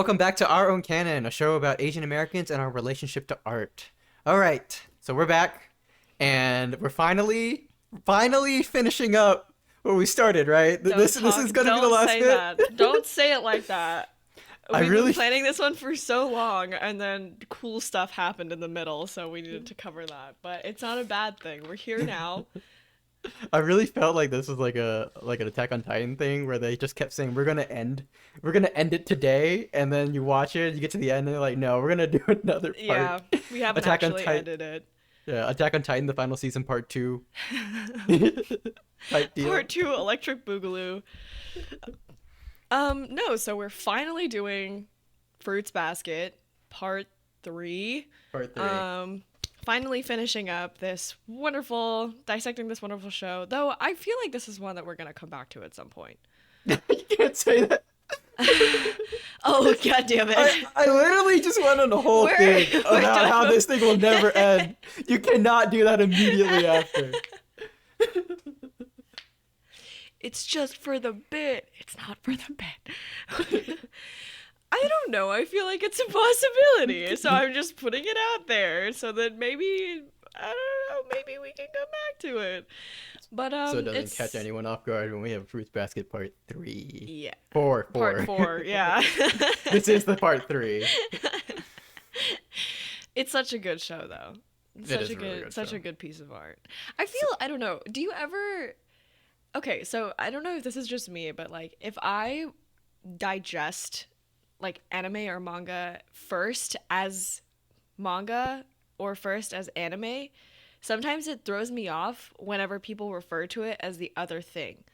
welcome back to Our Own Canon, a show about Asian Americans and our relationship to art. All right, so we're back, and we're finally finishing up what we started. Right? This is gonna be the last bit. That. Don't say it like that. We've been planning this one for so long, and then cool stuff happened in the middle, so we needed to cover that. But it's not a bad thing. We're here now. I really felt like this was like an Attack on Titan thing where they just kept saying we're gonna end it today, and then you watch it, you get to the end, and they're like, no, we're gonna do another part. Yeah, we haven't actually ended it. Yeah, Attack on Titan, the final season, part 2. Type deal. Part 2, Electric Boogaloo. No, so we're finally doing Fruits Basket, part 3. Part 3. Finally finishing up dissecting this wonderful show. Though I feel like this is one that we're gonna come back to at some point. You can't say that. Oh, god damn it. I literally just went on a whole thing about how this thing will never end. You cannot do that immediately after. It's just for the bit. It's not for the bit. I don't know. I feel like it's a possibility. So I'm just putting it out there so that maybe, I don't know, maybe we can come back to it. But so it doesn't catch anyone off guard when we have Fruits Basket part 3. Yeah. 4. Part 4, yeah. This is the part 3. It's such a good show, though. Such a good piece of art. I don't know. Do you ever... Okay, so I don't know if this is just me, but like if I digest like anime or manga first as manga or first as anime, sometimes it throws me off whenever people refer to it as the other thing.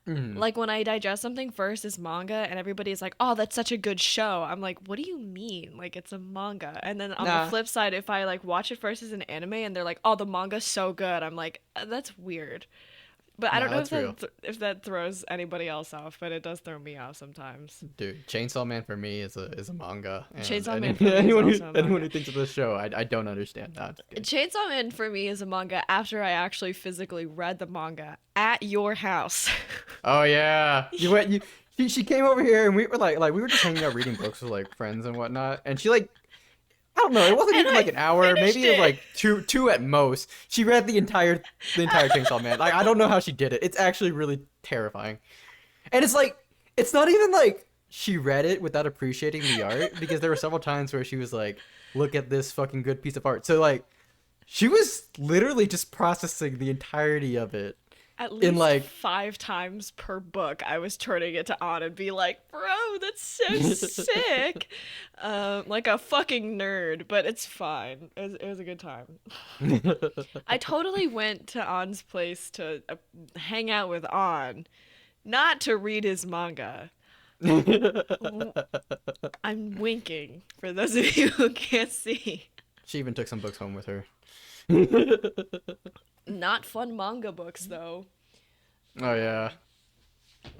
Like when I digest something first as manga and everybody's like, oh, that's such a good show. I'm like, what do you mean? Like, it's a manga. And then on the flip side, if I like watch it first as an anime and they're like, oh, the manga's so good, I'm like, that's weird. But I don't know if that throws anybody else off, but it does throw me off sometimes. Dude, Chainsaw Man for me is a manga. And Chainsaw Man for me is also a manga. Anyone who thinks of this show, I don't understand that. Chainsaw Man for me is a manga after I actually physically read the manga at your house. Oh yeah, she came over here and we were like we were just hanging out reading books with like friends and whatnot, and she like. I don't know. It wasn't even like an hour. Maybe it was like two at most. She read the entire Chainsaw Man. Like I don't know how she did it. It's actually really terrifying. And it's like it's not even like she read it without appreciating the art, because there were several times where she was like, "Look at this fucking good piece of art." So like, she was literally just processing the entirety of it. At least like 5 times per book, I was turning it on and be like, bro, that's so sick. Like a fucking nerd, but it's fine. It was a good time. I totally went to On's place to hang out with On, not to read his manga. I'm winking for those of you who can't see. She even took some books home with her. Not fun manga books, though. Oh, yeah.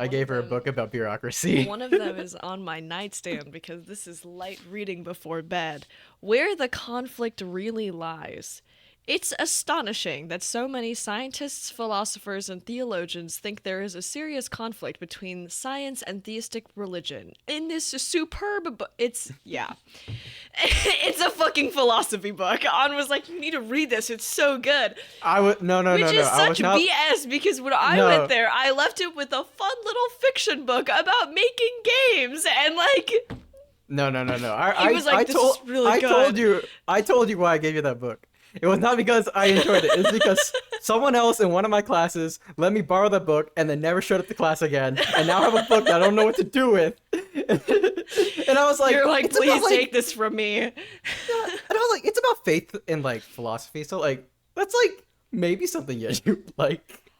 I gave her a book about bureaucracy. One of them is on my nightstand because this is light reading before bed. Where the conflict really lies. It's astonishing that so many scientists, philosophers, and theologians think there is a serious conflict between science and theistic religion. In this superb book, it's a fucking philosophy book. On was like, you need to read this, it's so good. No. Which is such BS, because when I went there, I left it with a fun little fiction book about making games, and like... No. He was like, this is really good. I told you why I gave you that book. It was not because I enjoyed it. It's because someone else in one of my classes let me borrow the book and then never showed up to class again. And now I have a book that I don't know what to do with. And I was like, you're like, please take this from me. And I was like, it's about faith and like philosophy. So like, that's like maybe something you like.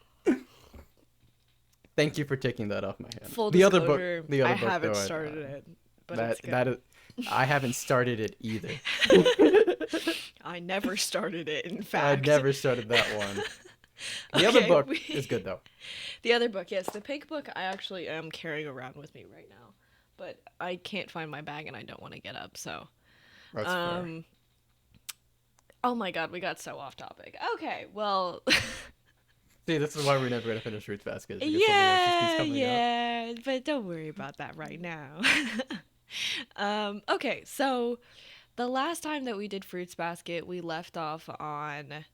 Thank you for taking that off my hand. Full the disclosure, other book, I haven't started it. But it's good. I haven't started it either. I never started it, in fact. I never started that one. The other book is good, though. The other book, yes. The pink book I actually am carrying around with me right now. But I can't find my bag and I don't want to get up, so... That's fair. Oh my god, we got so off topic. Okay, well... See, this is why we're never going to finish Fruits Basket. Yeah, but don't worry about that right now. Okay, so the last time that we did Fruits Basket, we left off on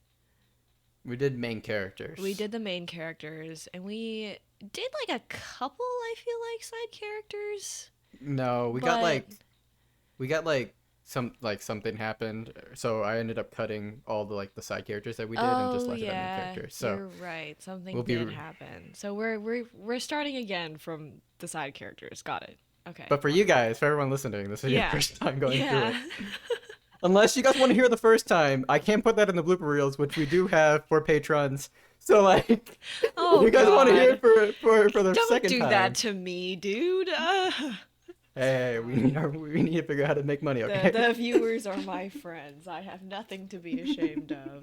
We did main characters. we did the main characters, and we did like a couple, I feel like, side characters. No, But we got like something happened, so I ended up cutting all the like the side characters that we did and just oh left it at main yeah, characters. So you're right. Something we'll be, did happen. So we're starting again from the side characters. Got it. Okay. but for you guys, for everyone listening, this is your Yeah. first time going through Yeah. it. Unless you guys want to hear the first time, I can't put that in the blooper reels, which we do have for patrons. So like, Oh if you guys want to hear God. it for the Don't second do time, that to me, dude. hey, we need to figure out how to make money. Okay. The viewers are my friends. I have nothing to be ashamed of.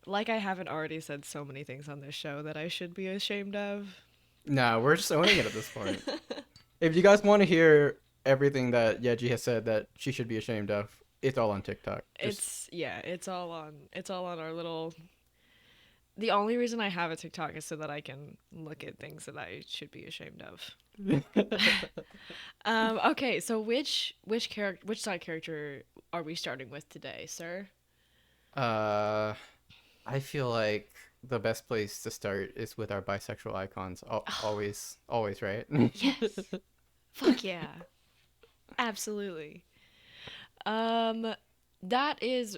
Like I haven't already said so many things on this show that I should be ashamed of. Nah, we're just owning it at this point. If you guys want to hear everything that Yeji has said that she should be ashamed of, it's all on TikTok. It's all on our little. The only reason I have a TikTok is so that I can look at things that I should be ashamed of. Okay, so which side character are we starting with today, sir? I feel like the best place to start is with our bisexual icons. Always, always, right? Yes. Fuck yeah. Absolutely. That is,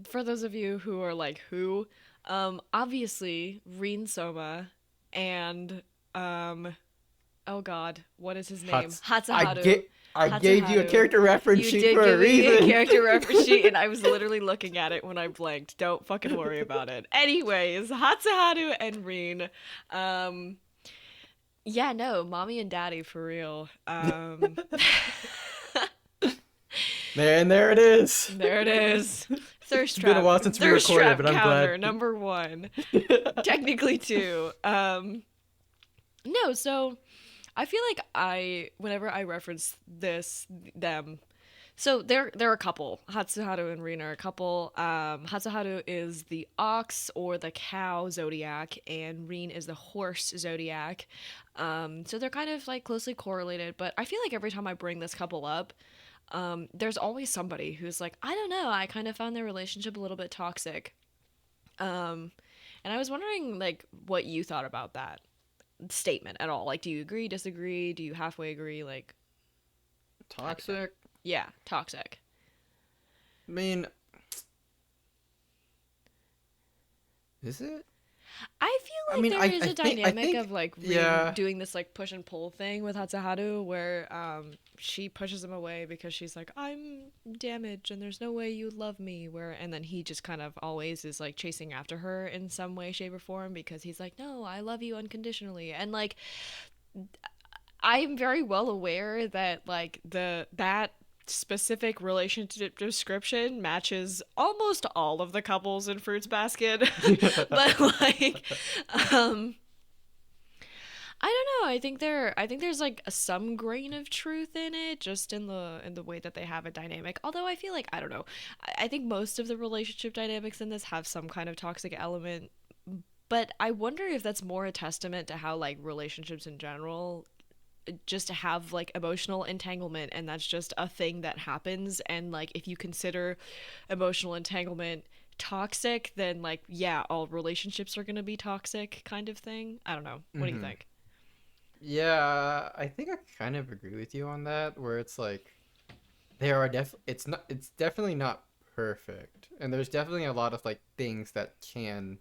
for those of you who are like, who? Obviously, Rin Soma and, oh god, what is his name? Hatsuharu. I gave you a Hatsuharu. character reference You sheet did for a give me a reason. character reference sheet, and I was literally looking at it when I blanked. Don't fucking worry about it. Anyways, Hatsuharu and Rin. Yeah, no, mommy and daddy for real. There it is. There it is. Thirst It's trap. been a while since we Thirst recorded, trap but I'm counter, glad. number 1. Technically 2. No, so I feel like whenever I reference them, so they're a couple. Hatsuharu and Rin are a couple. Hatsuharu is the ox or the cow zodiac, and Rin is the horse zodiac. So they're kind of like closely correlated, but I feel like every time I bring this couple up, there's always somebody who's like, I don't know, I kind of found their relationship a little bit toxic. And I was wondering, like, what you thought about that statement at all. Like, do you agree, disagree? Do you halfway agree? Like, Toxic? yeah, toxic. I mean, is it? I feel like there is a dynamic of like yeah. doing this like push and pull thing with Hatsuharu where she pushes him away because she's like, I'm damaged and there's no way you love me, and then he just kind of always is like chasing after her in some way, shape, or form because he's like, no, I love you unconditionally. And like I'm very well aware that like that specific relationship description matches almost all of the couples in Fruits Basket. But like I don't know. I think there's like some grain of truth in it, just in the way that they have a dynamic. Although I feel like I don't know. I think most of the relationship dynamics in this have some kind of toxic element. But I wonder if that's more a testament to how like relationships in general just to have like emotional entanglement, and that's just a thing that happens. And like if you consider emotional entanglement toxic, then like yeah, all relationships are gonna be toxic, kind of thing. I don't know. What do you think? Yeah, I think I kind of agree with you on that, where it's like there are it's definitely not perfect, and there's definitely a lot of like things that can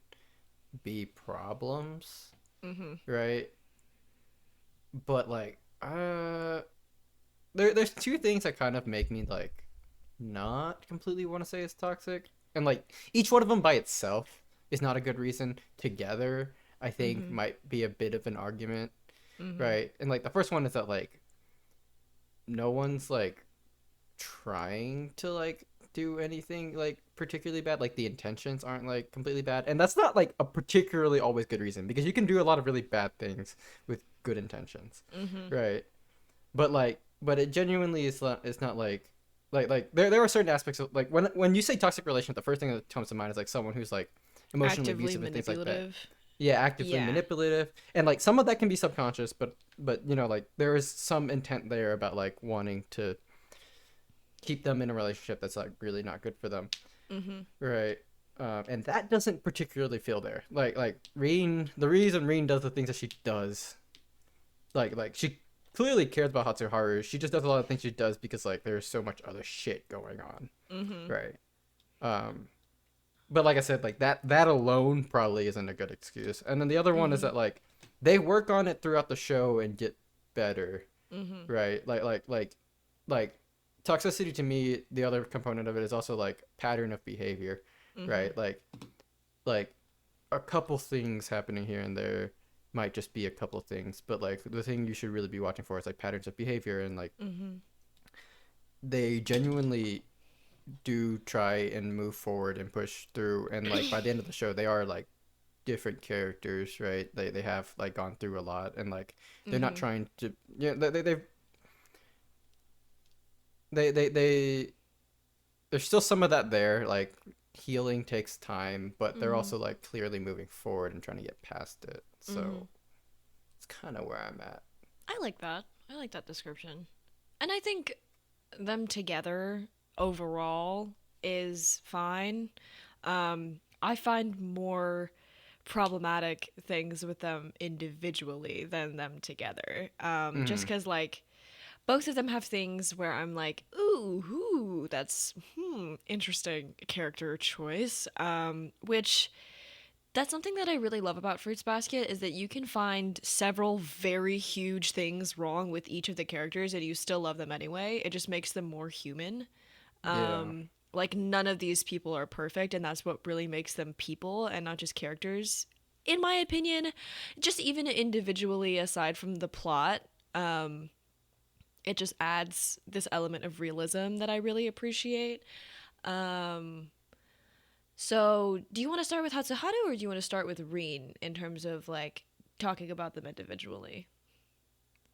be problems, right? But like there's two things that kind of make me like not completely want to say it's toxic, and like each one of them by itself is not a good reason. Together I think might be a bit of an argument, right? And like the first one is that like no one's like trying to like do anything like particularly bad. Like the intentions aren't like completely bad, and that's not like a particularly always good reason, because you can do a lot of really bad things with good intentions, right? But it genuinely is not, it's not like there are certain aspects of like when you say toxic relationship, the first thing that comes to mind is like someone who's like emotionally Actively abusive and things like that. manipulative. actively Yeah. manipulative, and like some of that can be subconscious, but you know, like there is some intent there about like wanting to keep them in a relationship that's like really not good for them, Mm-hmm. right? And that doesn't particularly feel there. Like Reen, the reason Reen does the things that she does, like she clearly cares about Hatsuharu. She just does a lot of things she does because like there's so much other shit going on, Mm-hmm. right? Um, but like I said, like that alone probably isn't a good excuse. And then the other one is Mm-hmm. that like they work on it throughout the show and get better, Mm-hmm. right? Like toxicity to me, the other component of it is also like pattern of behavior, Mm-hmm. right? Like a couple things happening here and there might just be a couple things, but like the thing you should really be watching for is like patterns of behavior, and like Mm-hmm. they genuinely do try and move forward and push through, and like by the end of the show they are like different characters, right? They have like gone through a lot, and like they're not Mm-hmm. trying to, yeah, they there's still some of that there, like healing takes time, but they're Mm-hmm. also like clearly moving forward and trying to get past it. Mm-hmm. So it's kind of where I'm at. I like that. I like that description. And I think them together overall is fine. I find more problematic things with them individually than them together. Just Mm-hmm. because, like, both of them have things where I'm like, ooh, that's interesting character choice. Which that's something that I really love about Fruits Basket is that you can find several very huge things wrong with each of the characters and you still love them anyway. It just makes them more human. Yeah. Like none of these people are perfect and that's what really makes them people and not just characters. In my opinion, just even individually aside from the plot, it just adds this element of realism that I really appreciate. Um, so, do you want to start with Hatsuharu or do you want to start with Rin in terms of like talking about them individually?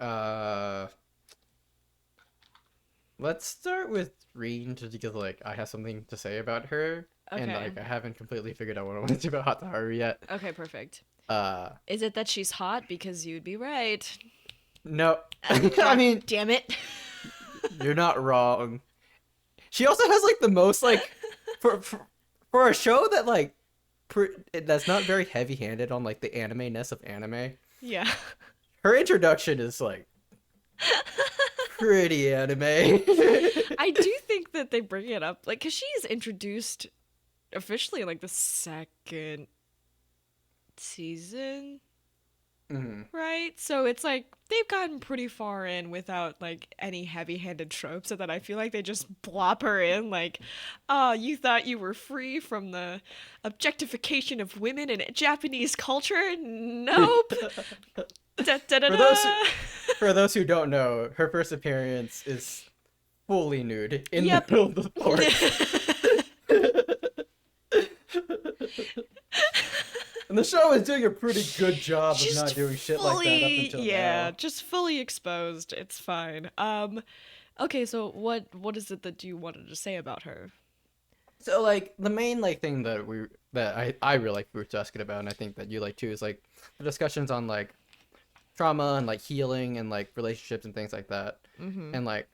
uh let's start with Reen, just because like I have something to say about her, and Okay. like I haven't completely figured out what I want to do about Hataharu yet. Okay, perfect. uh Is it that she's hot? Because you'd be right. no. I God mean, damn it. you're not wrong. She also has like the most like for a show that like that's not very heavy-handed on like the anime-ness of anime. Yeah. Her introduction is like pretty anime. I do think that they bring it up, like, because she's introduced officially in, like, the second season, Mm-hmm. right? So it's like they've gotten pretty far in without, like, any heavy handed tropes, so that I feel like they just blop her in, like, oh, you thought you were free from the objectification of women in Japanese culture? Nope. Da, da, da, for those who, da. for those who don't know, her first appearance is fully nude in the Yep. middle of the forest. And the show is doing a pretty good job of not Just doing shit like that up fully, until yeah, now. just fully exposed. It's fine. Okay, so what is it that you wanted to say about her? So like the main like thing that I really like we were asking about, and I think that you like too, is like the discussions on like trauma and like healing and like relationships and things like that. Mm-hmm. And like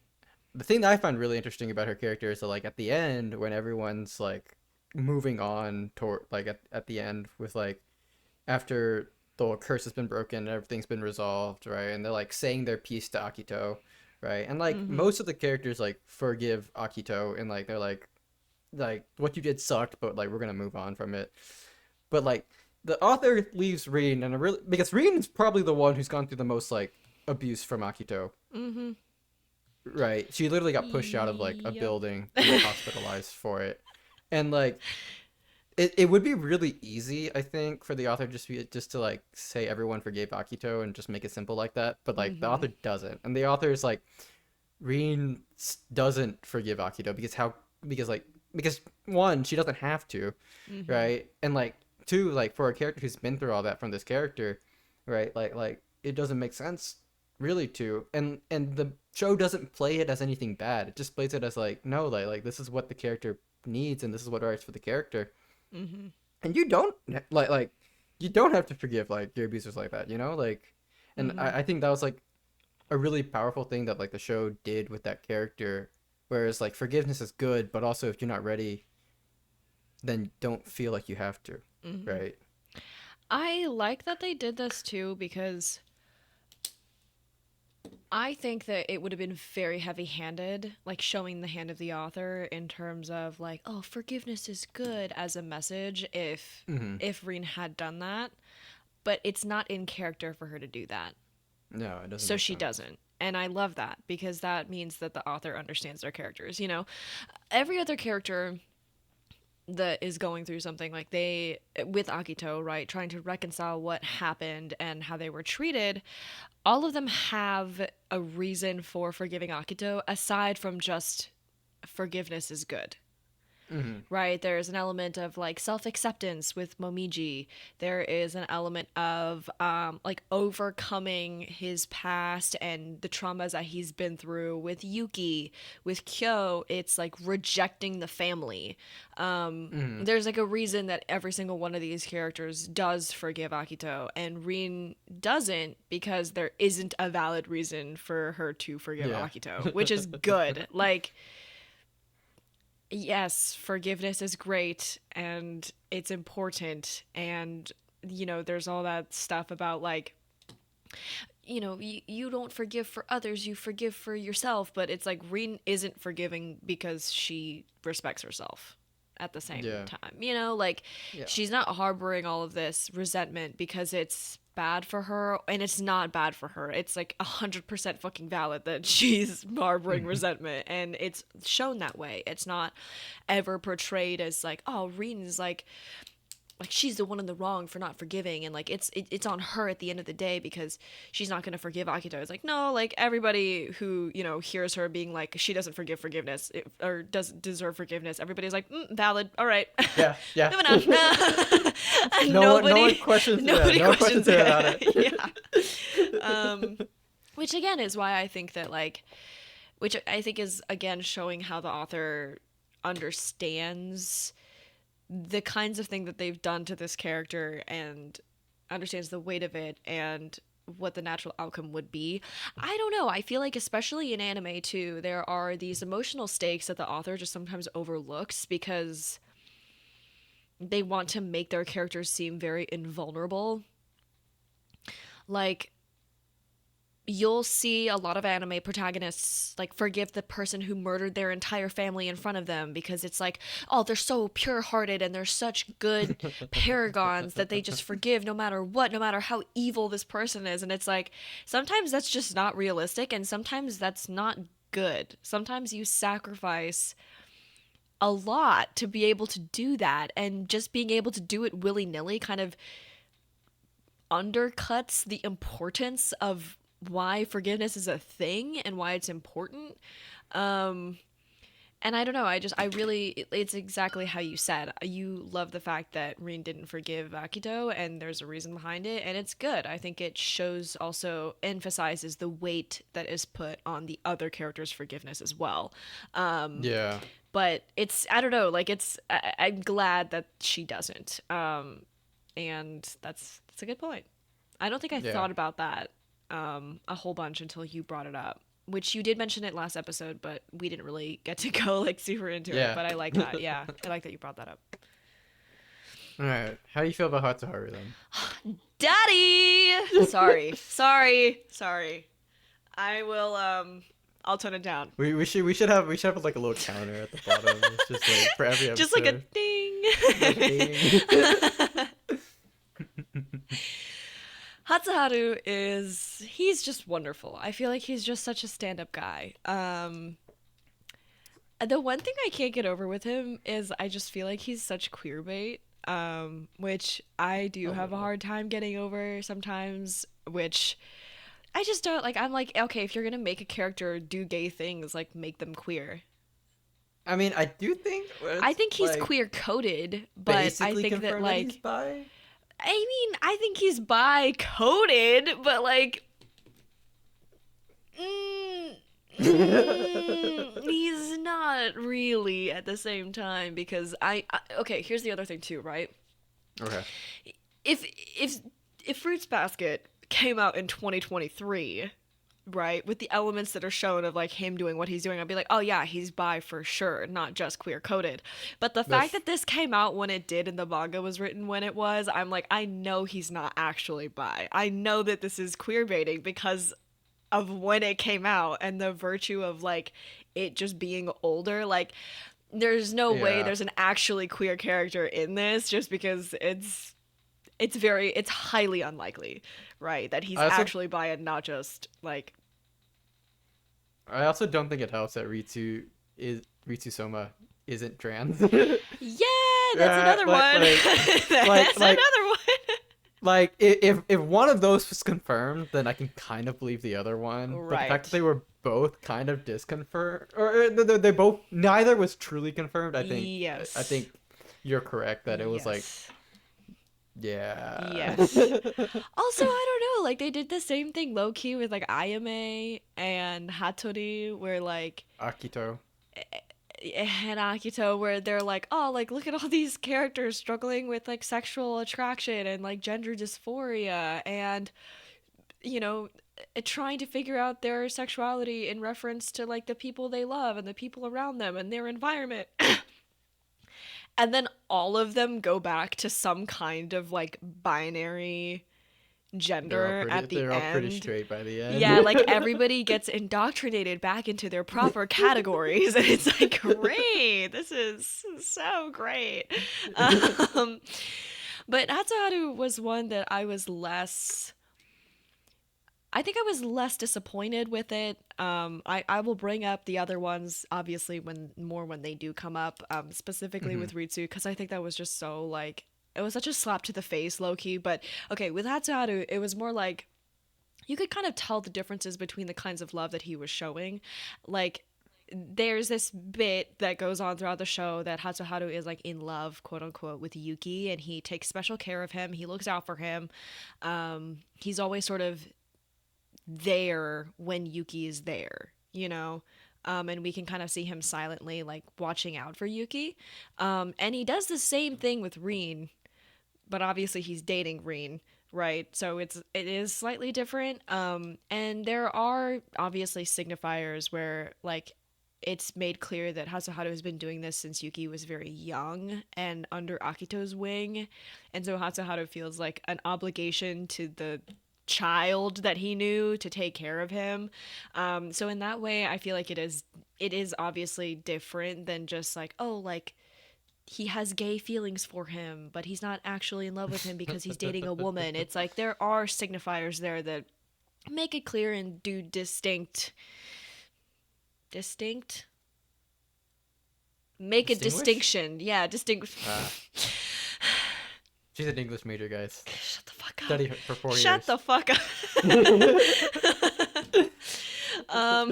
the thing that I find really interesting about her character is that like at the end when everyone's like moving on toward like at the end with like after the curse has been broken and everything's been resolved, right? And they're like saying their piece to Akito, right? And like Mm-hmm. most of the characters like forgive Akito, and like they're like what you did sucked, but like we're gonna move on from it. But like the author leaves Rin, and really because Rin is probably the one who's gone through the most like abuse from Akito. Mm-hmm. Right. She literally got pushed out of like a Yep. building and like hospitalized for it. And like it would be really easy, I think, for the author just to like say everyone forgave Akito and just make it simple like that. But like the Mm-hmm. author doesn't. And the author is like Rin doesn't forgive Akito because one, she doesn't have to, Mm-hmm. right? And like two, like for a character who's been through all that from this character, right? Like it doesn't make sense really to, and the show doesn't play it as anything bad. It just plays it as like no, like this is what the character needs and this is what writes for the character. Mm-hmm. And you don't like you don't have to forgive like your abusers like that, you know, like, and I think that was like a really powerful thing that like the show did with that character, whereas like forgiveness is good, but also if you're not ready, then don't feel like you have to, right? I like that they did this too because I think that it would have been very heavy-handed, like showing the hand of the author in terms of like, oh, forgiveness is good as a message if Reen had done that, but it's not in character for her to do that. No, it doesn't So make she sense. doesn't. And I love that because that means that the author understands their characters, you know. Every other character that is going through something like they with Akito, right, trying to reconcile what happened and how they were treated, all of them have a reason for forgiving Akito aside from just forgiveness is good. Right? There's an element of like self acceptance with Momiji. There is an element of like overcoming his past and the traumas that he's been through with Yuki. With Kyo, it's like rejecting the family. There's like a reason that every single one of these characters does forgive Akito, and Rin doesn't because there isn't a valid reason for her to forgive Akito, which is good. Like, yes, forgiveness is great and it's important. And, you know, there's all that stuff about like, you know, you don't forgive for others, you forgive for yourself. But it's like Rin isn't forgiving because she respects herself at the same time. You know, like she's not harboring all of this resentment because it's bad for her, and it's not bad for her. It's like 100% fucking valid that she's harboring resentment, and it's shown that way. It's not ever portrayed as like, oh, Rin's like she's the one in the wrong for not forgiving, and like it's on her at the end of the day because she's not going to forgive Akito. It's like, no, like everybody who, you know, hears her being like she doesn't forgive forgiveness or doesn't deserve forgiveness, everybody's like, valid, all right. Yeah. Moving on. No one questions it about it. Which again is why I think that like, which I think is again showing how the author understands the kinds of thing that they've done to this character and understands the weight of it and what the natural outcome would be. I don't know. I feel like especially in anime too, there are these emotional stakes that the author just sometimes overlooks because they want to make their characters seem very invulnerable. Like, you'll see a lot of anime protagonists like forgive the person who murdered their entire family in front of them because it's like, oh, they're so pure-hearted and they're such good paragons that they just forgive no matter what, no matter how evil this person is. And it's like, sometimes that's just not realistic, and sometimes that's not good. Sometimes you sacrifice a lot to be able to do that, and just being able to do it willy-nilly kind of undercuts the importance of why forgiveness is a thing and why it's important. And I don't know, I really, it's exactly how you said. You love the fact that Rin didn't forgive Akito, and there's a reason behind it, and it's good. I think it shows, also emphasizes the weight that is put on the other character's forgiveness as well. But it's, I don't know, like I'm glad that she doesn't. And that's a good point. I don't think I thought about that a whole bunch until you brought it up, which you did mention it last episode, but we didn't really get to go like super into it. But I like that. Yeah, I like that you brought that up. All right, how do you feel about Hatsuharu then? Daddy, sorry. I will. I'll tone it down. We should have like a little counter at the bottom. It's just like for every episode. Just like a ding. Hatsuharu he's just wonderful. I feel like he's just such a stand-up guy. The one thing I can't get over with him is I just feel like he's such queerbait, which I do have a hard time getting over sometimes, which I just don't like. I'm like, okay, if you're gonna make a character do gay things, like make them queer. I mean, I do think he's like, queer-coded, but I think that like he's bi? I mean, I think he's bi-coded, but like he's not really at the same time, because okay, here's the other thing too, right? Okay. if if if Fruits Basket came out in 2023, right, with the elements that are shown of like him doing what he's doing, I'd be like, oh yeah, he's bi for sure, not just queer coded. But the fact That's that this came out when it did and the manga was written when it was, I'm like, I know he's not actually bi. I know that this is queer baiting because of when it came out and the virtue of like it just being older. Like, there's no way yeah. there's an actually queer character in this, just because it's highly unlikely, right, that he's I also actually bi and not just like. I also don't think it helps that Ritsu Soma isn't trans. Yeah, that's another like one. That's like another one. like if one of those was confirmed, then I can kind of believe the other one. But the fact that Right. they were both kind of disconfirmed, or they both neither was truly confirmed, I Yes. think you're correct that it was like, Yes. yeah. Yes. Also, I don't know, like they did the same thing low key with like Ayame and Hattori, where like Akito. and Akito, where they're like, oh, like look at all these characters struggling with like sexual attraction and like gender dysphoria and you know trying to figure out their sexuality in reference to like the people they love and the people around them and their environment. And then all of them go back to some kind of like binary gender at the They're all pretty end. straight by the Yeah, end. like everybody gets indoctrinated back into their proper categories, and it's like, great, this is so great. Um, but Hatsuharu was one that I think I was less disappointed with it. I will bring up the other ones obviously when they do come up, specifically Hmm. with Ritsu, because I think that was just so like it was such a slap to the face, low key. But okay, with Hatsuharu, it was more like you could kind of tell the differences between the kinds of love that he was showing. Like, there's this bit that goes on throughout the show that Hatsuharu is like in love, quote unquote, with Yuki, and he takes special care of him. He looks out for him. He's always sort of there when Yuki is there, you know? And we can kind of see him silently like watching out for Yuki. And he does the same thing with Reen, but obviously he's dating Reen, right? So it is slightly different. And there are obviously signifiers where like it's made clear that Hasaharu has been doing this since Yuki was very young and under Akito's wing, and so Hasaharu feels like an obligation to the child that he knew to take care of him. So in that way, I feel like it is obviously different than just like, oh, like he has gay feelings for him, but he's not actually in love with him because he's dating a woman. It's like there are signifiers there that make it clear and do distinct make a Distinguish? distinction. Yeah, distinct. Uh, she's an English major, guys. Shut the fuck up. Study for 4 years. Shut the fuck up. um,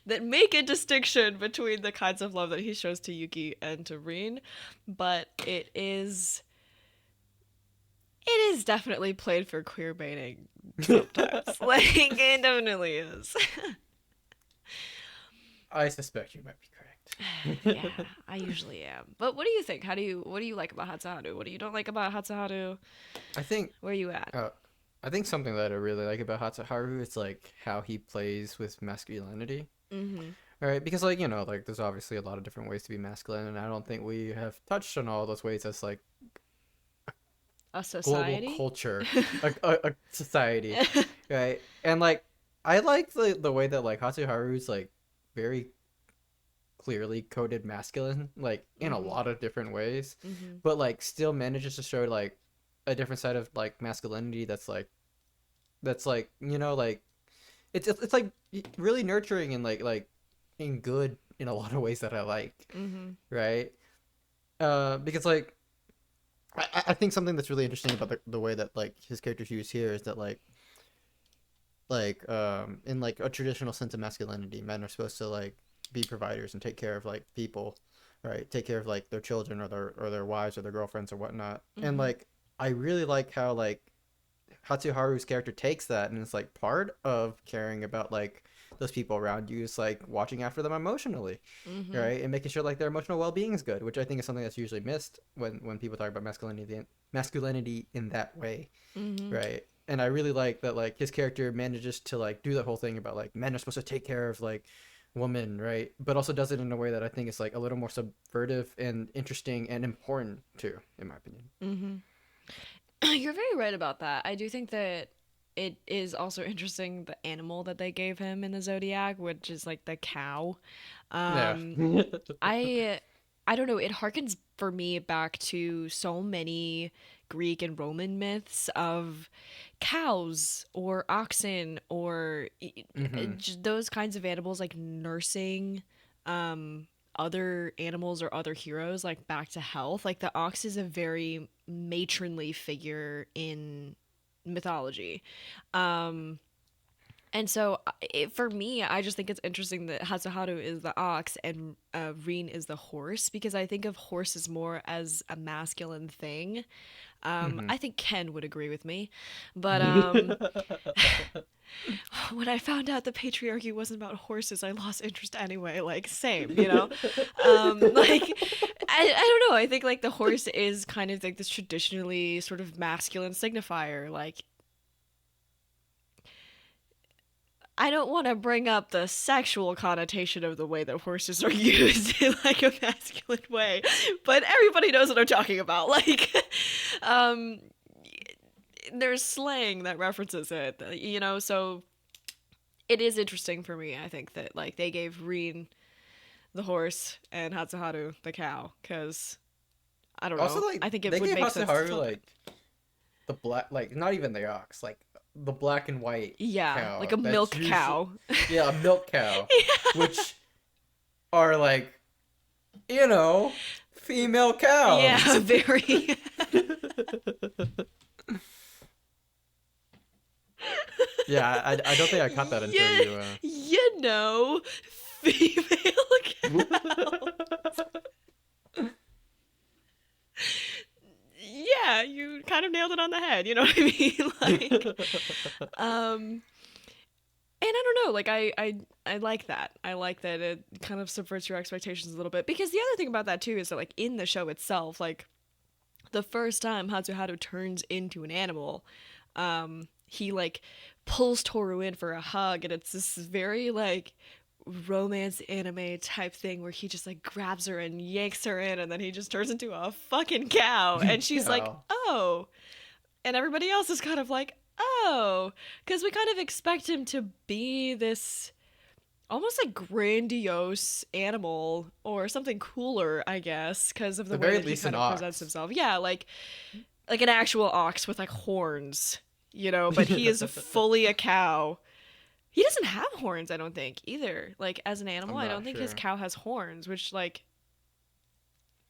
that make a distinction between the kinds of love that he shows to Yuki and to Rin, but it is definitely played for queer baiting sometimes. Like it definitely is. I suspect you might be correct. Yeah, I usually am. But what do you think? What do you like about Hatsuharu? What do you don't like about Hatsuharu? I think Where are you at? I think something that I really like about Hatsuharu is like how he plays with masculinity. Mm-hmm. All right, because like like there's obviously a lot of different ways to be masculine, and I don't think we have touched on all those ways as like A global society? culture, a society, right? And like I like the way that like Hatsuharu's like very clearly coded masculine, like in a Mm-hmm. lot of different ways, Mm-hmm. but like still manages to show like a different side of like masculinity that's like like it's like really nurturing and like and good in a lot of ways that I like, Mm-hmm. right? Because like I think something that's really interesting about the way that like his character's used here is that in like a traditional sense of masculinity, men are supposed to like be providers and take care of like people, right? Take care of like their children or their wives or their girlfriends or whatnot. And Mm-hmm. like I really like how like Hatsuharu's character takes that and is like part of caring about like those people around you is like watching after them emotionally, right, and making sure like their emotional well-being is good, which I think is something that's usually missed when people talk about masculinity in that way, right? And I really like that like his character manages to like do that whole thing about like men are supposed to take care of like woman, right, but also does it in a way that I think is like a little more subversive and interesting and important too, in my opinion. You're very right about that. I do think that it is also interesting the animal that they gave him in the Zodiac, which is like the cow. Yeah. I I don't know, it harkens for me back to so many Greek and Roman myths of cows or oxen or those kinds of animals like nursing other animals or other heroes like back to health. Like the ox is a very matronly figure in mythology. And so for me, I just think it's interesting that Hatsuharu is the ox and Rin is the horse, because I think of horses more as a masculine thing. I think Ken would agree with me. But when I found out the patriarchy wasn't about horses, I lost interest anyway. Like, same, you know? Like, I don't know. I think, like, the horse is kind of like this traditionally sort of masculine signifier. Like, I don't want to bring up the sexual connotation of the way that horses are used in like a masculine way, but everybody knows what I'm talking about. Like, there's slang that references it, you know, so it is interesting for me, I think, that like they gave Rin the horse and Hatsuharu the cow, because I don't know. Also, like, I think it would make sense. Hatsuharu like the black, like not even the ox, like the black and white cow, like a milk cow. Yeah, a milk cow. Yeah. Which are like, you know, female cows. Yeah, very. Yeah, I don't think I caught that until you. You know, female cows. Yeah, you kind of nailed it on the head. You know what I mean? Like, and I don't know. Like, I like that. I like that it kind of subverts your expectations a little bit, because the other thing about that too is that like in the show itself, like the first time Hatsuharu turns into an animal, he like pulls Toru in for a hug, and it's this very like romance anime type thing where he just like grabs her and yanks her in, and then he just turns into a fucking cow, and she's like, oh, and everybody else is kind of like, oh, because we kind of expect him to be this almost like grandiose animal or something cooler, I guess, because of the way that he kind of presents himself. Yeah, like an actual ox with like horns, you know, but he is fully a cow. He doesn't have horns, I don't think, either. Like, as an animal, I don't think his cow has horns, which, like,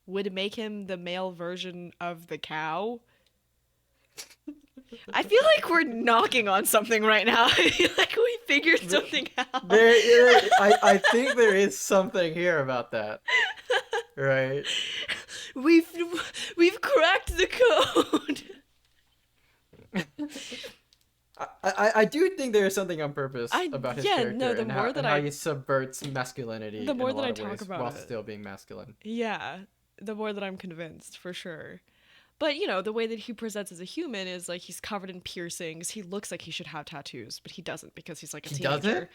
would make him the male version of the cow. I feel like we're knocking on something right now. I feel like we figured something out. I think there is something here about that. Right? We've cracked the code. I do think there is something on purpose about his character, no, and how he subverts masculinity. The more that I talk about while it, still being masculine. Yeah, the more that I'm convinced, for sure. But, you know, the way that he presents as a human is like he's covered in piercings. He looks like he should have tattoos, but he doesn't, because he's like a teenager.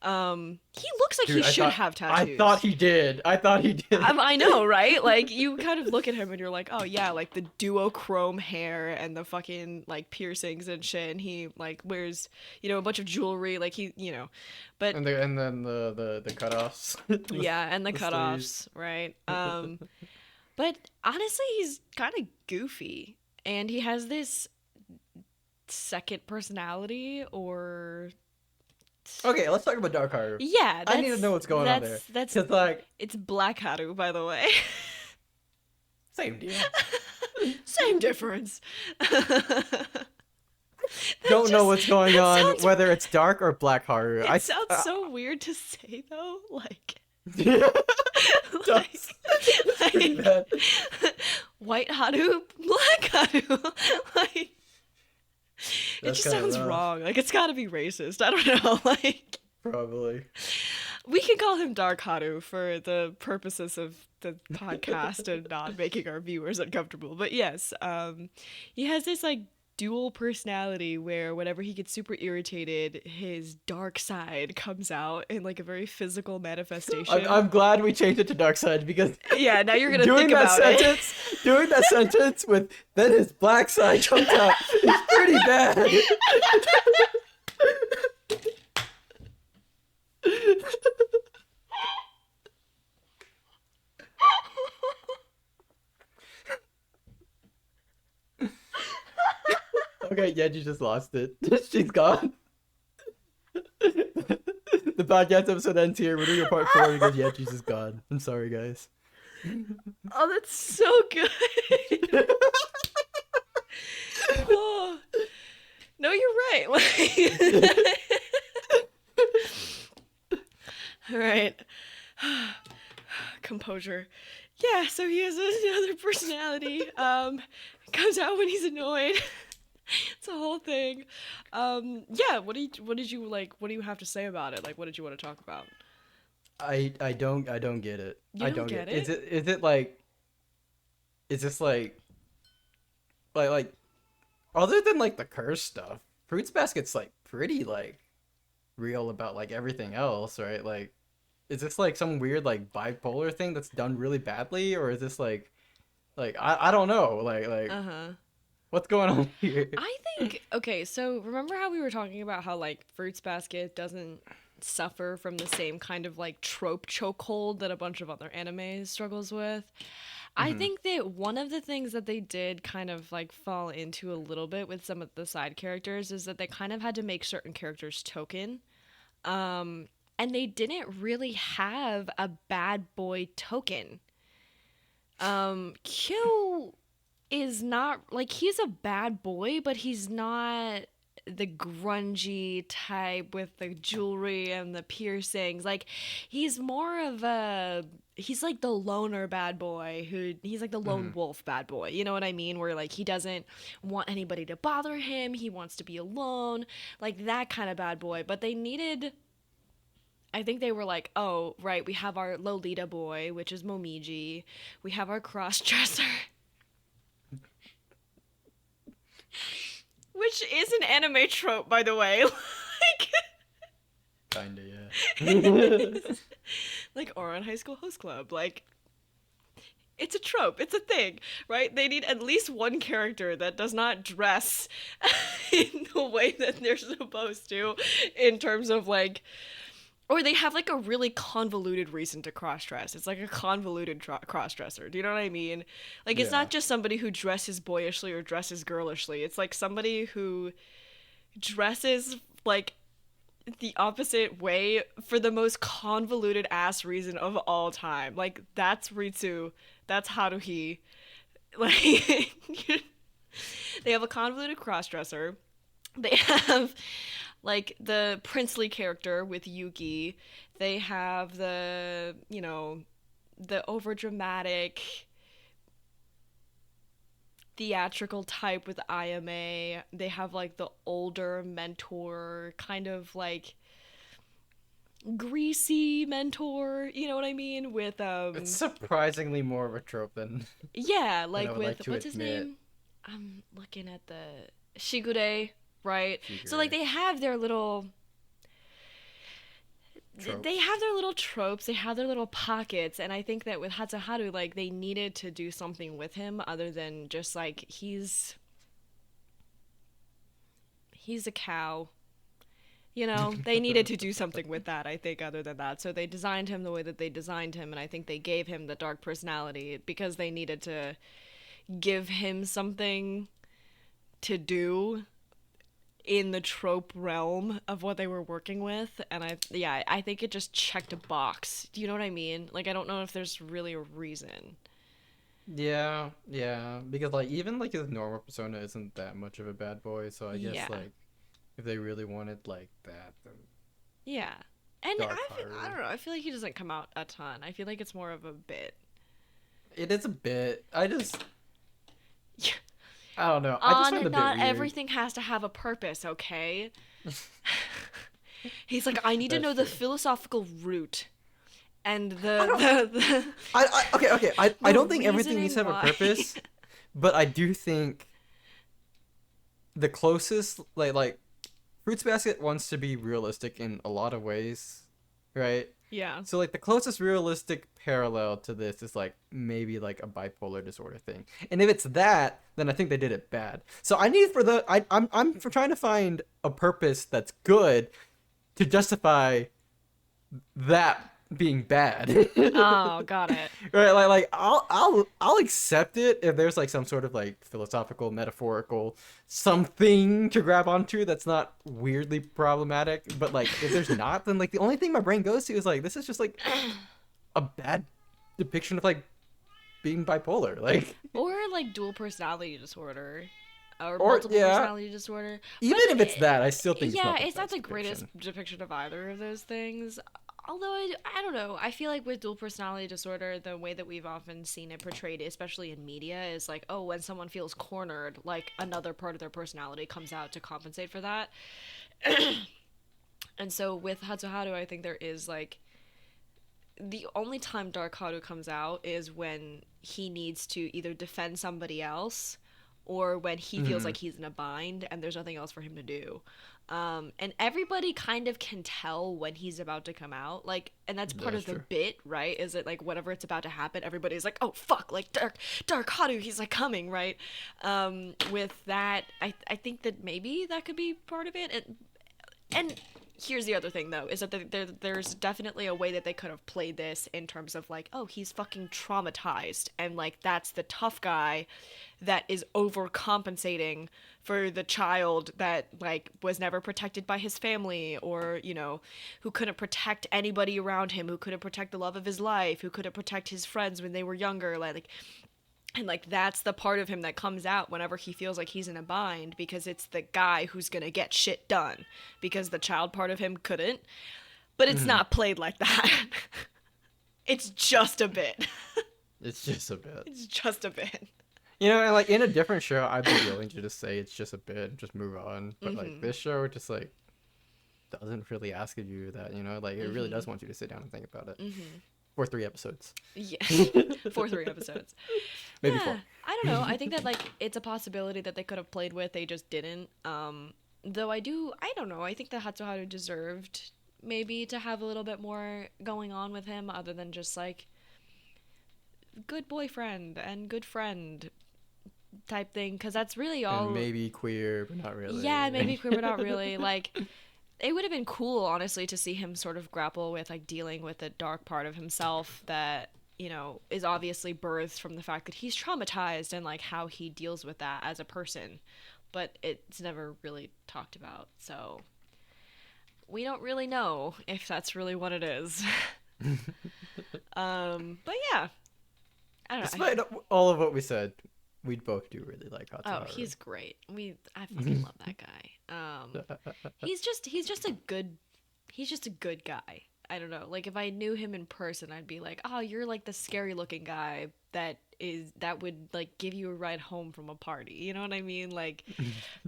Doesn't? He looks like he should have tattoos. I thought he did. I know, right? Like, you kind of look at him and you're like, oh yeah, like the duochrome hair and the fucking like piercings and shit, and he like wears, you know, a bunch of jewelry, like he, you know, but and then the cutoffs. Yeah, and the cutoffs, sleeves. Right? But honestly, he's kind of goofy, and he has this second personality, or... Okay, let's talk about Dark Haru. Yeah, I need to know what's going on there. That's like, it's Black Haru, by the way. Same deal. Same difference. Don't know what's going on, whether it's Dark or Black Haru. It sounds so weird to say, though. Like... Yeah. like White Haru, Black Haru. Like, it just sounds wrong. Like, it's gotta be racist. I don't know. Like, Probably. We can call him Dark Haru for the purposes of the podcast and not making our viewers uncomfortable. But yes, he has this like dual personality where whenever he gets super irritated, his dark side comes out in like a very physical manifestation. I'm glad we changed it to dark side because yeah, now you're gonna think about it. Doing that sentence with then his black side comes out is pretty bad. Okay, Yeji just lost it. She's gone. The podcast episode ends here. We're doing a part 4 because Yeji's just gone. I'm sorry, guys. Oh, that's so good. Oh. No, you're right. All right. Composure. Yeah, so he has another personality. Comes out when he's annoyed. It's a whole thing. Yeah, what did you like, what do you have to say about it? Like, what did you want to talk about? I don't get it. You don't get it? Is it like, is this like other than like the curse stuff, Fruits Basket's like pretty like real about like everything else, right? Like, is this like some weird like bipolar thing that's done really badly, or is this like I don't know, like what's going on here? I think, okay, so remember how we were talking about how like Fruits Basket doesn't suffer from the same kind of like trope chokehold that a bunch of other anime struggles with? I think that one of the things that they did kind of like fall into a little bit with some of the side characters is that they kind of had to make certain characters token. And they didn't really have a bad boy token. Kyo is not, like, he's a bad boy, but he's not the grungy type with the jewelry and the piercings. Like, he's more of a, he's like the loner bad boy he's like the lone wolf bad boy, you know what I mean, where like he doesn't want anybody to bother him, he wants to be alone, like that kind of bad boy. But they needed, I think they were like, oh right, we have our Lolita boy, which is Momiji, we have our cross-dresser which is an anime trope, by the way. Like, kinda, yeah. Like Ouran High School Host Club, like, it's a trope, it's a thing, right? They need at least one character that does not dress in the way that they're supposed to, in terms of like, or they have like a really convoluted reason to cross-dress. It's like a convoluted cross-dresser. Do you know what I mean? Like, it's not just somebody who dresses boyishly or dresses girlishly. It's like somebody who dresses like the opposite way for the most convoluted ass reason of all time. Like, that's Ritsu, that's Haruhi. Like, they have a convoluted cross-dresser. They have like the princely character with Yuki. They have the, you know, the overdramatic theatrical type with Ayame. They have like the older mentor, kind of like greasy mentor, you know what I mean, with It's surprisingly more of a trope than yeah, like with like what's his name? I'm looking at the Shigure, right? Shigure. So like they have their little tropes. They have their little tropes, they have their little pockets, and I think that with Hatsuharu, like, they needed to do something with him other than just like he's a cow. You know, they needed to do something with that, I think, other than that. So they designed him the way that they designed him, and I think they gave him the dark personality because they needed to give him something to do in the trope realm of what they were working with. And I think it just checked a box. Do you know what I mean? Like, I don't know if there's really a reason. Yeah, because like even like his normal persona isn't that much of a bad boy, so I guess like if they really wanted like that, then yeah. And I don't know, I feel like he doesn't come out a ton. I feel like it's more of a bit. It is a bit. I don't know. On and not everything has to have a purpose, okay? He's like, I need to That's know true. the philosophical root and Okay. I the don't think everything needs to reasoning have a why. purpose, but I do think the closest like Fruits Basket wants to be realistic in a lot of ways, right? Yeah. So like the closest realistic parallel to this is like maybe like a bipolar disorder thing. And if it's that, then I think they did it bad. So I need for the I'm for trying to find a purpose that's good to justify that being bad. Oh, got it. Right, like I'll accept it if there's like some sort of like philosophical, metaphorical something to grab onto that's not weirdly problematic. But like if there's not, then like the only thing my brain goes to is like this is just like a bad depiction of like being bipolar, like Or like dual personality disorder. Or or multiple yeah. personality disorder. Even But if it's that, I still think it's yeah, not the it's not best the greatest depiction. depiction of either of those things. Although I don't know. I feel like with dual personality disorder, the way that we've often seen it portrayed, especially in media, is like, oh, when someone feels cornered, like another part of their personality comes out to compensate for that. And so with Hatsuharu, I think there is like the only time Dark Haru comes out is when he needs to either defend somebody else or when he feels Mm, like he's in a bind and there's nothing else for him to do. And everybody kind of can tell when he's about to come out. Like, and that's part that's of the true. bit, right? Is it like whenever it's about to happen, everybody's like, "Oh fuck!" Like Dark Haru, he's like coming, right? With that, I think that maybe that could be part of it. And here's the other thing though is that there's definitely a way that they could have played this in terms of like, oh, he's fucking traumatized and like that's the tough guy that is overcompensating for the child that like was never protected by his family, or who couldn't protect anybody around him, who couldn't protect the love of his life, who couldn't protect his friends when they were younger, like. And like that's the part of him that comes out whenever he feels like he's in a bind, because it's the guy who's gonna get shit done, because the child part of him couldn't. But it's Mm, not played like that. It's just a bit. it's just a bit. It's just a bit. And like in a different show, I'd be willing to just say it's just a bit and just move on. But like this show, just like doesn't really ask of you that, like it really does want you to sit down and think about it for 3 episodes, Yeah. For 3 episodes. maybe Yeah. 4. I don't know. I think that like it's a possibility that they could have played with, they just didn't. Though I don't know. I think that Hatsuharu deserved maybe to have a little bit more going on with him other than just like good boyfriend and good friend type thing, because that's really And all. maybe queer, but not Yeah, maybe really. queer but not really. Like it would have been cool, honestly, to see him sort of grapple with like dealing with the dark part of himself that is obviously birthed from the fact that he's traumatized, and like how he deals with that as a person, but it's never really talked about, so we don't really know if that's really what it is. But yeah, I don't know. Despite all of what we said, we both do really like Oh, Hatsuharu. he's great. I fucking love that guy. He's just a good guy. I don't know. Like if I knew him in person, I'd be like, "Oh, you're like the scary looking guy that would like give you a ride home from a party." You know what I mean? Like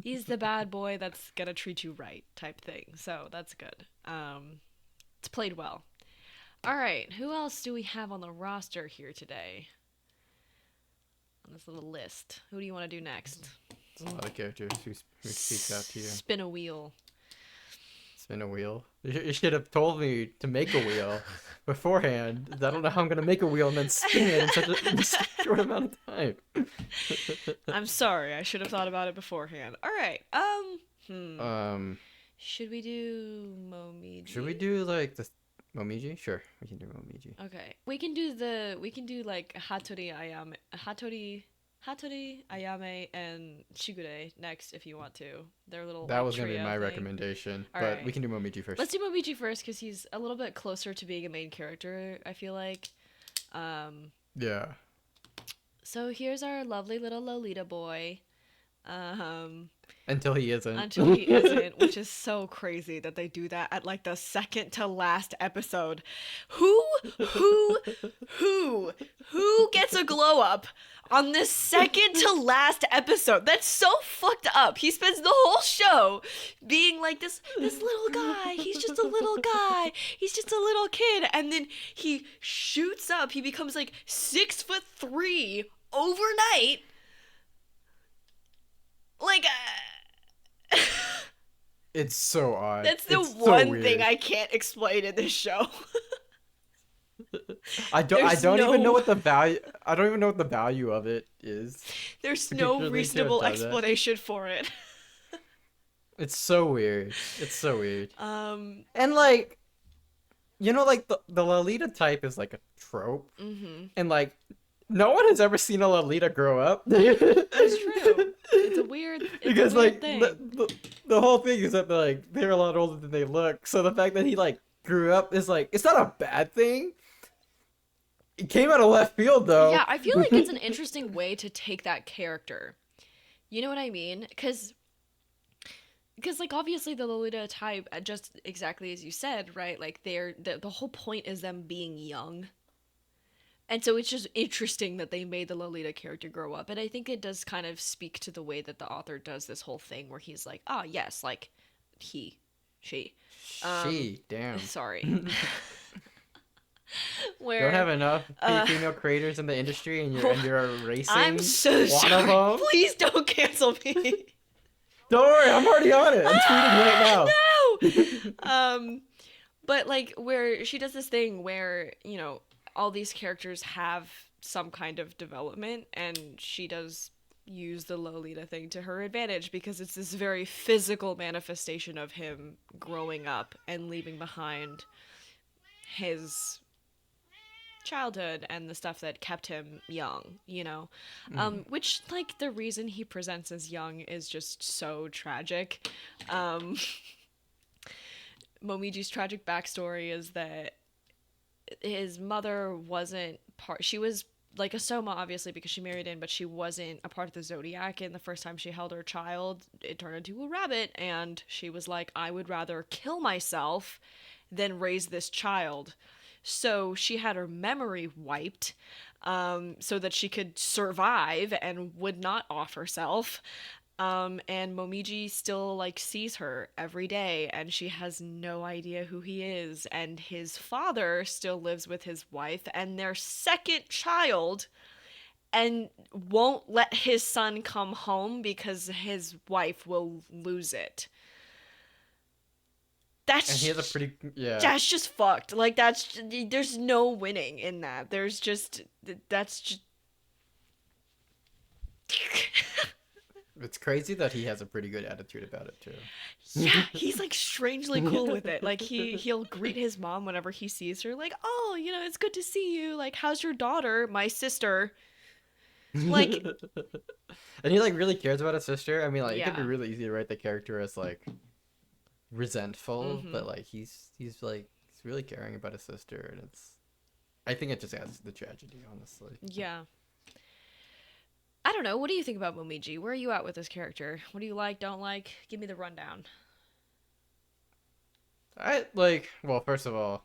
he's the bad boy that's going to treat you right type thing. So, that's good. It's played well. All right, who else do we have on the roster here today? On this little list. Who do you want to do next? There's a lot of characters who speak out to you. Spin a wheel. Spin a wheel. You should have told me to make a wheel beforehand. I don't know how I'm gonna make a wheel and then spin it in such a short amount of time. I'm sorry. I should have thought about it beforehand. All right. Should we do Momiji? Should we do like the Momiji? Sure, we can do Momiji. Okay. We can do like Hattori, Ayame, and Shigure next if you want to. They're little. That like, was gonna be trio my thing. recommendation, All but right. we can do Momiji first. Let's do Momiji first because he's a little bit closer to being a main character, I feel like. Yeah. So here's our lovely little Lolita boy. Um, Until he isn't. until he isn't, which is so crazy that they do that at like the second to last episode. Who, who, who gets a glow up on this second to last episode? That's so fucked up. He spends the whole show being like this little guy. He's just a little guy. He's just a little kid, and then he shoots up. He becomes like 6'3" overnight. Like. It's so odd. That's the it's one so thing I can't explain in this show. I don't even know what the value. I don't even know what the value of it is. There's no reasonable explanation for it. It's so weird. It's so weird. And like, you know, like the Lolita type is like a trope, and like, no one has ever seen a Lolita grow up. That's true. It's a weird because a weird like thing. The whole thing is that they're a lot older than they look. So the fact that he like grew up is like, it's not a bad thing. It came out of left field though. Yeah, I feel like it's an interesting way to take that character. You know what I mean? Because like obviously the Lolita type, just exactly as you said, right? Like the whole point is them being young. And so it's just interesting that they made the Lolita character grow up. And I think it does kind of speak to the way that the author does this whole thing where he's like, oh, yes, like she. Damn. Sorry. Where don't have enough female creators in the industry and you're erasing I'm so one sorry. of them? Please don't cancel me. Don't worry, I'm already on it. I'm tweeting right now. No! But like where she does this thing where, you know, all these characters have some kind of development, and she does use the Lolita thing to her advantage because it's this very physical manifestation of him growing up and leaving behind his childhood and the stuff that kept him young, you know? Which, like, the reason he presents as young is just so tragic. Momiji's tragic backstory is that his mother wasn't she was like a Soma obviously because she married in, but she wasn't a part of the Zodiac, and the first time she held her child it turned into a rabbit, and she was like, I would rather kill myself than raise this child. So she had her memory wiped so that she could survive and would not off herself. And Momiji still like sees her every day, and she has no idea who he is, and his father still lives with his wife and their second child and won't let his son come home because his wife will lose it. That's and he has a pretty that's just fucked. Like there's no winning in that. That's just It's crazy that he has a pretty good attitude about it too. Yeah, he's like strangely cool with it. Like he'll greet his mom whenever he sees her, like, oh, you know, it's good to see you. Like, how's your daughter? My sister. Like, and he like really cares about his sister. I mean, like, it could be really easy to write the character as like resentful, but like he's really caring about his sister, and I think it just adds to the tragedy, honestly. Yeah. I don't know. What do you think about Momiji? Where are you at with this character? What do you like, don't like? Give me the rundown. Well, first of all,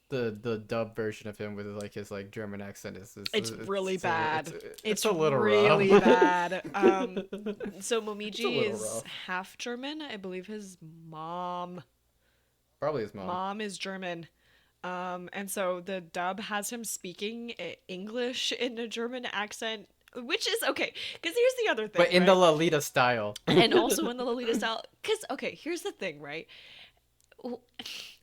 the dub version of him with like his like German accent is it's really bad. It's a little really rough. bad. So Momiji is rough. Half German. I believe his mom. Probably his mom. Mom is German. And so the dub has him speaking English in a German accent, which is okay. Because here's the other thing. But in the Lolita style. And also in the Lolita style. Because, okay, here's the thing, right?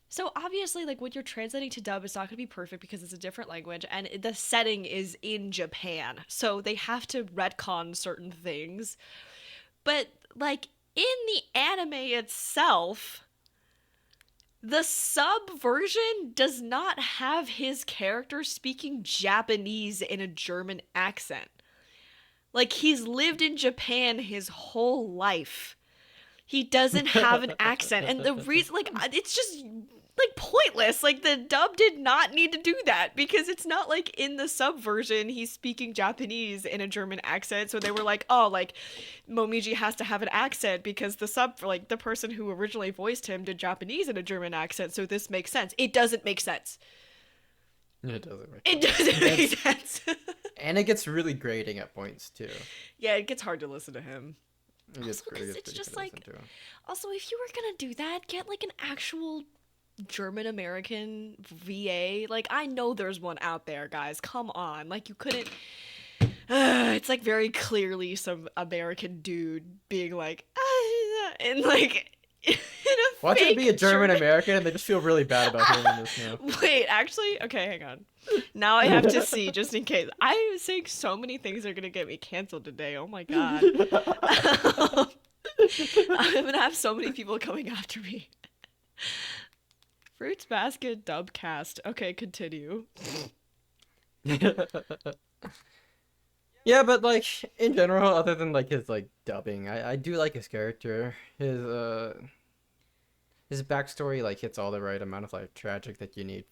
So obviously, like, when you're translating to dub, it's not going to be perfect because it's a different language, and the setting is in Japan. So they have to retcon certain things. But, like, in the anime itself, the sub version does not have his character speaking Japanese in a German accent. Like, he's lived in Japan his whole life. He doesn't have an accent. And the reason, like, it's just, like pointless. Like the dub did not need to do that because it's not like in the sub version he's speaking Japanese in a German accent. So they were like, oh, like Momiji has to have an accent because the sub, like the person who originally voiced him did Japanese in a German accent. So this makes sense. It doesn't make sense. It doesn't make sense. It doesn't make sense. And it gets really grating at points too. Yeah, it gets hard to listen to him. Also, because it's just like, also if you were gonna do that, get like an actual German American VA. Like I know there's one out there, guys. Come on, like you couldn't. It's like very clearly some American dude being like, and like. Watch it be a German American and they just feel really bad about hearing this now. Wait, actually? Okay, hang on. Now I have to see, just in case. I am saying so many things are going to get me canceled today. Oh my god. I'm going to have so many people coming after me. Fruits Basket dub cast. Okay, continue. Yeah, but like in general, other than like his like dubbing, I do like his character. His backstory like hits all the right amount of like tragic that you need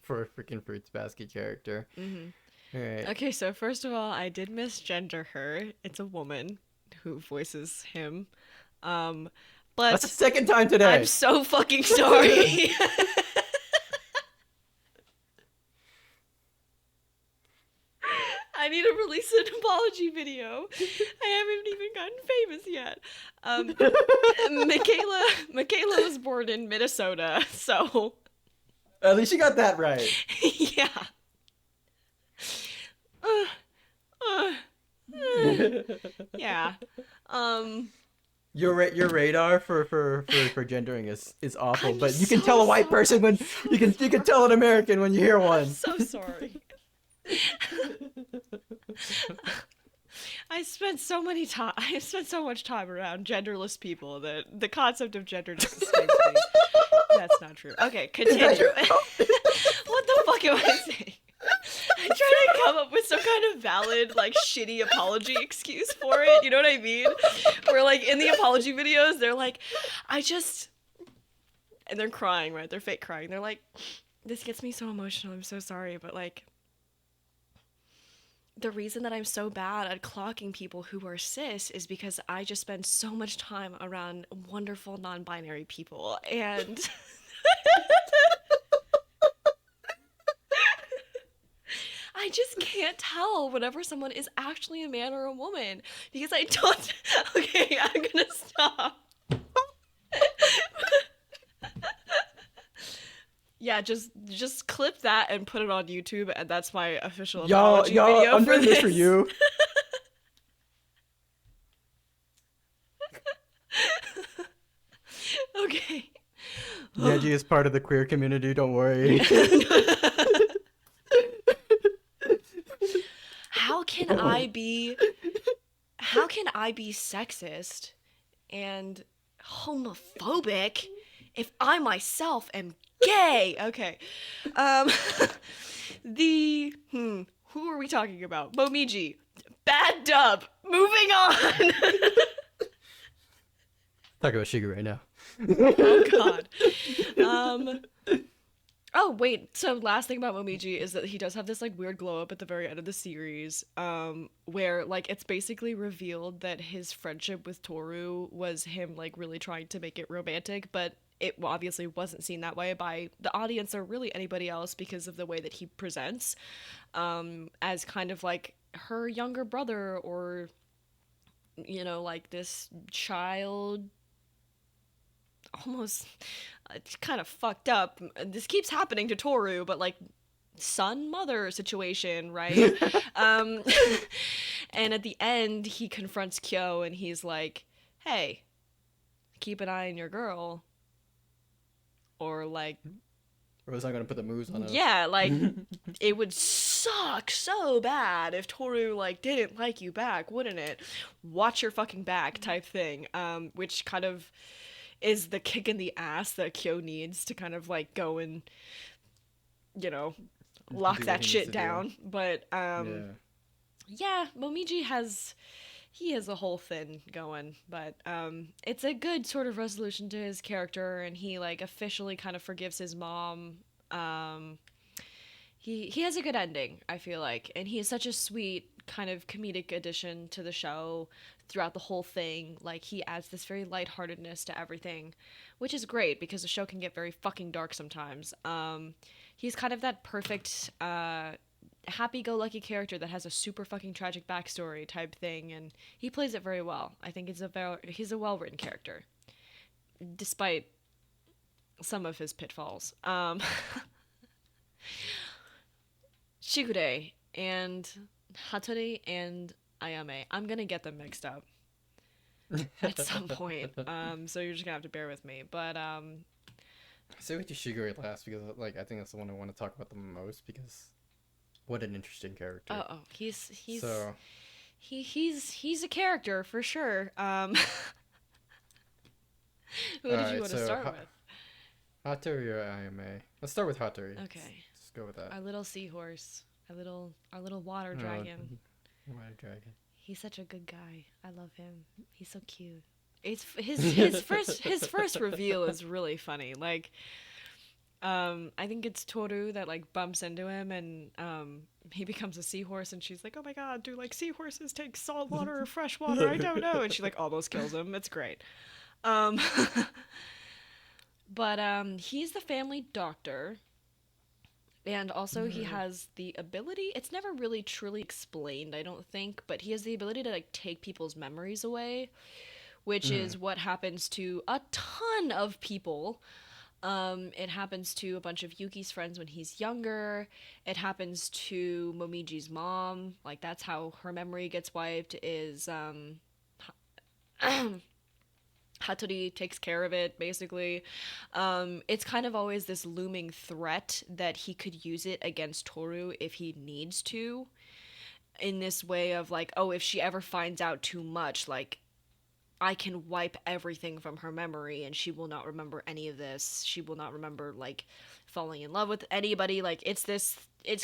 for a freaking Fruits Basket character. Mm-hmm. All right. Okay, so first of all, I did misgender her. It's a woman who voices him. But that's the second time today. I'm so fucking sorry. I need to release an apology video. I haven't even gotten famous yet. Michaela was born in Minnesota, so at least you got that right. Yeah. Yeah. Your radar for gendering is awful, I'm but you can so tell a white sorry. person when you can tell an American when you hear one. I'm so sorry. I spent so much time around genderless people that the concept of gender just escapes me. That's not true. Okay, continue. What the fuck am I saying? I'm trying to come up with some kind of valid, like, shitty apology excuse for it. You know what I mean? Where, like, in the apology videos, they're like, and they're crying, right? They're fake crying. They're like, this gets me so emotional. I'm so sorry, but, like, the reason that I'm so bad at clocking people who are cis is because I just spend so much time around wonderful non-binary people, and I just can't tell whenever someone is actually a man or a woman because I don't. Okay, I'm gonna stop. Yeah, just clip that and put it on YouTube, and that's my official apology video I'm for doing this. For you. Okay. Yeji is part of the queer community, don't worry. How can I be sexist and homophobic if I myself am gay? Okay. Who are we talking about? Momiji. Bad dub. Moving on. Talk about Shiga right now. Oh god. Oh wait, so last thing about Momiji is that he does have this like weird glow up at the very end of the series, where like it's basically revealed that his friendship with Toru was him like really trying to make it romantic, but it obviously wasn't seen that way by the audience or really anybody else because of the way that he presents, as kind of like her younger brother or, you know, like this child. Almost kind of fucked up. This keeps happening to Toru, but like son mother situation, right? And at the end he confronts Kyo and he's like, hey, keep an eye on your girl, or like, or was I gonna put the moves on us? Yeah, like it would suck so bad if Toru like didn't like you back, wouldn't it? Watch your fucking back type thing, which kind of is the kick in the ass that Kyo needs to kind of like go and, you know, lock that shit down. But yeah, Momiji he has a whole thing going, but it's a good sort of resolution to his character, and he like officially kind of forgives his mom. Um, he has a good ending, I feel like, and he is such a sweet kind of comedic addition to the show throughout the whole thing. Like he adds this very lightheartedness to everything, which is great because the show can get very fucking dark sometimes. He's kind of that perfect happy-go-lucky character that has a super fucking tragic backstory type thing, and he plays it very well. I think he's a well-written character, despite some of his pitfalls. Shigure and Hattori and Ayame. I'm gonna get them mixed up at some point. So you're just gonna have to bear with me. But I say we do Shigure last because like I think that's the one I want to talk about the most because what an interesting character. He's so he's a character for sure. Who did you want to start with? Hattori or Ayame? Let's start with Hattori. Okay. Let's go with that. Our little seahorse, our little water dragon. Water dragon. He's such a good guy. I love him. He's so cute. It's his first reveal is really funny. Like, I think it's Toru that like bumps into him and he becomes a seahorse and she's like, "Oh my god, do like seahorses take salt water or fresh water? I don't know." And she like almost kills him. It's great. But he's the family doctor. And also he has the ability, it's never really truly explained, I don't think, but he has the ability to like take people's memories away, which is what happens to a ton of people. It happens to a bunch of Yuki's friends when he's younger. It happens to Momiji's mom. Like that's how her memory gets wiped is Hattori takes care of it, basically. It's kind of always this looming threat that he could use it against Toru if he needs to. In this way of like, oh, if she ever finds out too much, like, I can wipe everything from her memory and she will not remember any of this. She will not remember, like, falling in love with anybody. Like, it's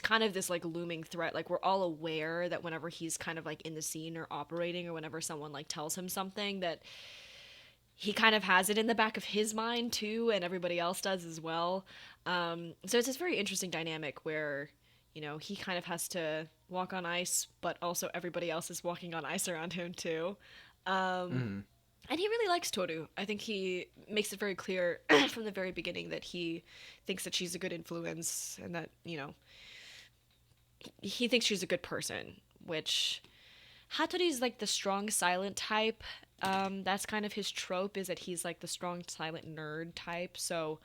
kind of this, like, looming threat. Like, we're all aware that whenever he's kind of, like, in the scene or operating or whenever someone, like, tells him something that he kind of has it in the back of his mind too, and everybody else does as well. So it's this very interesting dynamic where, you know, he kind of has to walk on ice, but also everybody else is walking on ice around him too. And he really likes Toru. I think he makes it very clear from the very beginning that he thinks that she's a good influence and that, you know, he thinks she's a good person, which Hattori's like the strong silent type. That's kind of his trope, is that he's like the strong silent nerd type. So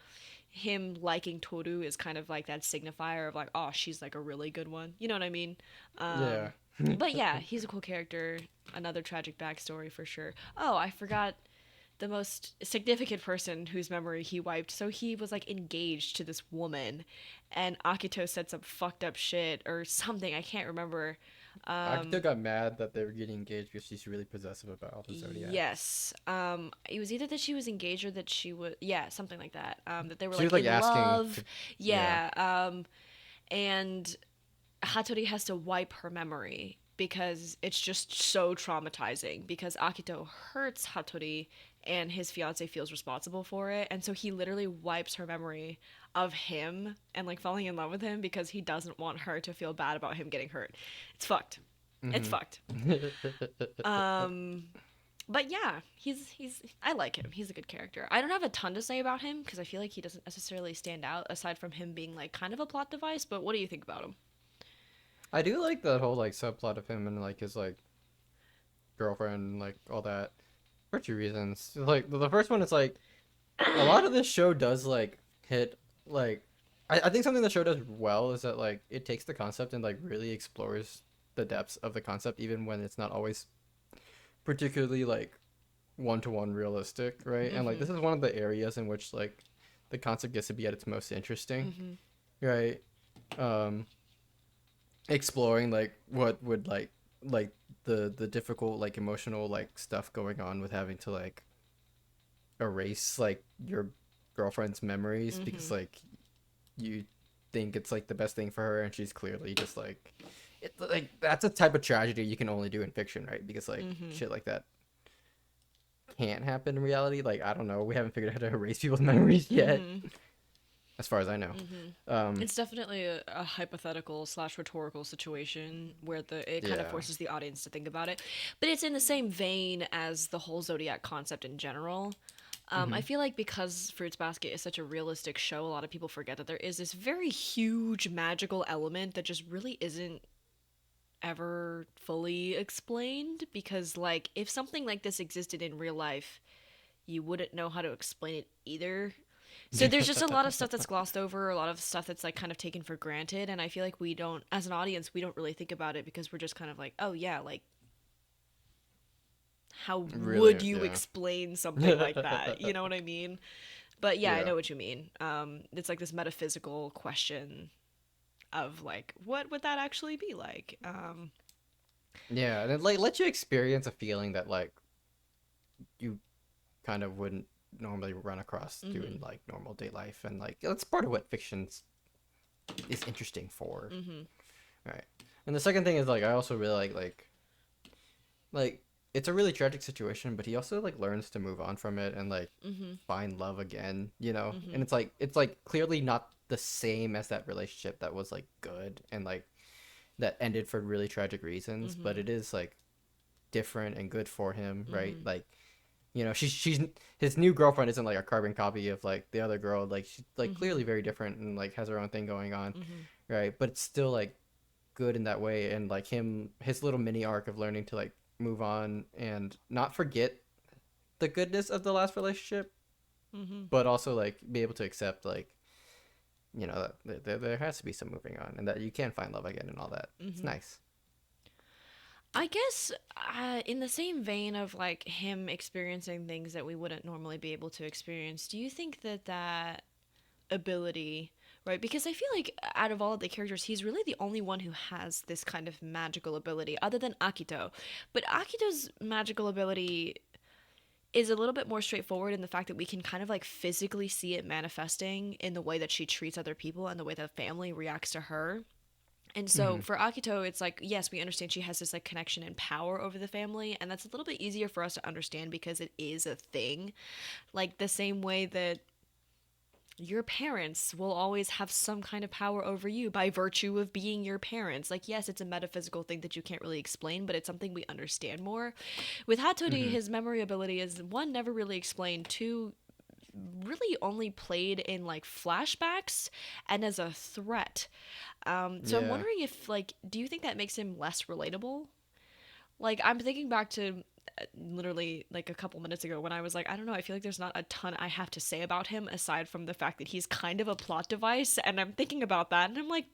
him liking Toru is kind of like that signifier of like, oh, she's like a really good one. You know what I mean? Yeah. But yeah, he's a cool character. Another tragic backstory for sure. Oh, I forgot the most significant person whose memory he wiped. So he was like engaged to this woman, and Akito said some fucked up shit or something. I can't remember. Akito got mad that they were getting engaged because she's really possessive about all the zodiac. Yes. It was either that she was engaged or that she was, yeah, something like that. That they were She was, like like, in asking love. to- Yeah. And Hattori has to wipe her memory because it's just so traumatizing because Akito hurts Hattori and his fiance feels responsible for it, and so he literally wipes her memory of him and like falling in love with him because he doesn't want her to feel bad about him getting hurt. It's fucked. It's fucked. But yeah, he's I like him. He's a good character. I don't have a ton to say about him because I feel like he doesn't necessarily stand out aside from him being like kind of a plot device, but what do you think about him? I do like that whole like subplot of him and like his like girlfriend and like all that for two reasons. Like the first one is like a lot of this show does like hit like I think something the show does well is that like it takes the concept and like really explores the depths of the concept even when it's not always particularly like one-to-one realistic, right? And like this is one of the areas in which like the concept gets to be at its most interesting, right? Exploring like what would like the difficult like emotional like stuff going on with having to like erase like your girlfriend's memories because like you think it's like the best thing for her and she's clearly just like like that's a type of tragedy you can only do in fiction, right? Because like shit like that can't happen in reality. Like I don't know, we haven't figured out how to erase people's memories yet, as far as I know. It's definitely a hypothetical / rhetorical situation where it kind of Yeah. forces the audience to think about it, but it's in the same vein as the whole zodiac concept in general. I feel like because Fruits Basket is such a realistic show, a lot of people forget that there is this very huge magical element that just really isn't ever fully explained. Because, like, if something like this existed in real life, you wouldn't know how to explain it either. So there's just a lot of stuff that's glossed over, a lot of stuff that's like kind of taken for granted, and I feel like we don't, as an audience, we don't really think about it because we're just kind of like, oh yeah, like how would Really, you yeah. explain something like that? You know what I mean? But yeah, I Yeah. know what you mean. It's like this metaphysical question of like, what would that actually be like? Yeah, and it like lets you experience a feeling that like you kind of wouldn't normally run across doing like normal day life, and like that's part of what fiction is interesting for. Right. And the second thing is like I also really like it's a really tragic situation, but he also like learns to move on from it and like find love again, you know? And it's like clearly not the same as that relationship that was like good and like that ended for really tragic reasons, but it is like different and good for him, right? Like you know, she's his new girlfriend isn't like a carbon copy of like the other girl. Like she's like clearly very different and like has her own thing going on, right? But it's still like good in that way, and like his little mini arc of learning to like move on and not forget the goodness of the last relationship, but also like be able to accept like you know that there has to be some moving on and that you can find love again and all that. It's nice. I guess in the same vein of like him experiencing things that we wouldn't normally be able to experience, do you think that that ability, right? Because I feel like out of all of the characters, he's really the only one who has this kind of magical ability, other than Akito. But Akito's magical ability is a little bit more straightforward in the fact that we can kind of like physically see it manifesting in the way that she treats other people and the way that family reacts to her. And so Mm-hmm. for Akito, it's like, yes, we understand she has this like connection and power over the family, and that's a little bit easier for us to understand because it is a thing. Like the same way that your parents will always have some kind of power over you by virtue of being your parents. Like, yes, it's a metaphysical thing that you can't really explain, but it's something we understand more. With Hattori, Mm-hmm. his memory ability is one, never really explained, two, really only played in like flashbacks and as a threat. So I'm Yeah. wondering if, like, do you think that makes him less relatable? Like, I'm thinking back to literally like a couple minutes ago when I was like, I don't know, I feel like there's not a ton I have to say about him aside from the fact that he's kind of a plot device. And I'm thinking about that and I'm like,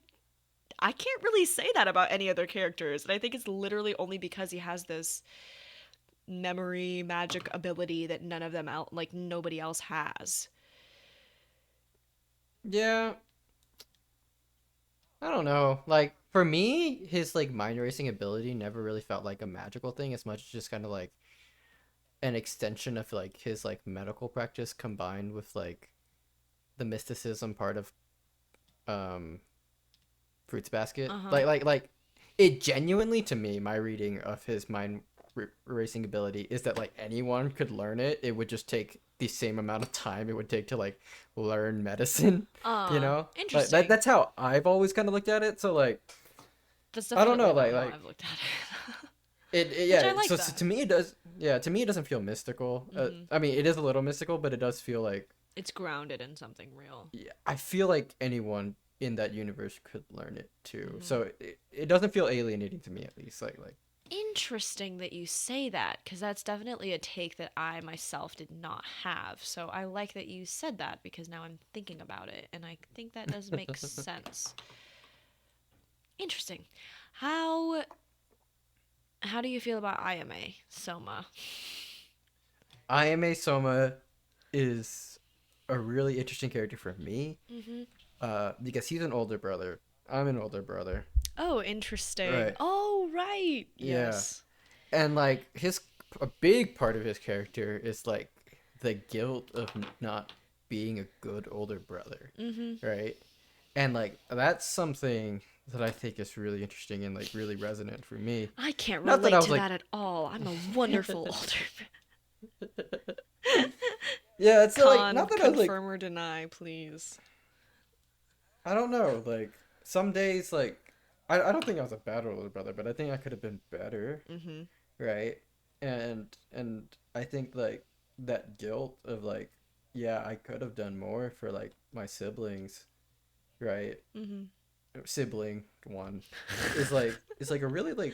I can't really say that about any other characters. And I think it's literally only because he has this memory magic ability that none of them out, like, nobody else has. Yeah. I don't know. Like for me, his like mind erasing ability never really felt like a magical thing as much as just kind of like an extension of like his like medical practice combined with like the mysticism part of um Fruits Basket. Uh huh. Like it genuinely to me, my reading of his mind erasing ability is that like anyone could learn it. It would just take the same amount of time it would take to like learn medicine, you know? Like Interesting. that's how I've always kind of looked at it. So like That's I don't know, definitely not how like I've looked at it. yeah. Which I like So to that. me it does. Yeah, to me it doesn't feel mystical. I mean it is a little mystical, but it does feel like It's grounded in something real. yeah, I feel like anyone in that universe could learn it too. So it doesn't feel alienating to me at least. Like Interesting that you say that, because that's definitely a take that I myself did not have. So I like that you said that because now I'm thinking about it, and I think that does make sense. Interesting. How how do you feel about IMA Soma? Ayame Soma is a really interesting character for me. Mm-hmm. Because he's an older brother. I'm an older brother. Oh, interesting. Right. Oh, right. Yeah. Yes. And like his a big part of his character is like the guilt of not being a good older brother, Mm-hmm. right? And like that's something that I think is really interesting and like really resonant for me. I can't Not that I relate was to like, that at all. I'm a wonderful older yeah, it's like Con, not that I was like, confirm or deny, please. I don't know, like some days like I don't think I was a bad older brother, but I think I could have been better, Mm-hmm. right? And I think like that guilt of like, yeah, I could have done more for like my siblings, right? Mm-hmm. Sibling one is like a really like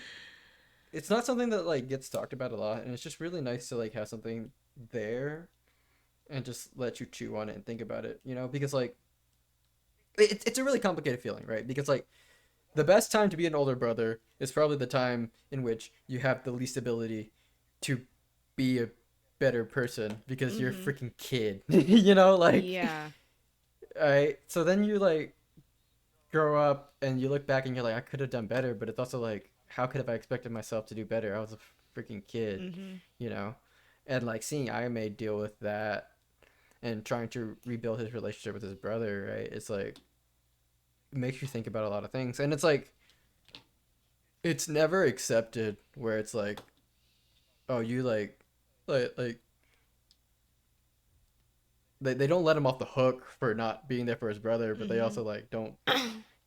it's not something that like gets talked about a lot, and it's just really nice to like have something there and just let you chew on it and think about it, you know, because like it's a really complicated feeling, right? Because like the best time to be an older brother is probably the time in which you have the least ability to be a better person because you're a Mm-hmm. freaking kid. You know, like, Yeah. all right, so then you like grow up and you look back and you're like, I could have done better, but it's also like, how could have I expected myself to do better? I was a freaking kid, Mm-hmm. you know? And like seeing Ayame deal with that and trying to rebuild his relationship with his brother, right? It's like, it makes you think about a lot of things. And it's like, it's never accepted where it's like, oh, you like, they don't let him off the hook for not being there for his brother, but they Mm-hmm. also like don't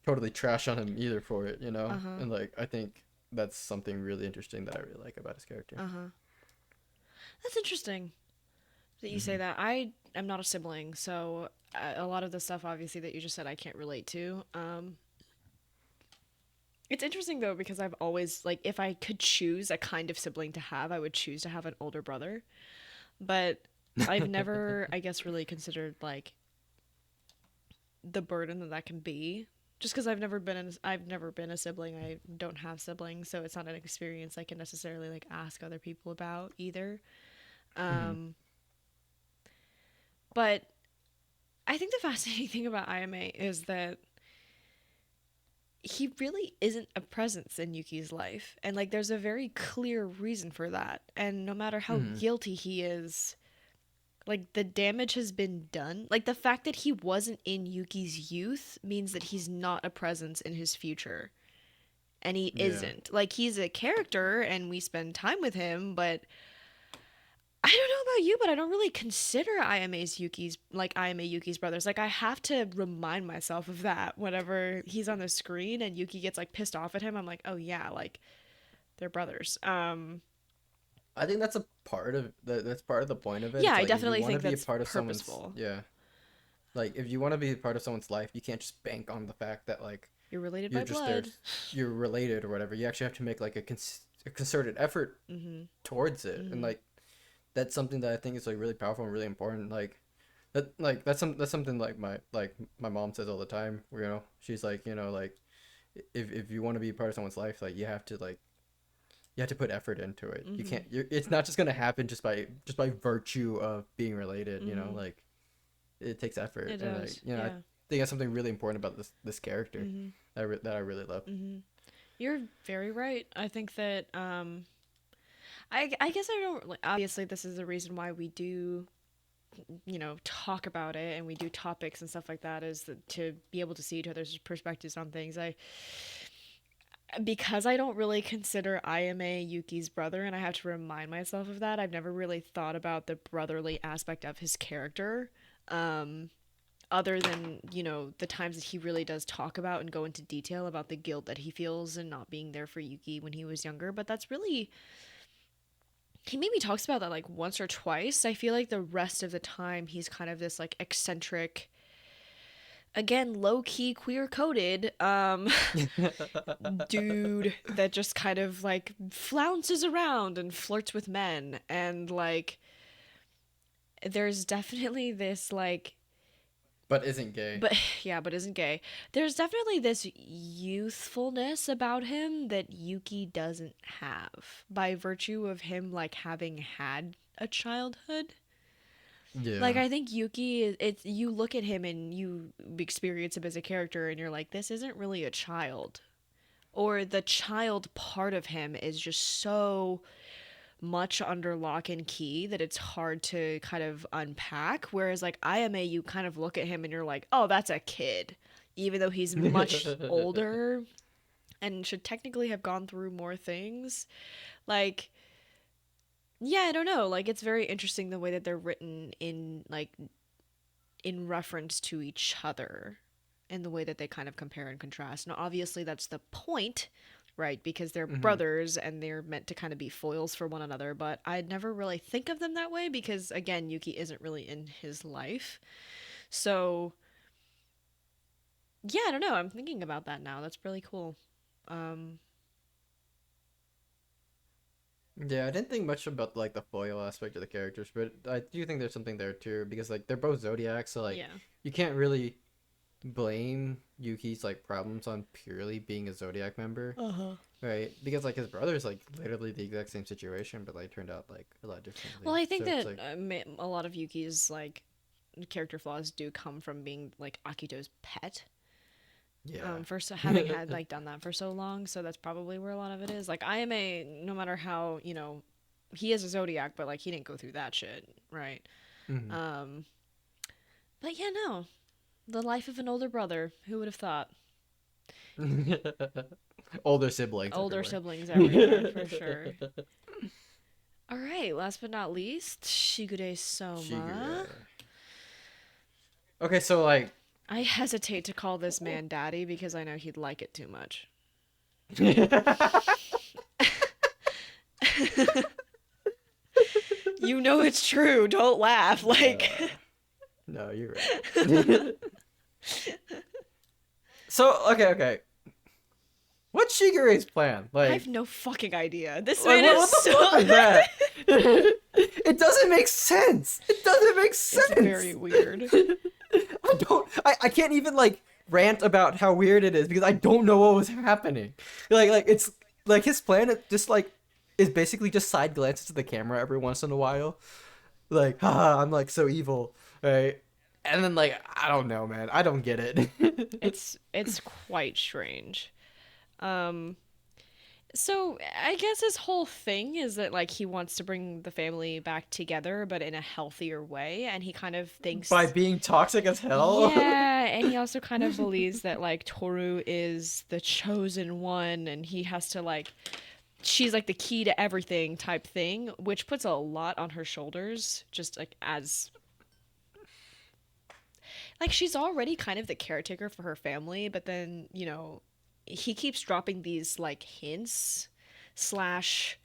totally trash on him either for it, you know? Uh-huh. And like I think that's something really interesting that I really like about his character. Uh-huh. That's interesting that you say Hmm. that. I am not a sibling, so a lot of the stuff obviously that you just said I can't relate to. It's interesting though because I've always like if I could choose a kind of sibling to have, I would choose to have an older brother. But I've never, I guess, really considered like the burden that that can be. Just because I've never been a sibling. I don't have siblings, so it's not an experience I can necessarily like ask other people about either. Hmm. Um, but I think the fascinating thing about Ayame is that he really isn't a presence in Yuki's life, and like there's a very clear reason for that. And no matter how Hmm. guilty he is, like the damage has been done. Like the fact that he wasn't in Yuki's youth means that he's not a presence in his future. And he Yeah. isn't. Like he's a character and we spend time with him, but I don't know about you, but I don't really consider Ayame Yuki's brothers. Like I have to remind myself of that whenever he's on the screen and Yuki gets like pissed off at him. I'm like, "Oh yeah, like they're brothers." I think that's a part of that's part of the point of it. Yeah, It's I like if you definitely want to think be a that's part of someone's, purposeful. yeah, like if you want to be a part of someone's life, you can't just bank on the fact that like You're related you're by just there, blood. you're related or whatever. You actually have to make like a concerted effort Mhm. towards it, and Mhm. like that's something that I think is like really powerful and really important. Like that's something like my mom says all the time. You know, she's like, you know, like if you want to be a part of someone's life, like you have to put effort into it. You Mhm. can't. It's not just gonna happen just by virtue of being related. You know, Mhm. like it takes effort, It and like does. you know, I Yeah. think that's something really important about this character Mhm. that I really love. Mhm. You're very right. I think that I guess I don't like, obviously this is the reason why we do, talk about it and we do topics and stuff like that is that, to be able to see each other's perspectives on things. I Because I don't really consider Ayame Yuki's brother and I have to remind myself of that. I've never really thought about the brotherly aspect of his character. Um Other than, the times that he really does talk about and go into detail about the guilt that he feels and not being there for Yuki when he was younger. But that's really, he maybe talks about that like once or twice. I feel like the rest of the time he's kind of this like eccentric, again, low key queer coded dude that just kind of like flounces around and flirts with men. And like, there's definitely this like But isn't gay. but yeah, but isn't gay. There's definitely this youthfulness about him that Yuki doesn't have by virtue of him like having had a childhood. Like Yeah. I think Yuki is it's you look at him and you experience him as a character and you're like this isn't really a child. Or the child part of him is just so much under lock and key that it's hard to kind of unpack. Whereas like Ayame, you kind of look at him and you're like, oh, that's a kid. even though he's much older and should technically have gone through more things. Like, yeah, I don't know. Like, it's very interesting the way that they're written in, like, in reference to each other and the way that they kind of compare and contrast. Now, obviously, that's the point, right? Because they're brothers and they're meant to kind of be foils for one another. But I'd never really think of them that way because, again, Yuki isn't really in his life. So, yeah, I don't know. I'm thinking about that now. That's really cool. Um, Yeah, I didn't think much about like the foil aspect of the characters, but I do think there's something there too because like they're both zodiacs, so like yeah. you can't really blame Yuki's like problems on purely being a zodiac member, Uh-huh. right? Because like his brother's like literally the exact same situation, but like turned out like a lot differently. Well, I think So it's that like a lot of Yuki's like character flaws do come from being like Akito's pet. yeah. For so having had like done that for so long, so that's probably where a lot of it is. Like IMA, no matter how he is a zodiac, but like he didn't go through that shit, right? Mhm. Um, but yeah, no, the life of an older brother. Who would have thought? Older siblings Older everywhere. siblings everywhere for sure. All right, last but not least, Shigure Soma. Shigure. Okay, so like I hesitate to call this man daddy because I know he'd like it too much. You know it's true. Don't laugh. Like, no, you're right. So okay. What's Shigure's plan? I Like, have no fucking idea. This like man what is the so. fuck is that? It doesn't make sense. It doesn't make sense. It's very weird. I can't even like rant about how weird it is because I don't know what was happening. Like it's like his plan is just like is basically just side glances to the camera every once in a while. Like, haha, I'm like so evil, right? And then like I don't know, man. I don't get it. It's quite strange. Um, so I guess his whole thing is that like he wants to bring the family back together, but in a healthier way, and he kind of thinks By being toxic as hell. yeah, and he also kind of believes that like Toru is the chosen one, and he has to like she's like the key to everything type thing, which puts a lot on her shoulders, just like as like she's already kind of the caretaker for her family, but then he keeps dropping these like hints slash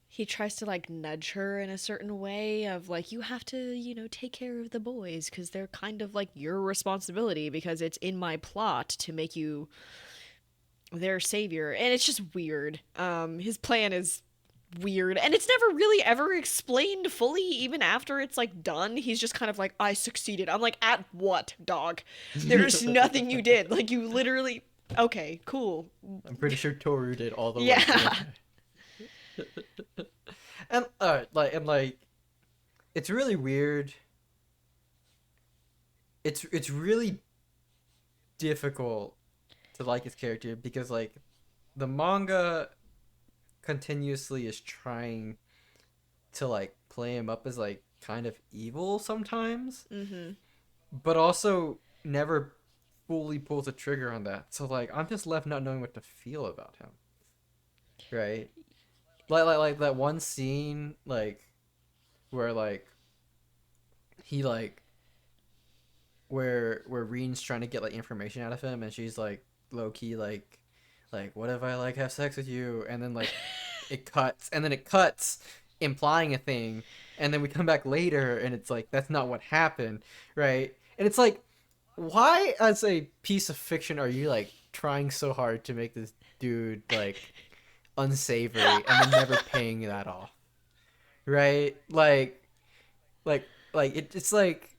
he tries to like nudge her in a certain way of like you have to take care of the boys because they're kind of like your responsibility because it's in my plot to make you their savior, and it's just weird. His plan is weird, and it's never really ever explained fully. Even after it's like done, he's just kind of like, I succeeded. I'm like, at what, dog? There's nothing you did. Like you literally okay, cool. I'm pretty sure Toru did all the work. Yeah. And like it's really weird. It's really difficult to like his character because like the manga continuously is trying to like play him up as like kind of evil sometimes, but also never fully pulls a trigger on that. So like I'm just left not knowing what to feel about him. Right? Like that one scene like where like he like where Reen's trying to get like information out of him and she's like low key like what if I like have sex with you, and then like it cuts implying a thing, and then we come back later and it's like that's not what happened, right? And it's like why as a piece of fiction are you like trying so hard to make this dude like unsavory and then never paying that off, right? It's like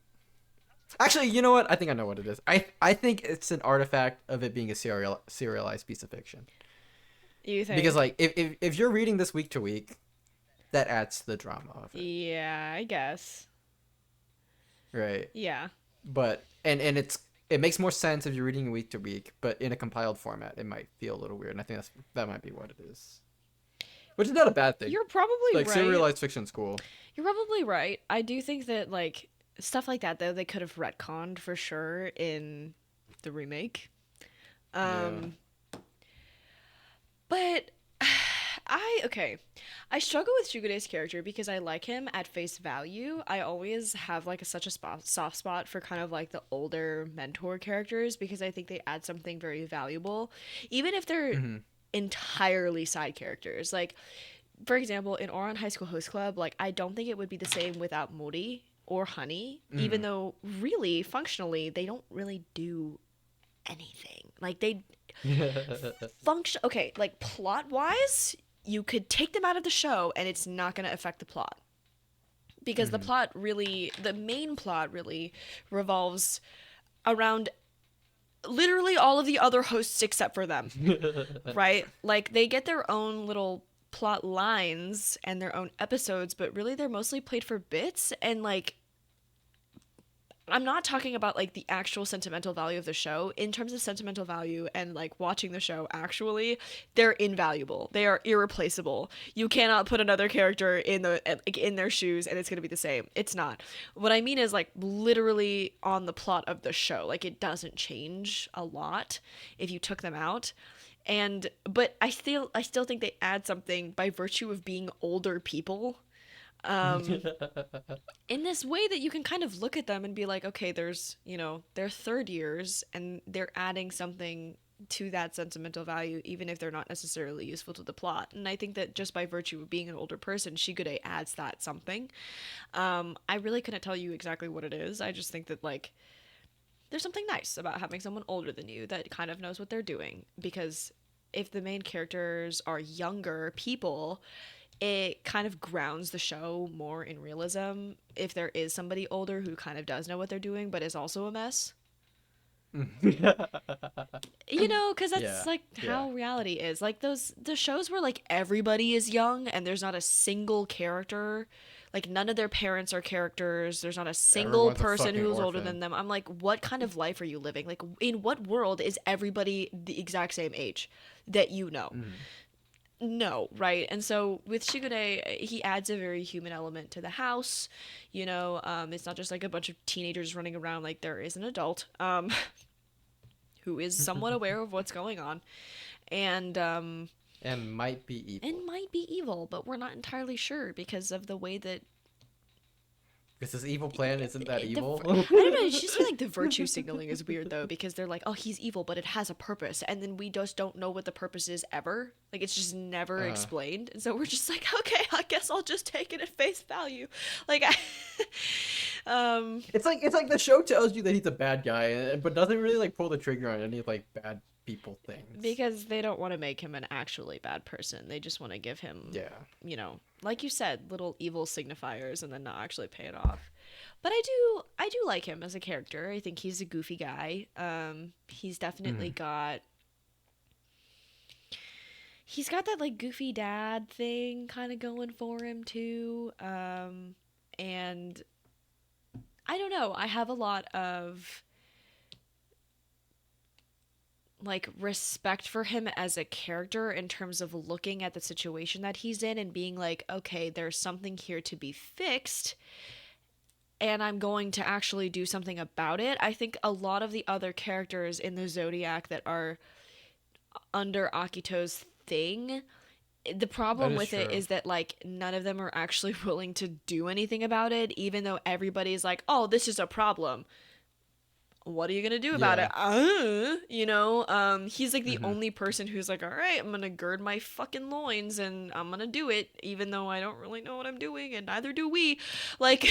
actually, you know what? I think I know what it is. I think it's an artifact of it being a serialized piece of fiction. You think? Because like if you're reading this week to week, that adds to the drama of it. Yeah, I guess. Right. Yeah. But and it makes more sense if you're reading week to week, but in a compiled format, it might feel a little weird. And I think that might be what it is. Which is not a bad thing. You're probably like right. serialized fiction's cool. You're probably right. I do think that like stuff like that though they could have retconned for sure in the remake. Yeah. But I struggle with Shugode's character because I like him at face value. I always have like such a soft spot for kind of like the older mentor characters because I think they add something very valuable, even if they're Mm-hmm. entirely side characters. Like, for example, in Oran High School Host Club, like I don't think it would be the same without Mori or Honey, even though really functionally they don't really do anything. Like they function okay, like plot wise, you could take them out of the show and it's not going to affect the plot. Because the main plot really revolves around literally all of the other hosts except for them. Right? Like they get their own little plot lines and their own episodes, but really they're mostly played for bits and like I'm not talking about like the actual sentimental value of the show. In terms of sentimental value and like watching the show actually, they're invaluable. They are irreplaceable. You cannot put another character in their shoes and it's going to be the same. It's not. What I mean is like literally on the plot of the show. Like it doesn't change a lot if you took them out. But I still think they add something by virtue of being older people in this way that you can kind of look at them and be like, okay, there's, they're third years and they're adding something to that sentimental value, even if they're not necessarily useful to the plot. And I think that just by virtue of being an older person, Shigude adds that something. I really couldn't tell you exactly what it is. I just think that, like, there's something nice about having someone older than you that kind of knows what they're doing. Because if the main characters are younger people, it kind of grounds the show more in realism if there is somebody older who kind of does know what they're doing but is also a mess. Because that's like how reality is. Like the shows where like everybody is young and there's not a single character, like none of their parents are characters, there's not a single Everyone's a person fucking who's orphan. older than them. I'm like, what kind of life are you living? Like, in what world is everybody the exact same age that you know? No, right? And so with Shigude, he adds a very human element to the house. It's not just like a bunch of teenagers running around. Like there is an adult who is somewhat aware of what's going on, and might be evil. and might be evil, but we're not entirely sure because of the way that Because this evil plan isn't that evil. I don't know. It's just like the virtue signaling is weird though, because they're like, oh, he's evil, but it has a purpose, and then we just don't know what the purpose is ever. Like it's just never explained, and so we're just like, okay, I guess I'll just take it at face value. Like, It's like the show tells you that he's a bad guy, but doesn't really like pull the trigger on any like bad people things. Because they don't want to make him an actually bad person. They just want to give him, like you said, little evil signifiers and then not actually pay it off. But I do like him as a character. I think he's a goofy guy. He's definitely he's got that like goofy dad thing kind of going for him too. And I don't know. I have a lot of like respect for him as a character in terms of looking at the situation that he's in and being like, okay, there's something here to be fixed and I'm going to actually do something about it. I think a lot of the other characters in the Zodiac that are under Akito's thing, the problem with it is that like none of them are actually willing to do anything about it, even though everybody's like, oh, this is a problem. What are you gonna do about it? He's like the only person who's like, all right, I'm gonna gird my fucking loins and I'm gonna do it, even though I don't really know what I'm doing, and neither do we. Like,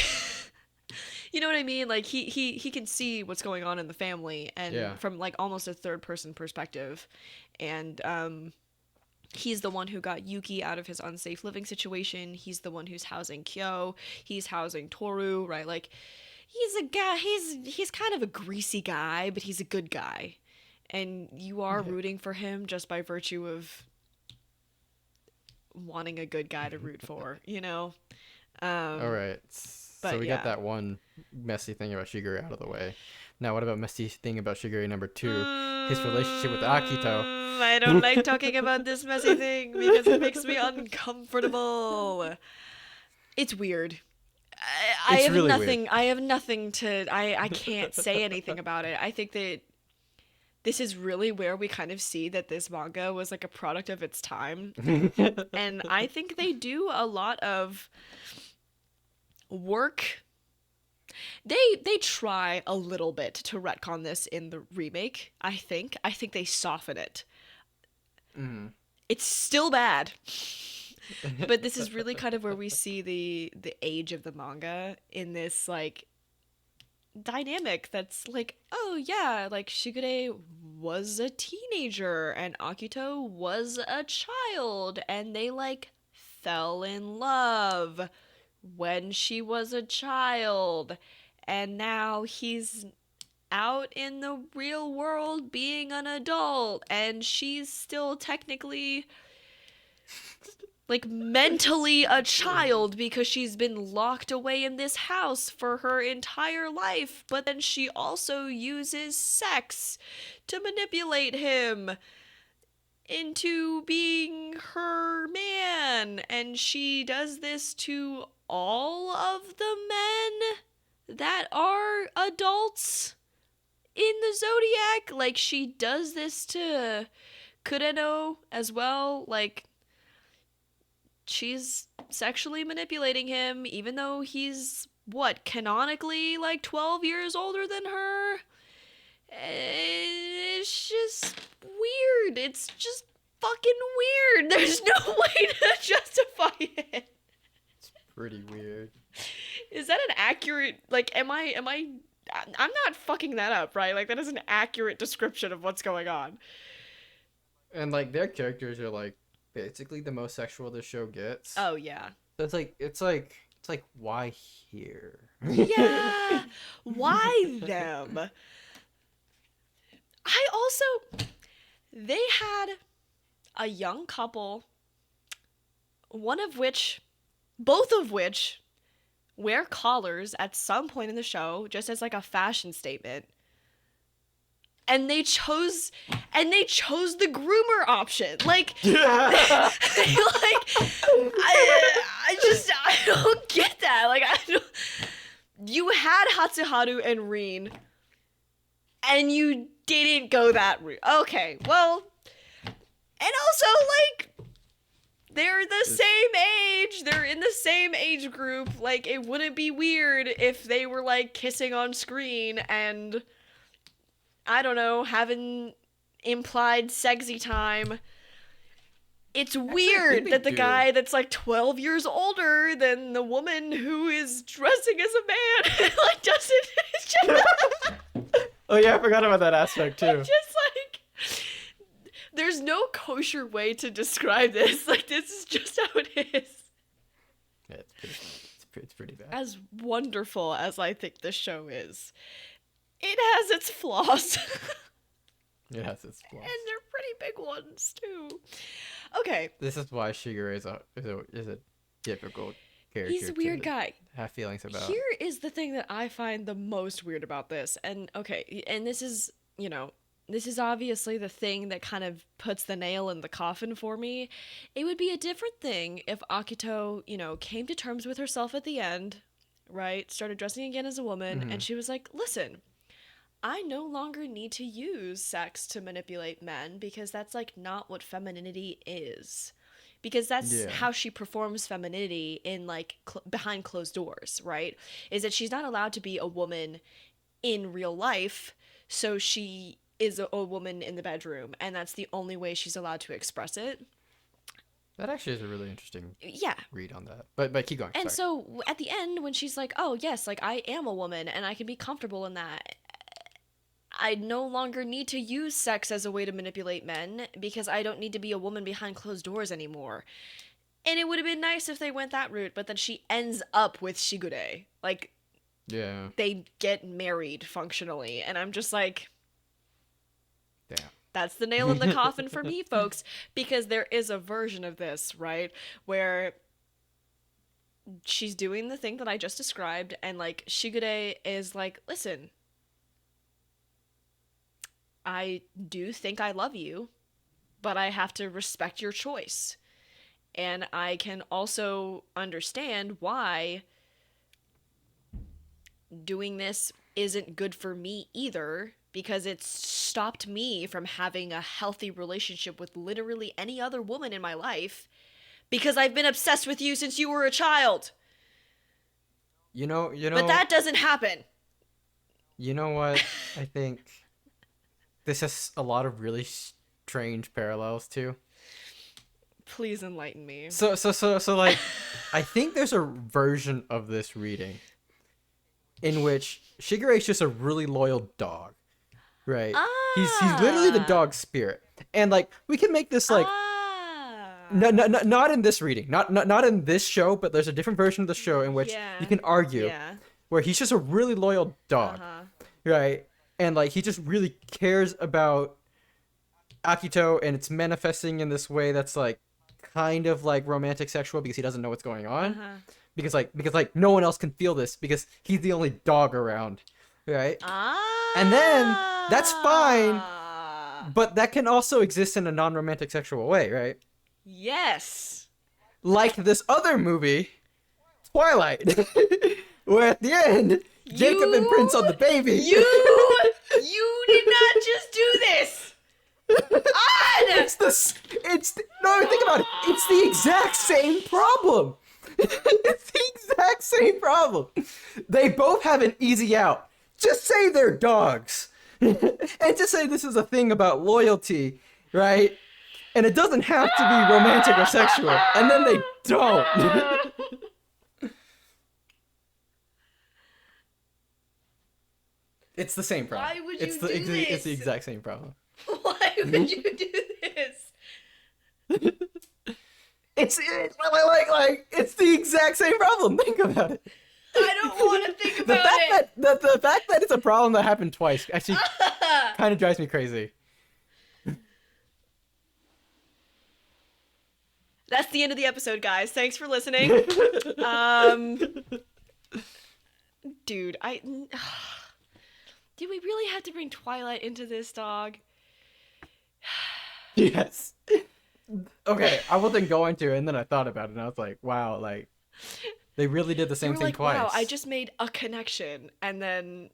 you know what I mean? Like he can see what's going on in the family, and from like almost a third person perspective, and he's the one who got Yuki out of his unsafe living situation. He's the one who's housing Kyo. He's housing Toru, right? Like, he's a guy, he's kind of a greasy guy, but he's a good guy. And you are rooting for him just by virtue of wanting a good guy to root for, All right. So we got that one messy thing about Shigure out of the way. Now, what about messy thing about Shigure number 2? His relationship with Akito. I don't like talking about this messy thing because it makes me uncomfortable. It's weird. I have nothing. Weird. I have nothing to. I can't say anything about it. I think that this is really where we kind of see that this manga was like a product of its time. And I think they do a lot of work. They try a little bit to retcon this in the remake, I think. I think they soften it. Mm. It's still bad. But this is really kind of where we see the age of the manga in this like dynamic that's like, oh yeah, like Shigure was a teenager and Akito was a child and they like fell in love when she was a child, and now he's out in the real world being an adult and she's still technically like mentally a child because she's been locked away in this house for her entire life, but then she also uses sex to manipulate him into being her man, and she does this to all of the men that are adults in the Zodiac. Like, she does this to Kureno as well. Like, she's sexually manipulating him, even though he's, what, canonically, like, 12 years older than her? It's just weird. It's just fucking weird. There's no way to justify it. It's pretty weird. Is that an accurate, like, I'm not fucking that up, right? Like, that is an accurate description of what's going on. And, like, their characters are, like, basically the most sexual the show gets. Oh, yeah. So it's like, why here? Yeah. Why them? They had a young couple, both of which wear collars at some point in the show, just as like a fashion statement. And they chose the groomer option. Like, I don't get that. Like, you had Hatsuharu and Rin, and you didn't go that route. Okay, well, and also, like, they're the same age. They're in the same age group. Like, it wouldn't be weird if they were, like, kissing on screen and, I don't know, having implied sexy time. It's weird that the guy that's, like, 12 years older than the woman who is dressing as a man, like, doesn't... It's just... Oh yeah, I forgot about that aspect too. Just like, there's no kosher way to describe this. Like, this is just how it is. Yeah, it's pretty bad. As wonderful as I think this show is, it has its flaws. It has its flaws. And they're pretty big ones too. Okay. This is why Shigure is a difficult character. He's a weird guy. Have feelings about. Here is the thing that I find the most weird about this. And okay, and this is, you know, this is obviously the thing that kind of puts the nail in the coffin for me. It would be a different thing if Akito, you know, came to terms with herself at the end, right? Started dressing again as a woman, and she was like, listen, I no longer need to use sex to manipulate men because that's like not what femininity is. Because that's how she performs femininity in like behind closed doors, right? Is that she's not allowed to be a woman in real life, so she is a woman in the bedroom, and that's the only way she's allowed to express it. That actually is a really interesting read on that. But keep going. And so at the end, when she's like, oh yes, like I am a woman and I can be comfortable in that, I no longer need to use sex as a way to manipulate men because I don't need to be a woman behind closed doors anymore. And it would have been nice if they went that route, but then she ends up with Shigure. Like, yeah, they get married functionally, and I'm just like, damn. That's the nail in the coffin for me, folks, because there is a version of this, right, where she's doing the thing that I just described, and like Shigure is like, listen, I do think I love you, but I have to respect your choice. And I can also understand why doing this isn't good for me either, because it's stopped me from having a healthy relationship with literally any other woman in my life because I've been obsessed with you since you were a child. But that doesn't happen. You know what? I think this has a lot of really strange parallels too. Please enlighten me. So like, I think there's a version of this reading in which Shigure is just a really loyal dog, right? He's literally the dog spirit, and like we can make this like not in this reading, not in this show, but there's a different version of the show in which you can argue where he's just a really loyal dog, right? And like he just really cares about Akito, and it's manifesting in this way that's like kind of like romantic sexual because he doesn't know what's going on. Because no one else can feel this because he's the only dog around, right? And then that's fine, but that can also exist in a non-romantic sexual way, right? Yes. Like this other movie, Twilight, where at the end Jacob imprints on the baby. You did not just do this. No, think about it. It's the exact same problem. It's the exact same problem. They both have an easy out. Just say they're dogs. And just say this is a thing about loyalty, right? And it doesn't have to be romantic or sexual. And then they don't. It's the same problem. Why would you do this? this? It's the exact same problem. Why would you do this? It's the exact same problem. Think about it. I don't want to think about it. The fact that it's a problem that happened twice actually kind of drives me crazy. That's the end of the episode, guys. Thanks for listening. Dude, did we really have to bring Twilight into this, dog? Yes. Okay, I wasn't going to, and then I thought about it, and I was like, wow, like, they really did the same thing twice. Wow, I just made a connection, and then...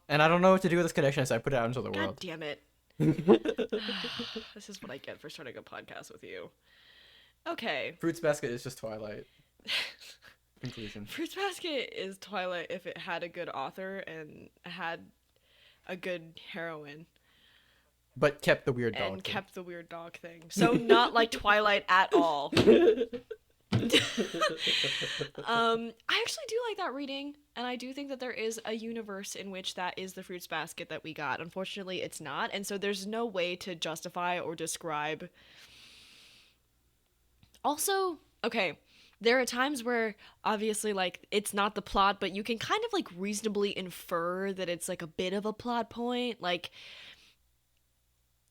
And I don't know what to do with this connection, so I put it out into the God world. Damn it. This is what I get for starting a podcast with you. Okay. Fruits Basket is just Twilight. Conclusion. Fruits Basket is Twilight if it had a good author and had a good heroine. But kept the weird dog and thing. Kept the weird dog thing. So not like Twilight at all. I actually do like that reading, and I do think that there is a universe in which that is the Fruits Basket that we got. Unfortunately, it's not, and so there's no way to justify or describe. Also, okay, there are times where obviously like it's not the plot, but you can kind of like reasonably infer that it's like a bit of a plot point. Like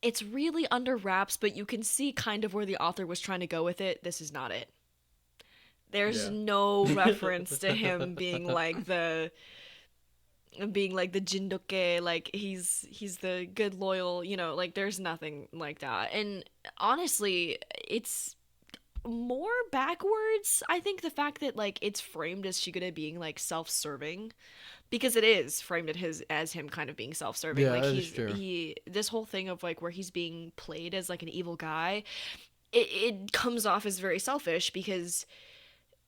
it's really under wraps, but you can see kind of where the author was trying to go with it. This is not it. There's no reference to him being like the Jindoke, like he's the good loyal, like there's nothing like that. And honestly, it's more backwards. I think the fact that like it's framed as Shigure being like self-serving, because it is framed as him kind of being self-serving. Yeah, like that is true. This whole thing of like where he's being played as like an evil guy, it comes off as very selfish because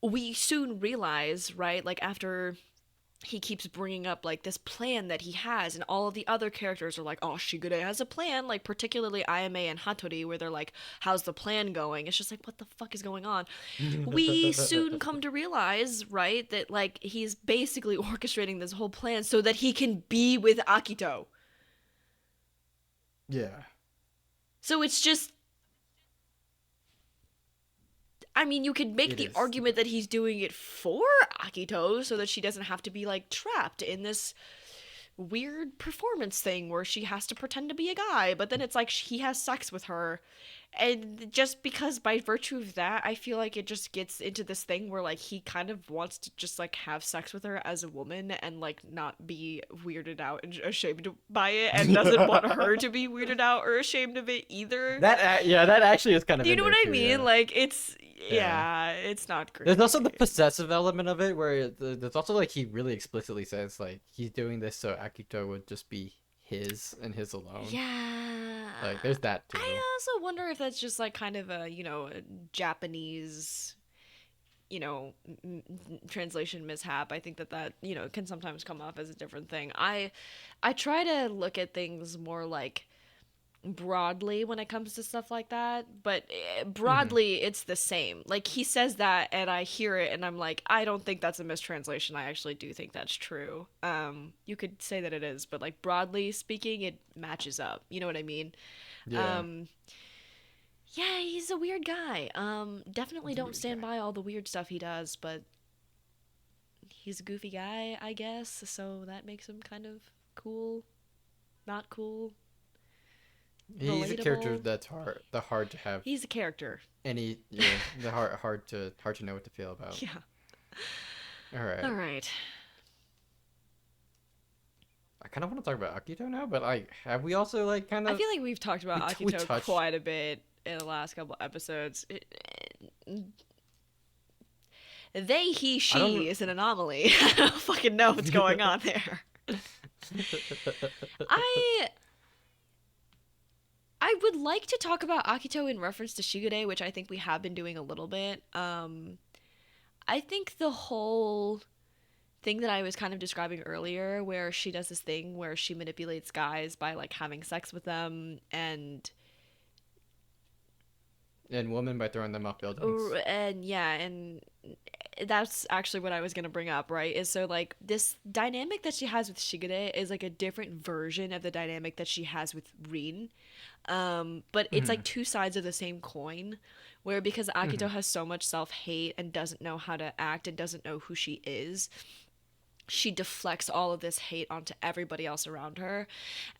we soon realize, right, like after he keeps bringing up like this plan that he has, and all of the other characters are like, oh, Shigure has a plan, like particularly Ayame and Hattori, where they're like, how's the plan going? It's just like, what the fuck is going on? We soon come to realize, right, that like he's basically orchestrating this whole plan so that he can be with Akito. Yeah. So it's just, I mean, you could make the argument that he's doing it for Akito so that she doesn't have to be, like, trapped in this weird performance thing where she has to pretend to be a guy, but then it's like he has sex with her. And just because by virtue of that, I feel like it just gets into this thing where, like, he kind of wants to just, like, have sex with her as a woman and, like, not be weirded out and ashamed by it, and doesn't want her to be weirded out or ashamed of it either. That actually is kind of. Do you know what I mean? Yeah. Like, it's it's not great. There's also the possessive element of it, where there's also like he really explicitly says like he's doing this so Akito would just be his and his alone. Yeah. Like there's that too. I also wonder if that's just like kind of a, a Japanese, translation mishap. I think that can sometimes come off as a different thing. I try to look at things more like broadly when it comes to stuff like that, but broadly it's the same. Like he says that and I hear it and I'm like, I don't think that's a mistranslation. I actually do think that's true. You could say that it is, but like broadly speaking it matches up, you know what I mean? Yeah. Yeah, he's a weird guy. Definitely He's a don't weird stand guy. by all the weird stuff he does, but he's a goofy guy, I guess, so that makes him kind of cool, not cool, He's a character relatable. that's hard to have He's a character. any the hard to know what to feel about. Yeah. All right. All right. I kind of want to talk about Akito now, but like, have we also like kind I of feel like we've talked about we Akito touched? quite a bit in the last couple episodes. They, he, I don't. she is an anomaly. I don't fucking know what's going on there. I I would like to talk about Akito in reference to Shigure, which I think we have been doing a little bit. I think the whole thing that I was kind of describing earlier, where she does this thing where she manipulates guys by like having sex with them And women by throwing them off buildings. and yeah, and that's actually what I was gonna bring up, right? Is so like this dynamic that she has with Shigure is like a different version of the dynamic that she has with Rin. But it's like two sides of the same coin, where because Akito has so much self-hate and doesn't know how to act and doesn't know who she is, she deflects all of this hate onto everybody else around her.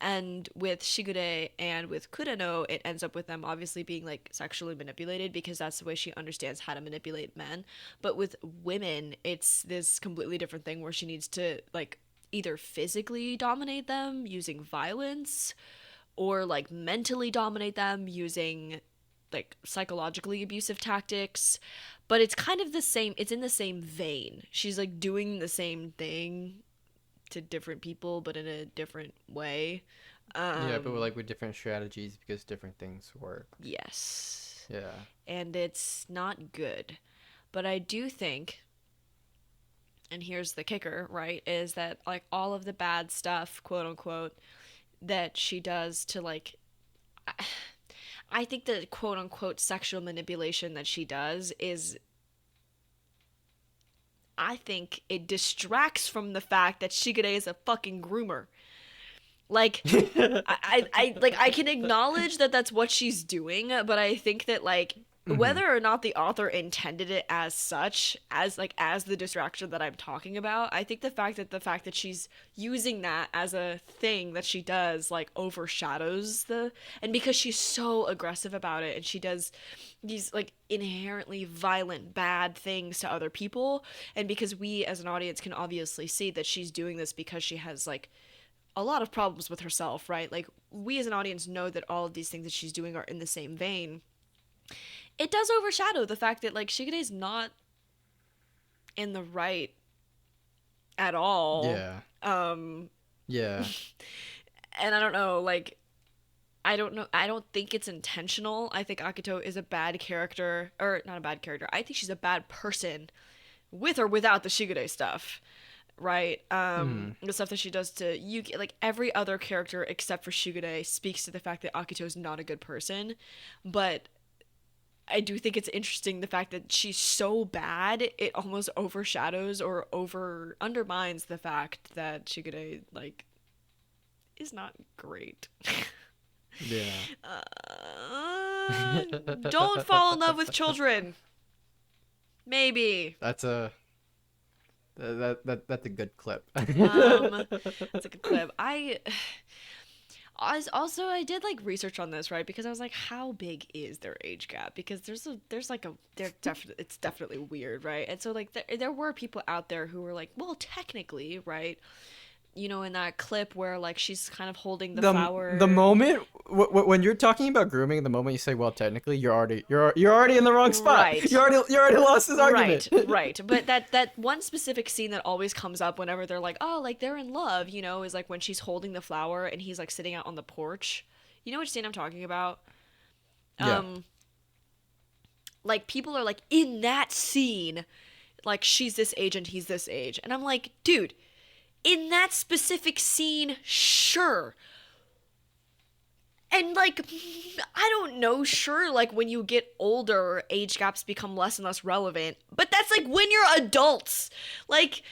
And with Shigure and with Kureno, it ends up with them obviously being like sexually manipulated because that's the way she understands how to manipulate men. But with women, it's this completely different thing where she needs to like either physically dominate them using violence or like mentally dominate them using like psychologically abusive tactics. But it's kind of the same, it's in the same vein. She's like doing the same thing to different people but in a different way. Yeah, but like with different strategies because different things work. Yes. Yeah. And it's not good. But I do think, and here's the kicker, right, is that like all of the bad stuff, quote unquote, that she does to like I think the quote unquote sexual manipulation that she does is, I think it distracts from the fact that Shigure is a fucking groomer. Like I can acknowledge that that's what she's doing, but I think that like whether or not the author intended it as such, as like as the distraction that I'm talking about, I think the fact that she's using that as a thing that she does like overshadows and because she's so aggressive about it and she does these like inherently violent bad things to other people, and because we as an audience can obviously see that she's doing this because she has like a lot of problems with herself, right? Like we as an audience know that all of these things that she's doing are in the same vein. It does overshadow the fact that like Shigure is not in the right at all. Yeah. Um Yeah. and I don't know, like I don't know. I don't think it's intentional. I think Akito is a bad character, or not a bad character. I think she's a bad person with or without the Shigure stuff, right? The stuff that she does to Yuki, like every other character except for Shigure speaks to the fact that Akito is not a good person, but I do think it's interesting the fact that she's so bad it almost overshadows or over undermines the fact that Shigure like is not great. Yeah. Don't fall in love with children. Maybe. That's a that's a good clip. That's a good clip. I did like research on this, right? Because I was like, how big is their age gap? Because it's definitely weird, right? And so like there were people out there who were like, well, technically, right? in that clip where like she's kind of holding the The flower. moment when you're talking about grooming, the moment you say, well, technically, you're already in the wrong spot. Right. You already lost this Right, argument. right. But that one specific scene that always comes up whenever they're like, oh, like they're in love, is like when she's holding the flower and he's like sitting out on the porch. You know which scene I'm talking about? Yeah. Like people are like, in that scene, like she's this age and he's this age. And I'm like, dude, in that specific scene, sure. And like, I don't know, sure, like when you get older, age gaps become less and less relevant. But that's like when you're adults. Like,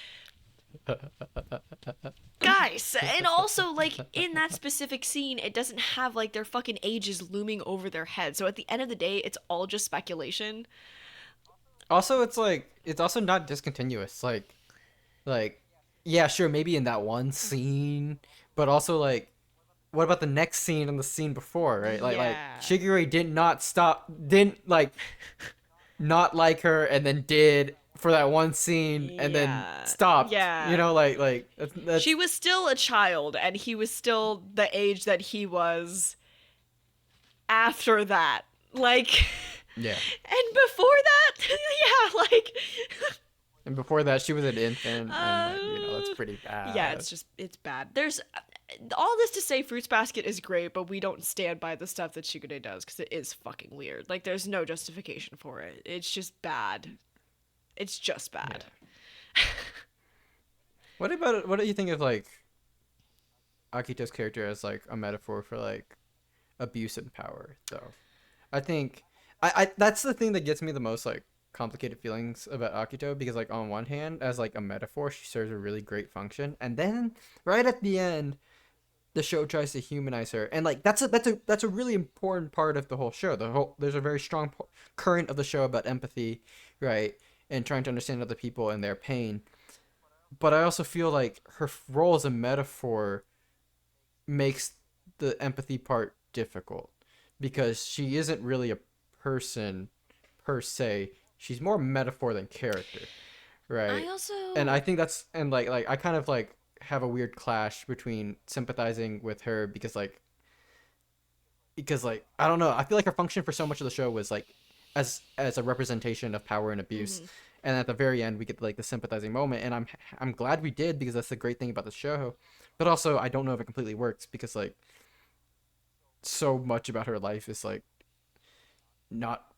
guys. And also, like, in that specific scene, it doesn't have like their fucking ages looming over their head. So at the end of the day, it's all just speculation. Also, it's also not discontinuous. Yeah, sure, maybe in that one scene, but also like, what about the next scene and the scene before, right? Like Yeah. Shigure didn't not like her, and then did for that one scene, and then Yeah. stopped. Yeah. That's She was still a child, and he was still the age that he was after that. Like, yeah. and before that, yeah, like, And before that, she was an infant, and that's uh, pretty bad. yeah, it's bad. There's all this to say Fruits Basket is great, but we don't stand by the stuff that Shigure does because it is fucking weird. Like, there's no justification for it. It's just bad. It's just bad. Yeah. What do you think of like Akito's character as like a metaphor for like abuse and power, though? I think I that's the thing that gets me the most like complicated feelings about Akito, because like on one hand, as like a metaphor, she serves a really great function, and then right at the end, the show tries to humanize her, and like that's a really important part of the whole show. There's a very strong current of the show about empathy, right, and trying to understand other people and their pain. But I also feel like her role as a metaphor makes the empathy part difficult, because she isn't really a person per se. She's more metaphor than character, I right? also. And I think that's, and like I kind of like have a weird clash between sympathizing with her, because I don't know, I feel like her function for so much of the show was like as a representation of power and abuse, Mhm. and at the very end we get like the sympathizing moment, and I'm glad we did, because that's the great thing about the show. But also I don't know if it completely works, because like so much about her life is like not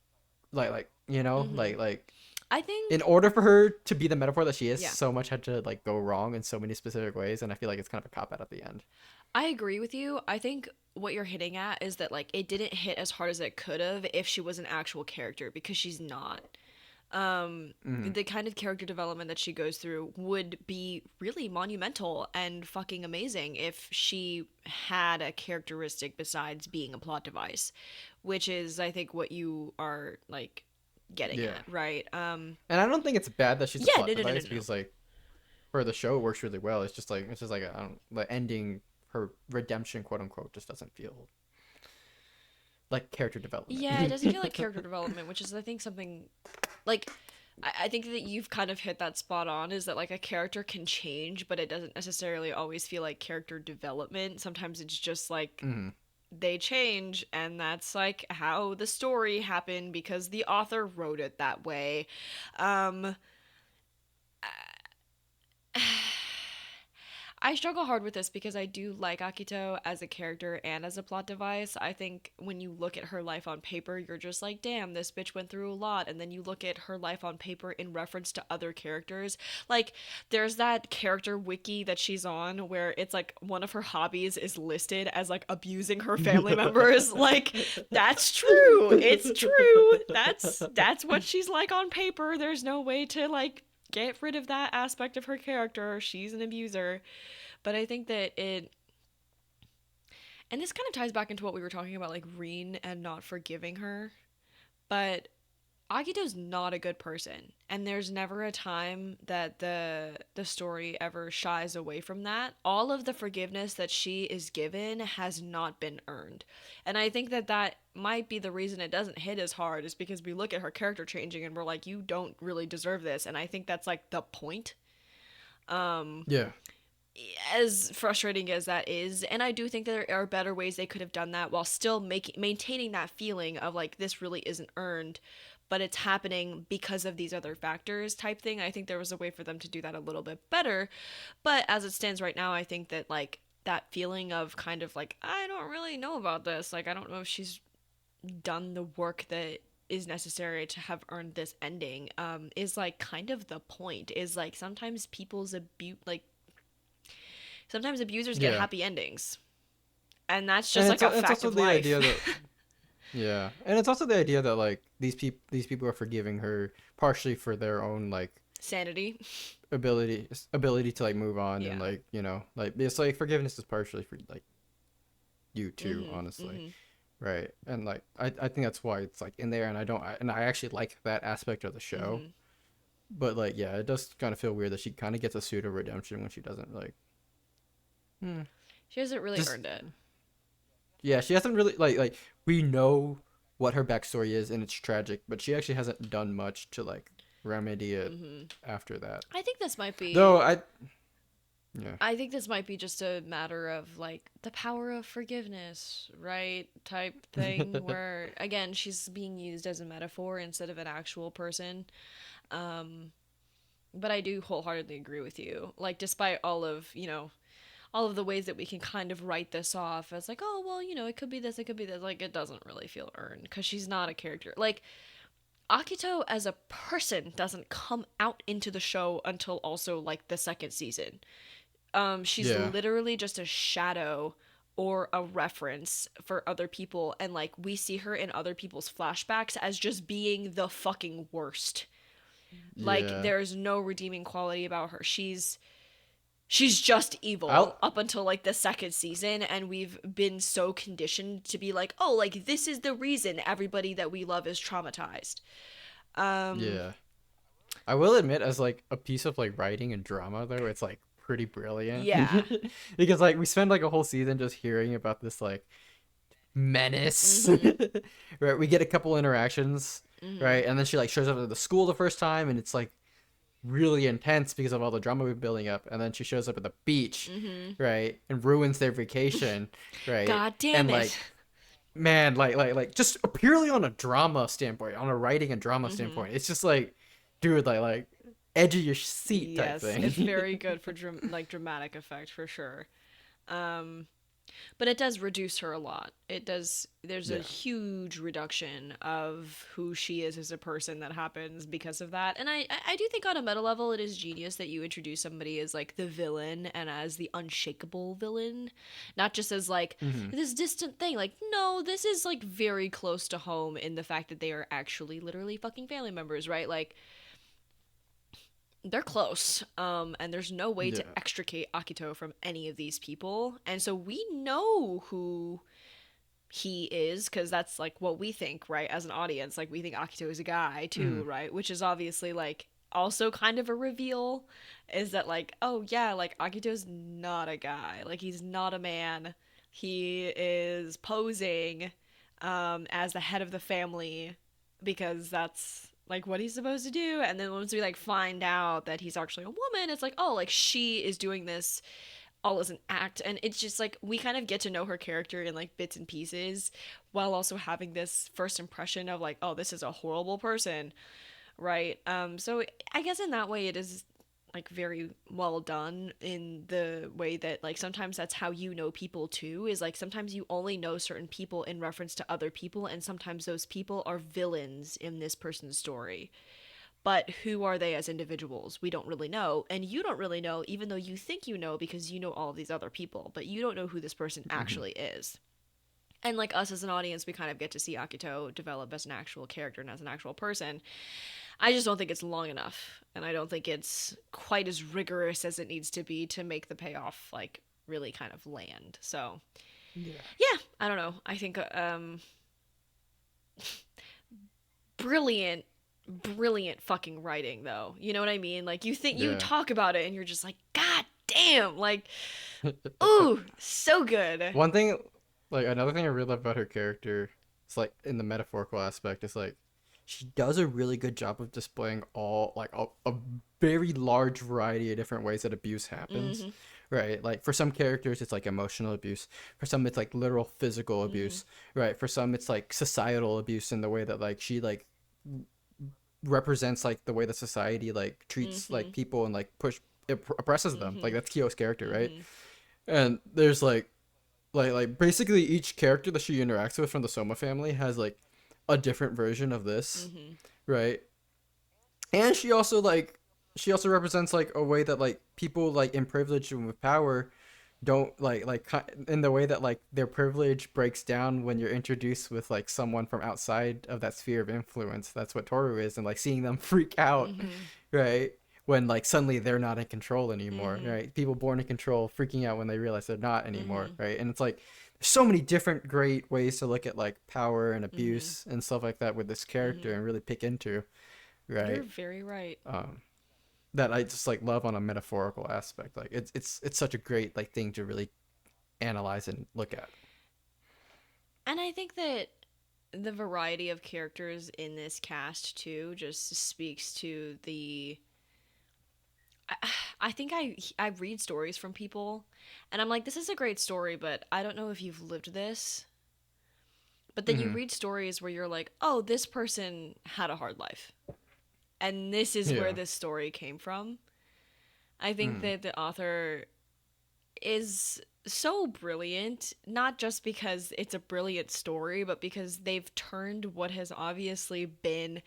Mhm. like I in think. order for her to be the metaphor that she is, Yeah. so much had to like go wrong in so many specific ways, and I feel like it's kind of a cop out at the end. I agree with you. I think what you're hitting at is that like it didn't hit as hard as it could have if she was an actual character, because she's not. Mm-hmm. The kind of character development that she goes through would be really monumental and fucking amazing if she had a characteristic besides being a plot device, which is I think what you are like getting Yeah, at, right? and I don't think it's bad that she's a Yeah, plot no, no, no, no, device, no. because like for the show it works really well. It's just like I don't, the ending, her redemption, quote unquote, just doesn't feel like character development. Yeah, it doesn't feel like character development, which is I think something like I think that you've kind of hit that spot on, is that like a character can change, but it doesn't necessarily always feel like character development. Sometimes it's just like Mm-hmm. they change, and that's like how the story happened because the author wrote it that way. Um, I struggle hard with this because I do like Akito as a character and as a plot device. I think when you look at her life on paper, you're just like, damn, this bitch went through a lot. And then you look at her life on paper in reference to other characters. Like, there's that character wiki that she's on where it's like one of her hobbies is listed as like abusing her family members. Like, that's true. It's true. That's what she's like on paper. There's no way to like get rid of that aspect of her character. She's an abuser. But I think that it, and this kind of ties back into what we were talking about, like Reen and not forgiving her. But Akito's not a good person, and there's never a time that the story ever shies away from that. All of the forgiveness that she is given has not been earned, and I think that that might be the reason it doesn't hit as hard, is because we look at her character changing and we're like, you don't really deserve this, and I think that's like the point. Yeah. as frustrating as that is, and I do think there are better ways they could have done that while still maintaining that feeling of like this really isn't earned, but it's happening because of these other factors type thing. I think there was a way for them to do that a little bit better, but as it stands right now, I think that like that feeling of kind of like I don't really know about this, like I don't know if she's done the work that is necessary to have earned this ending, is like kind of the point, is like sometimes abusers get Yeah. happy endings, and that's just And like a it's fact also of the idea life. that yeah, and it's also the idea that like these people are forgiving her partially for their own like Sanity. ability to like move on and Yeah. like like it's like forgiveness is partially for like you too, Mhm. honestly. Mhm. Right. And like I think that's why it's like in there, and I actually like that aspect of the show. Mhm. But like yeah, it does kind of feel weird that she kind of gets a pseudo redemption when she doesn't like hmm, She hasn't really just earned it. yeah, she hasn't really like we know what her backstory is and it's tragic, but she actually hasn't done much to like remedy it Mhm. after that. I think this might Though be I yeah. I think this might be just a matter of like the power of forgiveness, right? Type thing where again, she's being used as a metaphor instead of an actual person. Um but I do wholeheartedly agree with you. Like despite all of the ways that we can kind of write this off as like, oh, well, it could be this, it could be this. Like, it doesn't really feel earned because she's not a character. Like, Akito as a person doesn't come out into the show until also like the second season. She's Yeah. literally just a shadow or a reference for other people, and like we see her in other people's flashbacks as just being the fucking worst. Like, Yeah. there's no redeeming quality about her. She's just evil I'll up until like the second season, and we've been so conditioned to be like, oh, like this is the reason everybody that we love is traumatized. um yeah. I will admit, as like a piece of like writing and drama, though, it's like pretty brilliant yeah. because like we spend like a whole season just hearing about this like menace, Mhm. right? We get a couple interactions, Mhm. right, and then she like shows up at the school the first time, and it's like really intense because of all the drama we've been building up, and then she shows up at the beach, Mhm. right, and ruins their vacation, right, God damn and it. like man, like just purely on a drama standpoint, on a writing and drama Mhm. standpoint, it's just like, dude, like edge of your seat type Yes, it's thing. very good for like dramatic effect for sure. um but it does reduce her a lot. It does. There's a Yeah. huge reduction of who she is as a person that happens because of that. And I do think on a meta level it is genius that you introduce somebody as like the villain and as the unshakable villain, not just as like Hmm. this distant thing. Like, no, this is like very close to home in the fact that they are actually literally fucking family members, right? Like, they're close, and there's no way to Yeah. extricate Akito from any of these people, and so we know who he is because that's like what we think, right? As an audience, like we think Akito is a guy too, Mm. right? Which is obviously like also kind of a reveal, is that like, oh yeah, like Akito's not a guy, like he's not a man, he is posing as the head of the family because that's like what he's supposed to do. And then once we like find out that he's actually a woman, it's like, oh, like she is doing this all as an act. And it's just like we kind of get to know her character in like bits and pieces while also having this first impression of like, oh, this is a horrible person, right? So I guess in that way it is like very well done, in the way that like sometimes that's how you know people too, is like sometimes you only know certain people in reference to other people, and sometimes those people are villains in this person's story, but who are they as individuals? We don't really know. And you don't really know, even though you think you know because you know all of these other people, but you don't know who this person Hmm. actually is. And like us as an audience, we kind of get to see Akito develop as an actual character and as an actual person. I just don't think it's long enough. And I don't think it's quite as rigorous as it needs to be to make the payoff like really kind of land. So, Yeah. yeah, I don't know. I think brilliant, brilliant fucking writing though. You know what I mean? Like you Yeah. talk about it and you're just like, god damn, like, ooh, so good. One thing, like another thing I really love about her character, is like in the metaphorical aspect, is like she does a really good job of displaying all like a very large variety of different ways that abuse happens, Mm-hmm. right? Like for some characters it's like emotional abuse, for some it's like literal physical Mm-hmm. abuse, right? For some it's like societal abuse in the way that like she like represents like the way that society like treats Mm-hmm. like people and like oppresses them. Like Mm-hmm. that's Kyo's character, right? Mm-hmm. And there's like basically each character that she interacts with from the Soma family has like a different version of this, Mm-hmm. right? And she also represents like a way that like people like in privilege and with power don't in the way that like their privilege breaks down when you're introduced with like someone from outside of that sphere of influence. That's what Toru is, and like seeing them freak out, Mm-hmm. right? When like suddenly they're not in control anymore, Mm-hmm. right? People born in control freaking out when they realize they're not anymore, Mm-hmm. right? And it's like there's so many different great ways to look at like power and Mm-hmm. abuse and stuff like that with this character Mm-hmm. and really pick into, You're right? very right. Um, that I just like love on a metaphorical aspect. Like it's such a great like thing to really analyze and look at. And I think that the variety of characters in this cast too just speaks to the I think I read stories from people and I'm like, this is a great story, but I don't know if you've lived this. But then you Mm-hmm. read stories where you're like, oh, this person had a hard life. And this is where Yeah. this story came from. I think Mm. that the author is so brilliant, not just because it's a brilliant story, but because they've turned what has obviously been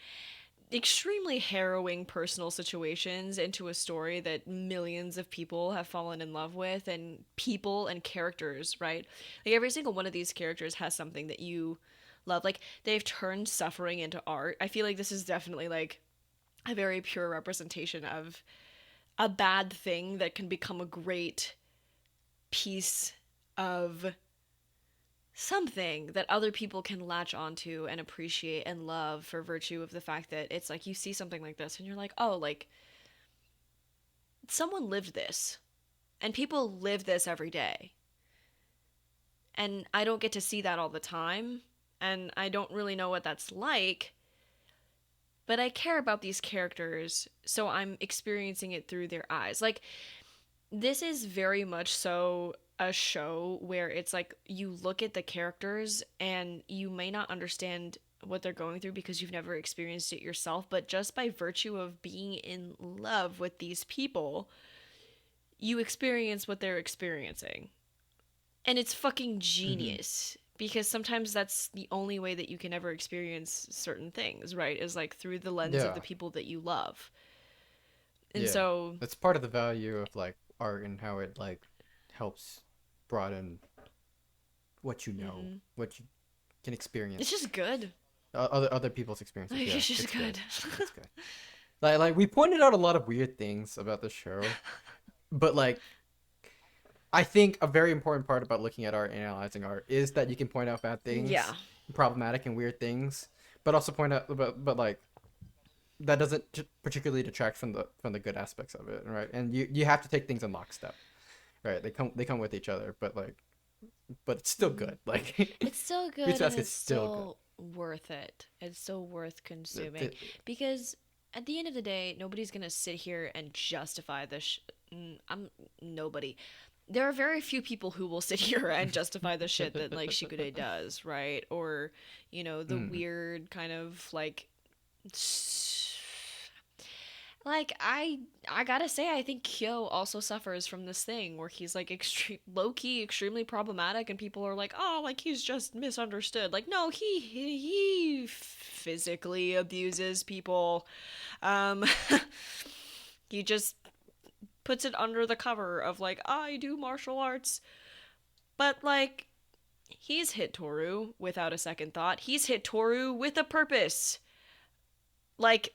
extremely harrowing personal situations into a story that millions of people have fallen in love with, and people and characters, right? Like every single one of these characters has something that you love. Like they've turned suffering into art. I feel like this is definitely like a very pure representation of a bad thing that can become a great piece of something that other people can latch onto and appreciate and love for virtue of the fact that it's like you see something like this and you're like, oh, like someone lived this and people live this every day. And I don't get to see that all the time. And I don't really know what that's like. But I care about these characters, so I'm experiencing it through their eyes. Like, this is very much so a show where it's like you look at the characters and you may not understand what they're going through because you've never experienced it yourself, but just by virtue of being in love with these people, you experience what they're experiencing. And it's fucking Mm-hmm. genius because sometimes that's the only way that you can ever experience certain things, right? Is like through the lens of Yeah. the people that you love. And Yeah. so That's part of the value of like art and how it like helps broaden what you know, mhm. what you can It's experience. just good. Other people's experiences. Like, Yeah, it's just it's good. good. It's good. Like we pointed out a lot of weird things about the show, but like I think a very important part about looking at art and analyzing art is that you can point out bad Yeah. things, problematic and weird things, but also point out but like that doesn't particularly detract from the good aspects of it, right? And you have to take things in lockstep, right? They come with each other, but it's still Hmm. good. Like It's still Fruits good and Basket's it's still good. still worth it. It's still worth It, consuming it, because at the end of the day, nobody's gonna sit here and justify this. I'm nobody. There are very few people who will sit here and justify the shit that like Shikude does, right? Or the mm, weird kind of like I gotta say I think Kyo also suffers from this thing where he's like extreme low key extremely problematic and people are like, oh, like he's just misunderstood. Like no, he physically abuses people. um he just puts it under the cover of like I do martial arts, but like he's hit Toru without a second thought. He's hit Toru with a purpose. Like,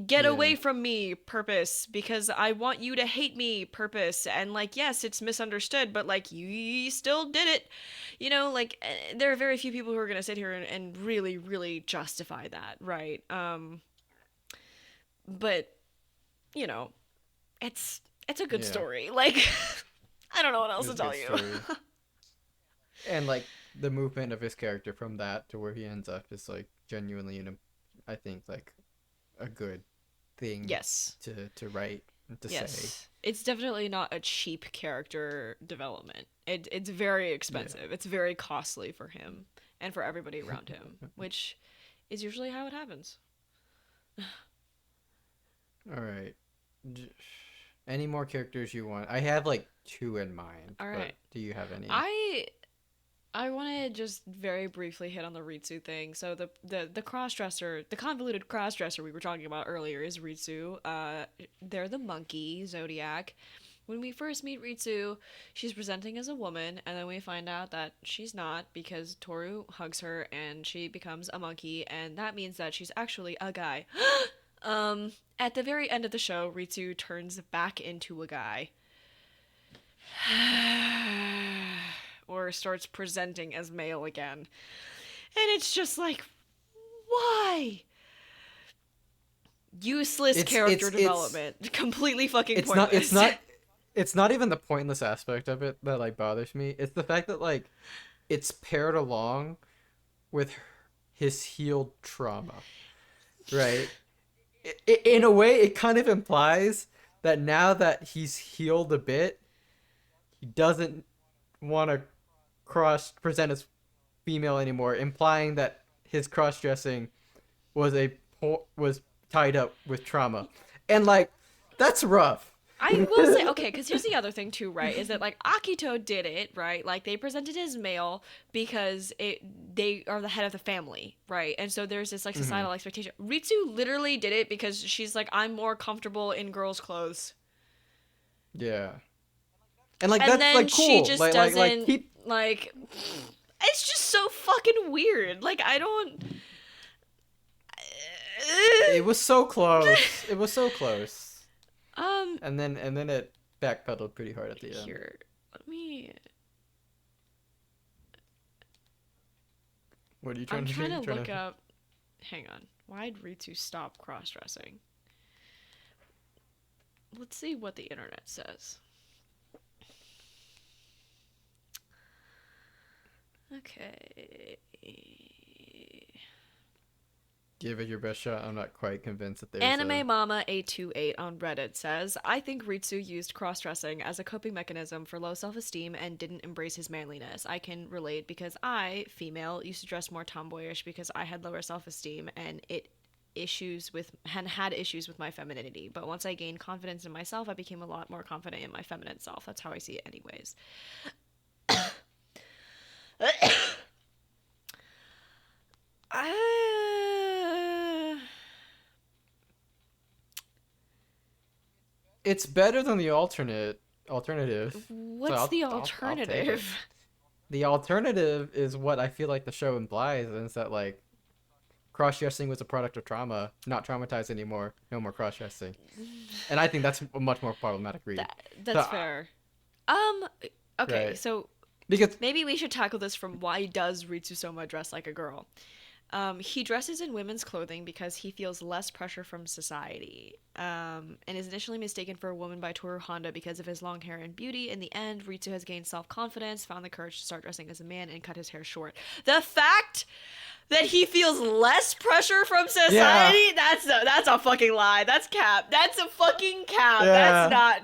get yeah, away from me, purpose, because I want you to hate me, purpose. And like, yes, it's misunderstood, but like you still did it. Like there are very few people who are going to sit here and really really justify that, right? But you know, it's a good yeah. story. Like I don't know what else It's to a tell good you. story. And like the movement of his character from that to where he ends up is like genuinely I think like a good thing Yes. to write to say. Yes. It's definitely not a cheap character development. It's very expensive. Yeah. It's very costly for him and for everybody around him, which is usually how it happens. All right. Any more characters you want? I have like two in mind, All but right. do you have any? I want to just very briefly hit on the Ritsu thing. So the crossdresser, the convoluted crossdresser we were talking about earlier is Ritsu. They're the monkey zodiac. When we first meet Ritsu, she's presenting as a woman, and then we find out that she's not because Toru hugs her and she becomes a monkey, and that means that she's actually a guy. At the very end of the show, Ritsu turns back into a guy. Or starts presenting as male again. And it's just like, why? Useless character development. Completely fucking pointless. It's not even the pointless aspect of it that like bothers me. It's the fact that like it's paired along with his healed trauma. Right? In a way, it kind of implies that now that he's healed a bit, he doesn't want to present as female anymore, implying that his cross dressing was tied up with trauma, and like that's rough. I will say, okay, because here's the other thing too, right? Is that like Akito did it, right? Like they presented as male because they are the head of the family, right? And so there's this like societal expectation. Ritsu literally did it because she's like, I'm more comfortable in girls' clothes. Yeah, and like that's like cool. She just doesn't keep... like. It's just so fucking weird. Like I don't. It was so close. It was so close. And then it backpedaled pretty hard at the end. Here, let me. What are you trying I'm to do? trying to look up. Hang on. Why'd Ritsu stop cross-dressing? Let's see what the internet says. Okay. Give it your best shot. I'm not quite convinced that there's Anime Mama 828 on Reddit says, I think Ritsu used cross-dressing as a coping mechanism for low self-esteem and didn't embrace his manliness. I can relate because I, female, used to dress more tomboyish because I had lower self-esteem and had issues with my femininity. But once I gained confidence in myself, I became a lot more confident in my feminine self. That's how I see it anyways. It's better than the alternative. What's the alternative? The alternative is what I feel like the show implies, and it's that like cross-dressing was a product of trauma, not traumatized anymore, no more cross-dressing. And I think that's a much more problematic read. That's fair. Okay, right. So because maybe we should tackle this from why does Ritsusoma dress like a girl? He dresses in women's clothing because he feels less pressure from society, and is initially mistaken for a woman by Toru Honda because of his long hair and beauty. In the end, Ritsu has gained self-confidence, found the courage to start dressing as a man, and cut his hair short. The fact that he feels less pressure from society, that's a fucking lie. That's cap. That's a fucking cap. Yeah. That's not...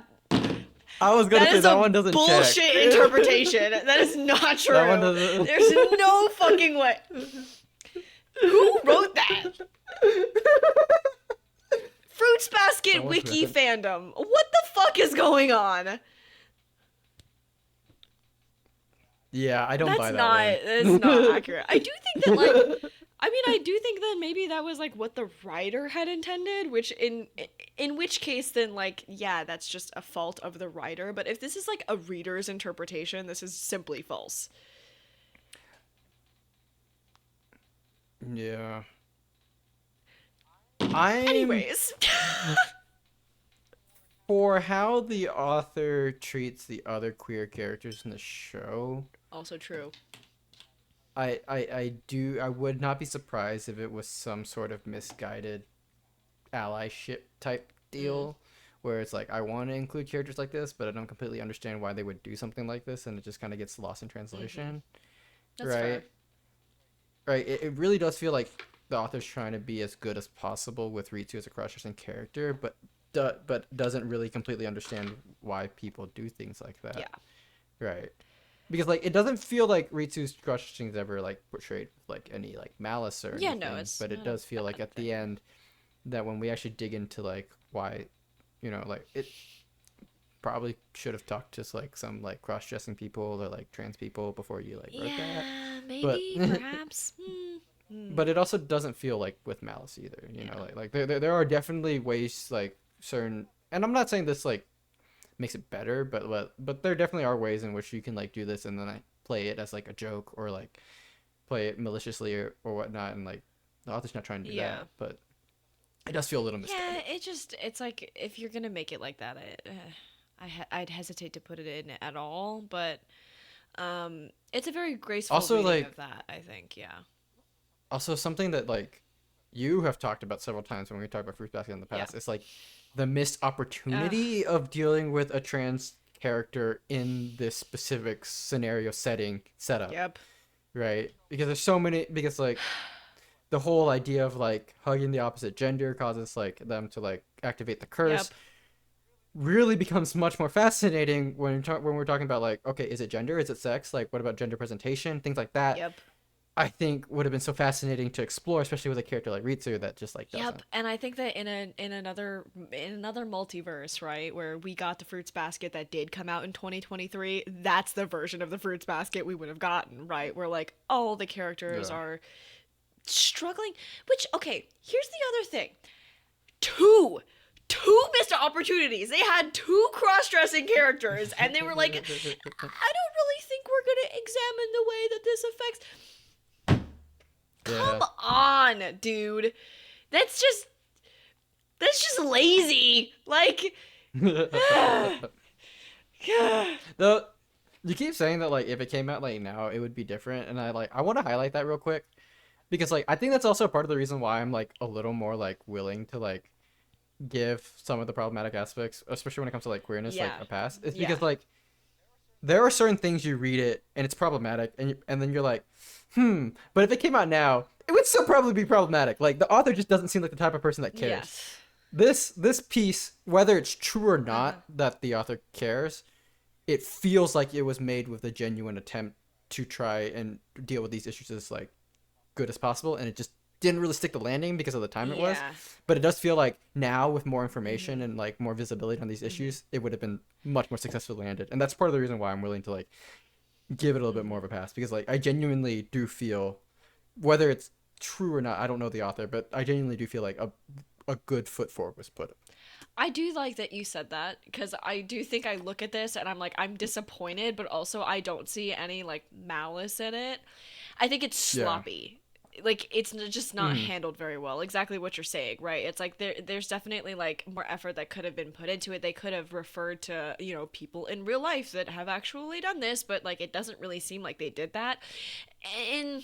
I was gonna say that one doesn't bullshit check. Interpretation. That is not true. That one doesn't... There's no fucking way. Who wrote that? Fruits Basket Wiki fandom. What the fuck is going on? Yeah, I don't buy that one. That's not accurate. I do think that, like... I do think that maybe that was, like, what the writer had intended, which in which case, then, like, yeah, that's just a fault of the writer. But if this is, like, a reader's interpretation, this is simply false. Yeah. Anyways. For how the author treats the other queer characters in the show. Also true. I would not be surprised if it was some sort of misguided allyship type deal. Where it's like, I want to include characters like this, but I don't completely understand why they would do something like this, and it just kind of gets lost in translation. That's fair. Right, it really does feel like the author's trying to be as good as possible with Ritsu as a cross-dressing character, but but doesn't really completely understand why people do things like that. Yeah. Right. Because like it doesn't feel like Ritsu's crushing is ever like portrayed with like any like malice or Yeah, anything. no, it's But it not a does feel like bad at thing. the end that when we actually dig into like why, like it probably should have talked to like some like cross dressing people or like trans people before you like wrote that. Yeah, But maybe, perhaps. but it also doesn't feel like with malice either. Yeah. Like there are definitely ways like certain, and I'm not saying this like makes it better, but there definitely are ways in which you can like do this and then like, play it as like a joke or like play it maliciously or whatnot, and like the author's not trying to do Yeah. that, but it does feel a little Yeah, misguided. it's like if you're gonna make it like that, I'd hesitate to put it in at all. But it's a very graceful Also reading of like that, I think. Yeah. also something that like you have talked about several times when we talked about Fruit Basket in the Yeah. past, it's like the missed Ugh. opportunity of dealing with a trans character in this specific scenario setting setup, Yep. right? Because there's so many, because like the whole idea of like hugging the opposite gender causes like them to like activate the curse Yep. really becomes much more fascinating when we're talking about like, okay, is it gender, is it sex, like what about gender presentation, things like that. Yep. I think would have been so fascinating to explore, especially with a character like Ritsu that just like Yep, doesn't. and I think that in another multiverse, right, where we got the Fruits Basket that did come out in 2023, that's the version of the Fruits Basket we would have gotten, right? Where like all the characters Yeah. are struggling, which okay, here's the other thing. Two missed opportunities. They had two cross-dressing characters and they were like, I don't really think we're going to examine the way that this affects. Come on, dude. That's just lazy. Like Though you keep saying that like if it came out like now it would be different, and I want to highlight that real quick because like I think that's also part of the reason why I'm like a little more like willing to like give some of the problematic aspects, especially when it comes to like queerness, like yeah. a pass. It's Yeah. because like there are certain things you read it and it's problematic, and then you're like, but if it came out now, it would still probably be problematic. Like the author just doesn't seem like the type of person that cares. Yes. This piece, whether it's true or Uh-huh. not that the author cares, it feels like it was made with a genuine attempt to try and deal with these issues as like good as possible, and it just didn't really stick the landing because of the time it was. Yeah. But it does feel like now with more Mm-hmm. information and like more visibility on these Mm-hmm. issues, it would have been much more successfully landed, and that's part of the reason why I'm willing to like give it a little bit more Mm-hmm. of a pass, because like I genuinely do feel, whether it's true or not, I don't know the author, but I genuinely do feel like a good foot forward was put. I do like that you said that because I do think I look at this and I'm like I'm disappointed, but also I don't see any like malice in it. I think it's Yeah. sloppy. Like it's just not Mm-hmm. handled very well. Exactly what you're saying, right? It's like there's definitely like more effort that could have been put into it. They could have referred to, people in real life that have actually done this, but like it doesn't really seem like they did that. And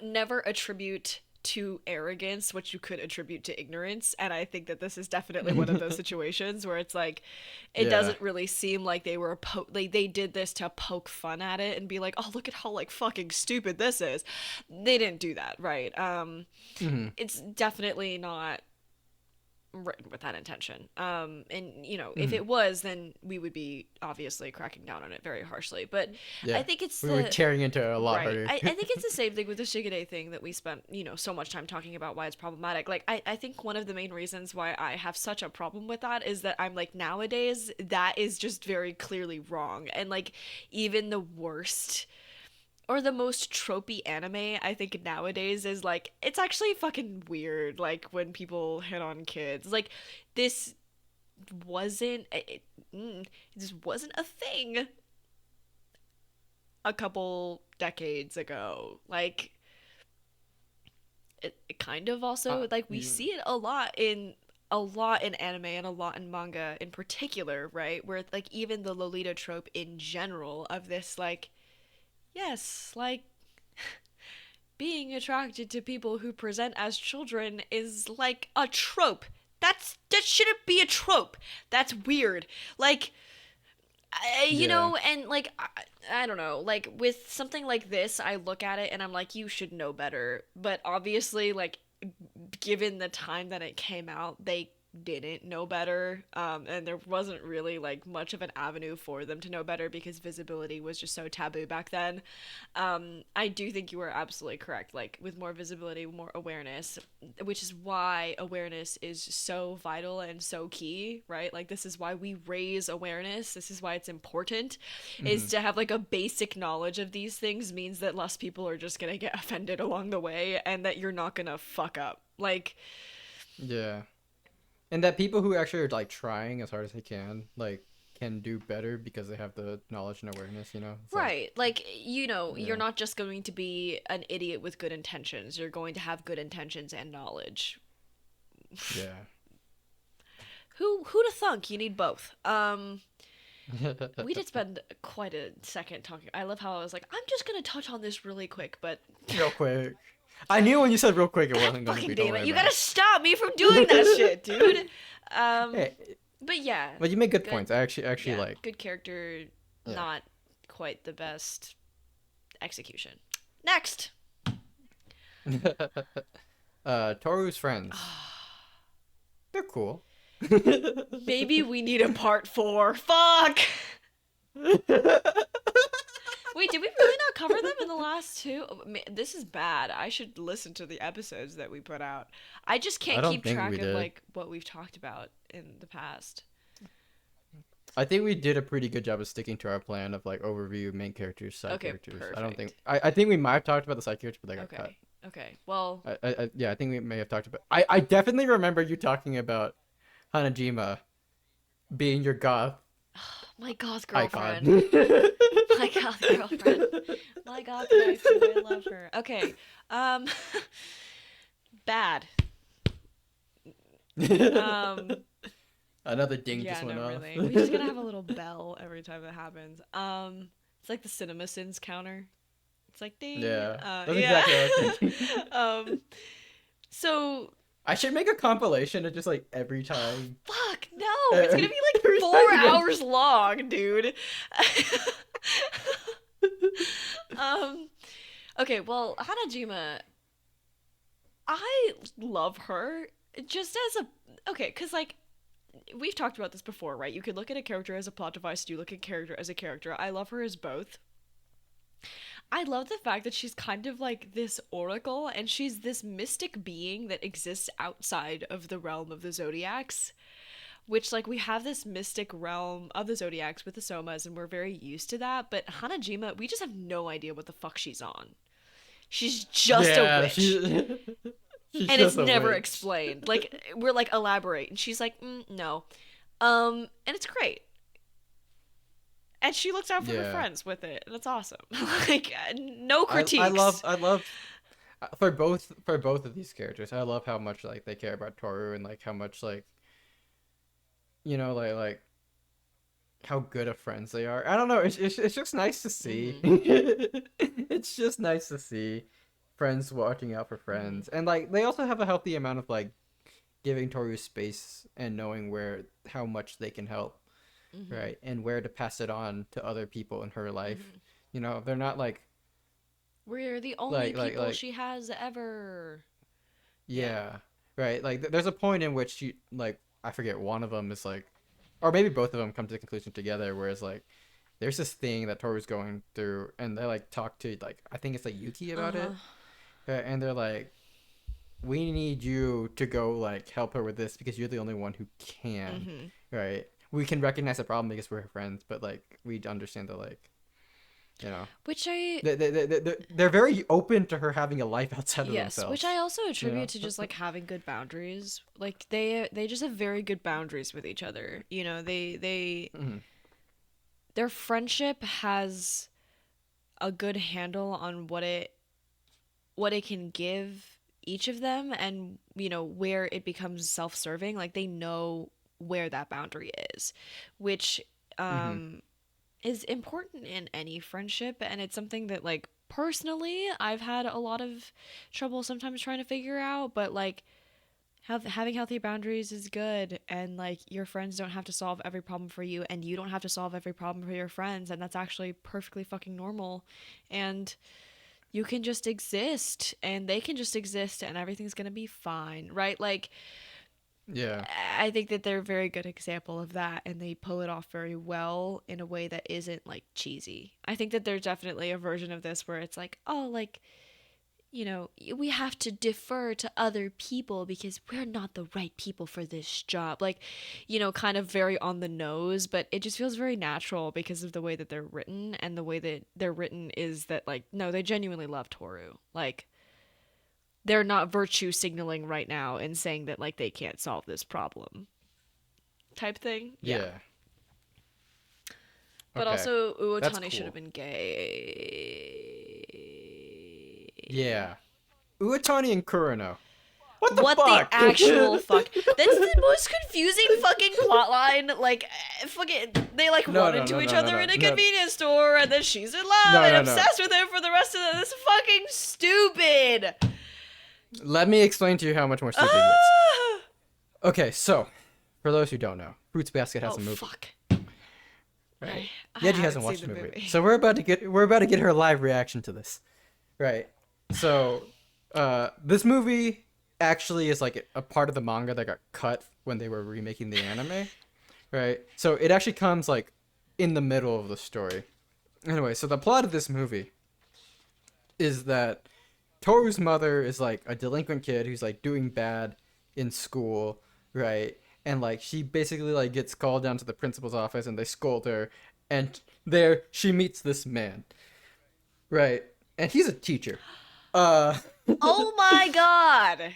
never attribute to arrogance what you could attribute to ignorance, and I think that this is definitely one of those situations where it's like it Yeah. doesn't really seem like they were like they did this to poke fun at it and be like, oh, look at how like fucking stupid this is. They didn't do that, right? Mm-hmm. It's definitely not written with that intention. And if Mm-hmm. it was, then we would be obviously cracking down on it very harshly. But I Yeah. think it's We were the tearing into it a lot right. harder. I think it's the same thing with the Shigede thing that we spent, so much time talking about why it's problematic. Like, I think one of the main reasons why I have such a problem with that is that I'm like, nowadays, that is just very clearly wrong. And like, even the worst or the most tropey anime I think nowadays is like it's actually fucking weird like when people hit on kids. Like this wasn't this wasn't a thing a couple decades ago. Like it kind of also like we Yeah. see it a lot in anime and a lot in manga in particular, right? Where like even the Lolita trope in general of this like yes, like being attracted to people who present as children is like a trope. That shouldn't be a trope. That's weird. Like Yeah. and like I don't know, like with something like this, I look at it and I'm like, you should know better. But obviously, like given the time that it came out, they didn't know better, and there wasn't really like much of an avenue for them to know better because visibility was just so taboo back then. I do think you were absolutely correct. Like with more visibility, more awareness, which is why awareness is so vital and so key, right? Like this is why we raise awareness. This is why it's important, is to have like a basic knowledge of these things means that less people are just gonna get offended along the way, and that you're not gonna fuck up. Like, Yeah. And that people who actually are like trying as hard as they can do better because they have the knowledge and awareness, you know? It's right. Like, you know, you're yeah. not just going to be an idiot with good intentions. You're going to have good intentions and knowledge. Yeah. Who'd have thunk you need both? We did spend quite a second talking. I love how I was like, I'm just gonna touch on this really quick, but Real quick. I knew when you said real quick it wasn't going to fucking be. damn it, you gotta stop me from doing that shit, dude. Hey, But yeah, but you make good points. I actually yeah, like. good character, Yeah. not quite the best execution. Next. Toru's friends. They're cool. Maybe we need a part 4. Fuck. Wait, did we really not cover them in the last 2? This is bad. I should listen to the episodes that we put out. I just can't keep track of like what we've talked about in the past. I think we did a pretty good job of sticking to our plan of like overview, main characters, side characters. Perfect. I don't think I think we might have talked about the side characters, but they got cut. Okay. Well, I think we may have talked about. I definitely remember you talking about Hanajima being your goth my goth icon. girlfriend. My goth girlfriend. My goth wife. I love her. Okay. Bad. Another ding Yeah, just went no, off. really. We just gotta have a little bell every time that happens. It's like the CinemaSins counter. It's like ding. Yeah, that's yeah. exactly what I was thinking. So I should make a compilation of just like every time. fuck no, it's gonna be like 4 hours long, dude. Okay, well, Hanajima, I love her just as a okay, because like we've talked about this before, right? You could look at a character as a plot device, you look at a character as a character. I love her as both. I love the fact that she's kind of like this oracle, and she's this mystic being that exists outside of the realm of the zodiacs, which like we have this mystic realm of the zodiacs with the somas, and we're very used to that. But Hanajima, we just have no idea what the fuck she's on. She's just a witch. And it's never explained. Like we're like elaborate, and she's like, no, and it's great. And she looks out for her friends with it, and it's awesome. Like no critiques. I love for both of these characters. I love how much like they care about Toru, and like how much like you know like how good of friends they are. I don't know. It's just nice to see. It's just nice to see friends watching out for friends, and like they also have a healthy amount of like giving Toru space and knowing how much they can help, right, and where to pass it on to other people in her life. You know, they're not like we're the only people she has ever. Yeah, right. Like there's a point in which she like I forget one of them is like, or maybe both of them come to the conclusion together. Whereas like there's this thing that Toru's going through, and they like talk to like I think it's like Yuki about it. And they're like, we need you to go like help her with this because you're the only one who can, right? We can recognize the problem because we're her friends, but like we understand that like, you know, which they're very open to her having a life outside of themselves. Yes, which I also attribute to just like having good boundaries. Like they just have very good boundaries with each other. You know, their friendship has a good handle on what it can give each of them, and you know where it becomes self-serving. Like they know where that boundary is, which is important in any friendship, and it's something that like personally I've had a lot of trouble sometimes trying to figure out, but like having healthy boundaries is good, and like your friends don't have to solve every problem for you, and you don't have to solve every problem for your friends, and that's actually perfectly fucking normal, and you can just exist and they can just exist and everything's gonna be fine, right? Like Yeah. I think that they're a very good example of that, and they pull it off very well in a way that isn't like cheesy. I think that there's definitely a version of this where it's like, oh, like, you know, we have to defer to other people because we're not the right people for this job. Like, you know, kind of very on the nose, but it just feels very natural because of the way that they're written, and the way that they're written is that, like, no, they genuinely love Toru. Like, they're not virtue signaling right now and saying that, like, they can't solve this problem type thing. Yeah. But Okay. also, That's Uotani cool. should have been gay. Yeah. Uotani and Kurano. What the What fuck? the actual fuck? That's the most confusing fucking plotline. Like, fucking, they like run into each other in a convenience store, and then she's in love and obsessed with him for the rest of the. This is fucking stupid. Let me explain to you how much more stupid it gets. Okay, so for those who don't know, Fruits Basket has a movie. Fuck. Right. I Yeji hasn't haven't watched seen the the movie. movie. So we're about to get her live reaction to this. Right. So this movie actually is like a part of the manga that got cut when they were remaking the anime. Right. So it actually comes like in the middle of the story. Anyway, so the plot of this movie is that Toru's mother is like a delinquent kid who's like doing bad in school, right? And like she basically like gets called down to the principal's office and they scold her, and there she meets this man. Right. And he's a teacher. Oh my god.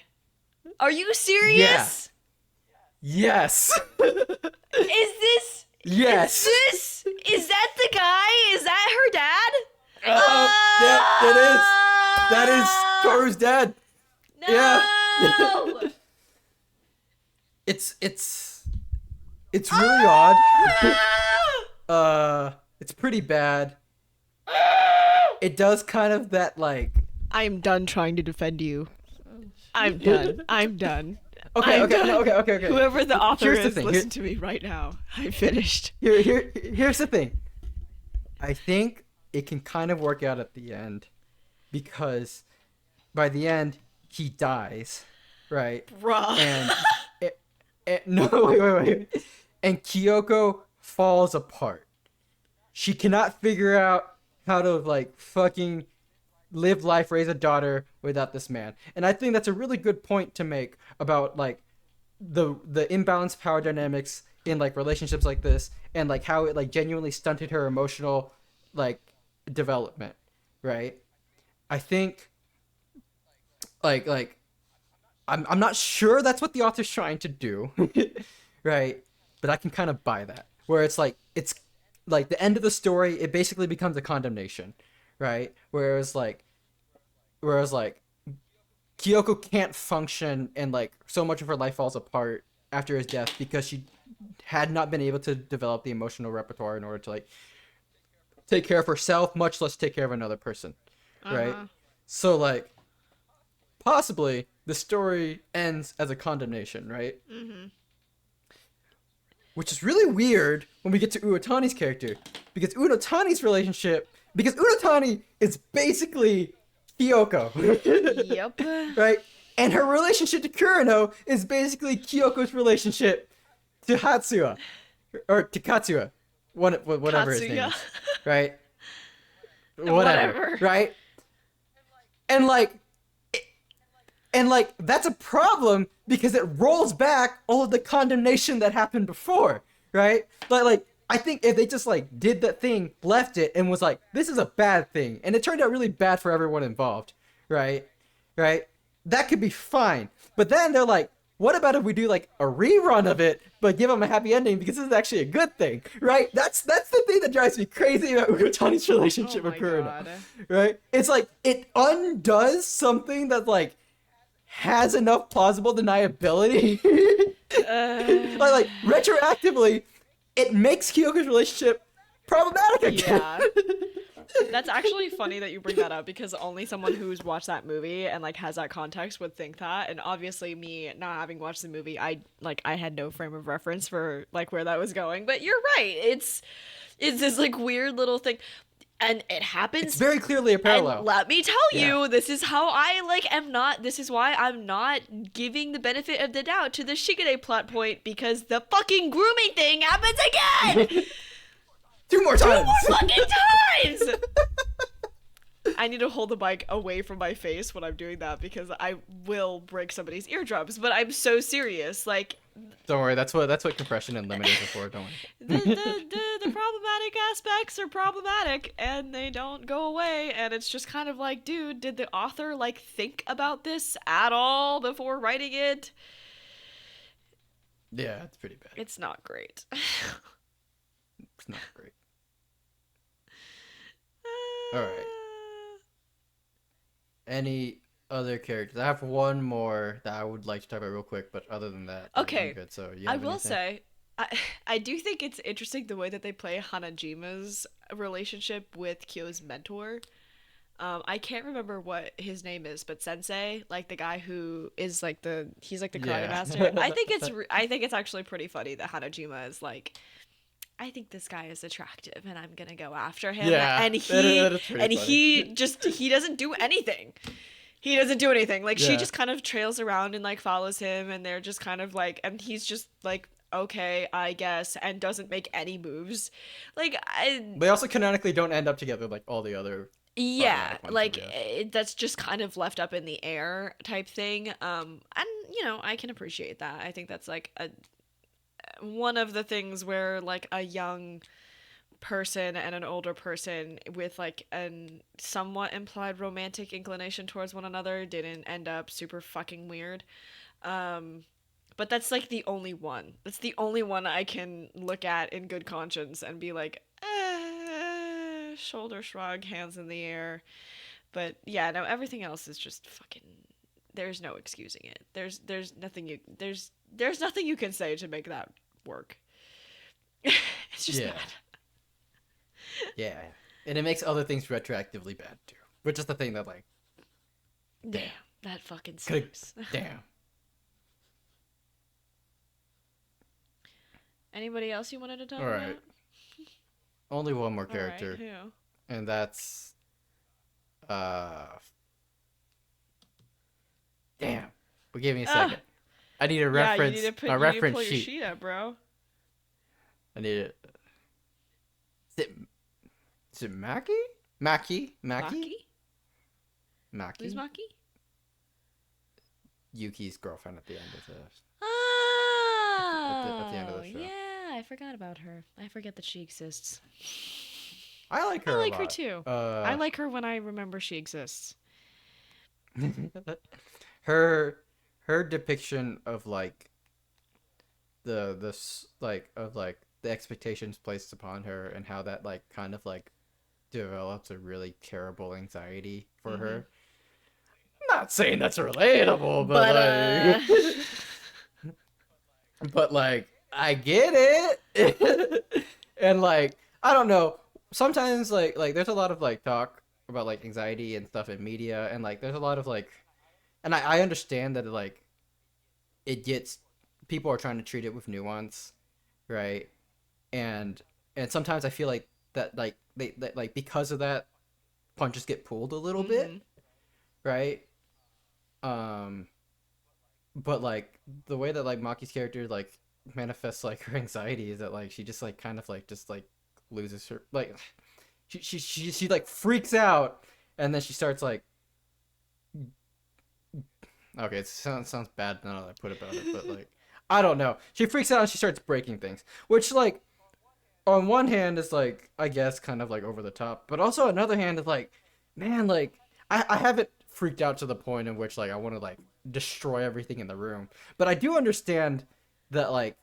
Are you serious? Yeah. Yes. Is Yes. is that the guy? Is that her dad? Yeah, it is. That is Toru's dad. No. Yeah. It's really odd. It's pretty bad. It does kind of that like. I am done trying to defend you. I'm done. I'm done. Okay, I'm okay, done. no, okay. Whoever the author Here's the is, thing. listen to me right now. I'm finished. Here's the thing. I think it can kind of work out at the end, because by the end he dies, right? Bruh. And no, wait. And Kyoko falls apart. She cannot figure out how to like fucking live life, raise a daughter without this man. And I think that's a really good point to make about like the imbalanced power dynamics in like relationships like this, and like how it like genuinely stunted her emotional like development, right? I think like I'm not sure that's what the author's trying to do, right? But I can kind of buy that, where it's like the end of the story, it basically becomes a condemnation, right? Whereas Kyoko can't function, and like so much of her life falls apart after his death because she had not been able to develop the emotional repertoire in order to like take care of herself, much less take care of another person, right? So like possibly the story ends as a condemnation, right? Which is really weird when we get to Uotani's character, because Uotani is basically Kyoko. Yep. Right? And her relationship to Kurano is basically Kyoko's relationship to Hatsuya. Or to Katsuya. Whatever his name Katsuya. is. Right? Whatever. Right? And that's a problem because it rolls back all of the condemnation that happened before, right? Like I think if they just like did that thing, left it, and was like, this is a bad thing, and it turned out really bad for everyone involved, right? That could be fine. But then they're like, what about if we do like a rerun of it, but give them a happy ending because this is actually a good thing, right? That's the thing that drives me crazy about Uotani's relationship with Kurano, right? It's like it undoes something that like has enough plausible deniability. like retroactively, it makes Kyoko's relationship problematic again. Yeah. That's actually funny that you bring that up, because only someone who's watched that movie and like has that context would think that. And obviously me not having watched the movie, I had no frame of reference for like where that was going. But you're right. It's this like weird little thing. And it It's happens. very clearly a And parallel. let me tell Yeah. you, this is how I like am not. This is why I'm not giving the benefit of the doubt to the Shigure plot point, because the fucking grooming thing happens again. 2 more Two times. more fucking times. I need to hold the mic away from my face when I'm doing that because I will break somebody's eardrums. But I'm so serious. Like, Don't worry, that's what compression and limit is for. Don't the, worry. the problematic aspects are problematic and they don't go away. And it's just kind of like, dude, did the author like think about this at all before writing it? Yeah, it's pretty bad. It's not great. It's not great. All right. Any other characters? I have one more that I would like to talk about real quick, but other than that, Okay. I'm good. So I will say, I do think it's interesting the way that they play Hanajima's relationship with Kyo's mentor. I can't remember what his name is, but Sensei, like the guy who is like he's like the karate master. I think it's actually pretty funny that Hanajima is like, I think this guy is attractive and I'm gonna go after him. Yeah, And that is pretty funny. he doesn't do anything. He doesn't do anything. Like she Yeah. just kind of trails around and like follows him, and they're just kind of like, and he's just like, okay, I guess, and doesn't make any moves. Like They also canonically don't end up together like all the other. yeah, problematic ones like that we have. that's just kind of left up in the air type thing. And you know, I can appreciate that. I think that's like one of the things where like a young person and an older person with like an somewhat implied romantic inclination towards one another didn't end up super fucking weird. But that's like the only one. That's the only one I can look at in good conscience and be like, shoulder shrug, hands in the air. But yeah, no, everything else is just fucking. There's no excusing it. There's nothing you can say to make that work. It's just Yeah. not. Yeah, and it makes other things retroactively bad too, which is the thing that like. Damn, that fucking Coulda- sucks. Damn. Anybody else you wanted to talk All right. about? Only one more All right, character, who? and that's damn. But give me a second. I need a reference. A reference pull your sheet. sheet up, bro. I need it. Is it Maki? Maki? Who's Maki? Yuki's girlfriend at the end of this. Oh, at the end of the show. yeah, I forgot about her. I forget that she exists. I like her. I like a her lot. too. I like her when I remember she exists. her depiction of like the expectations placed upon her and how that like kind of like develops a really terrible anxiety for her. I'm not saying that's relatable, but like but like I get it. And like I don't know, sometimes like there's a lot of like talk about like anxiety and stuff in media, and like there's a lot of like, and I understand that like it gets, people are trying to treat it with nuance, right? And sometimes I feel like that like that like because of that, punches get pulled a little bit, right? But like the way that like Maki's character like manifests like her anxiety is that like she just like kind of like just like loses her, like she like freaks out, and then she starts like, okay, it sounds bad now that I put about it, but like I don't know, she freaks out and she starts breaking things, which like on one hand is like I guess kind of like over the top, but also on another hand is like, man, like I haven't freaked out to the point in which like I want to like destroy everything in the room, but I do understand that like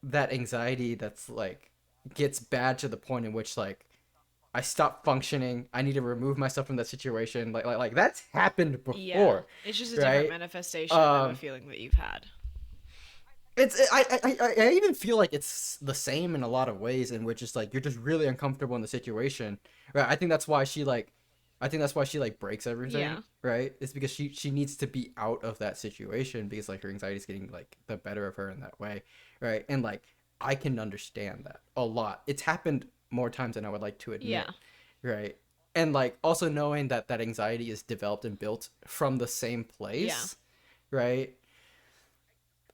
that anxiety that's like gets bad to the point in which like I stop functioning, I need to remove myself from that situation, like that's happened before. Yeah, it's just a different manifestation of a feeling that you've had. I even feel like it's the same in a lot of ways, in which it's like you're just really uncomfortable in the situation, right? I think that's why she like breaks everything, Yeah. right? It's because she needs to be out of that situation because like her anxiety is getting like the better of her in that way, right? And like I can understand that a lot. It's happened more times than I would like to admit. Yeah. right? And like also knowing that that anxiety is developed and built from the same Yeah. place, right?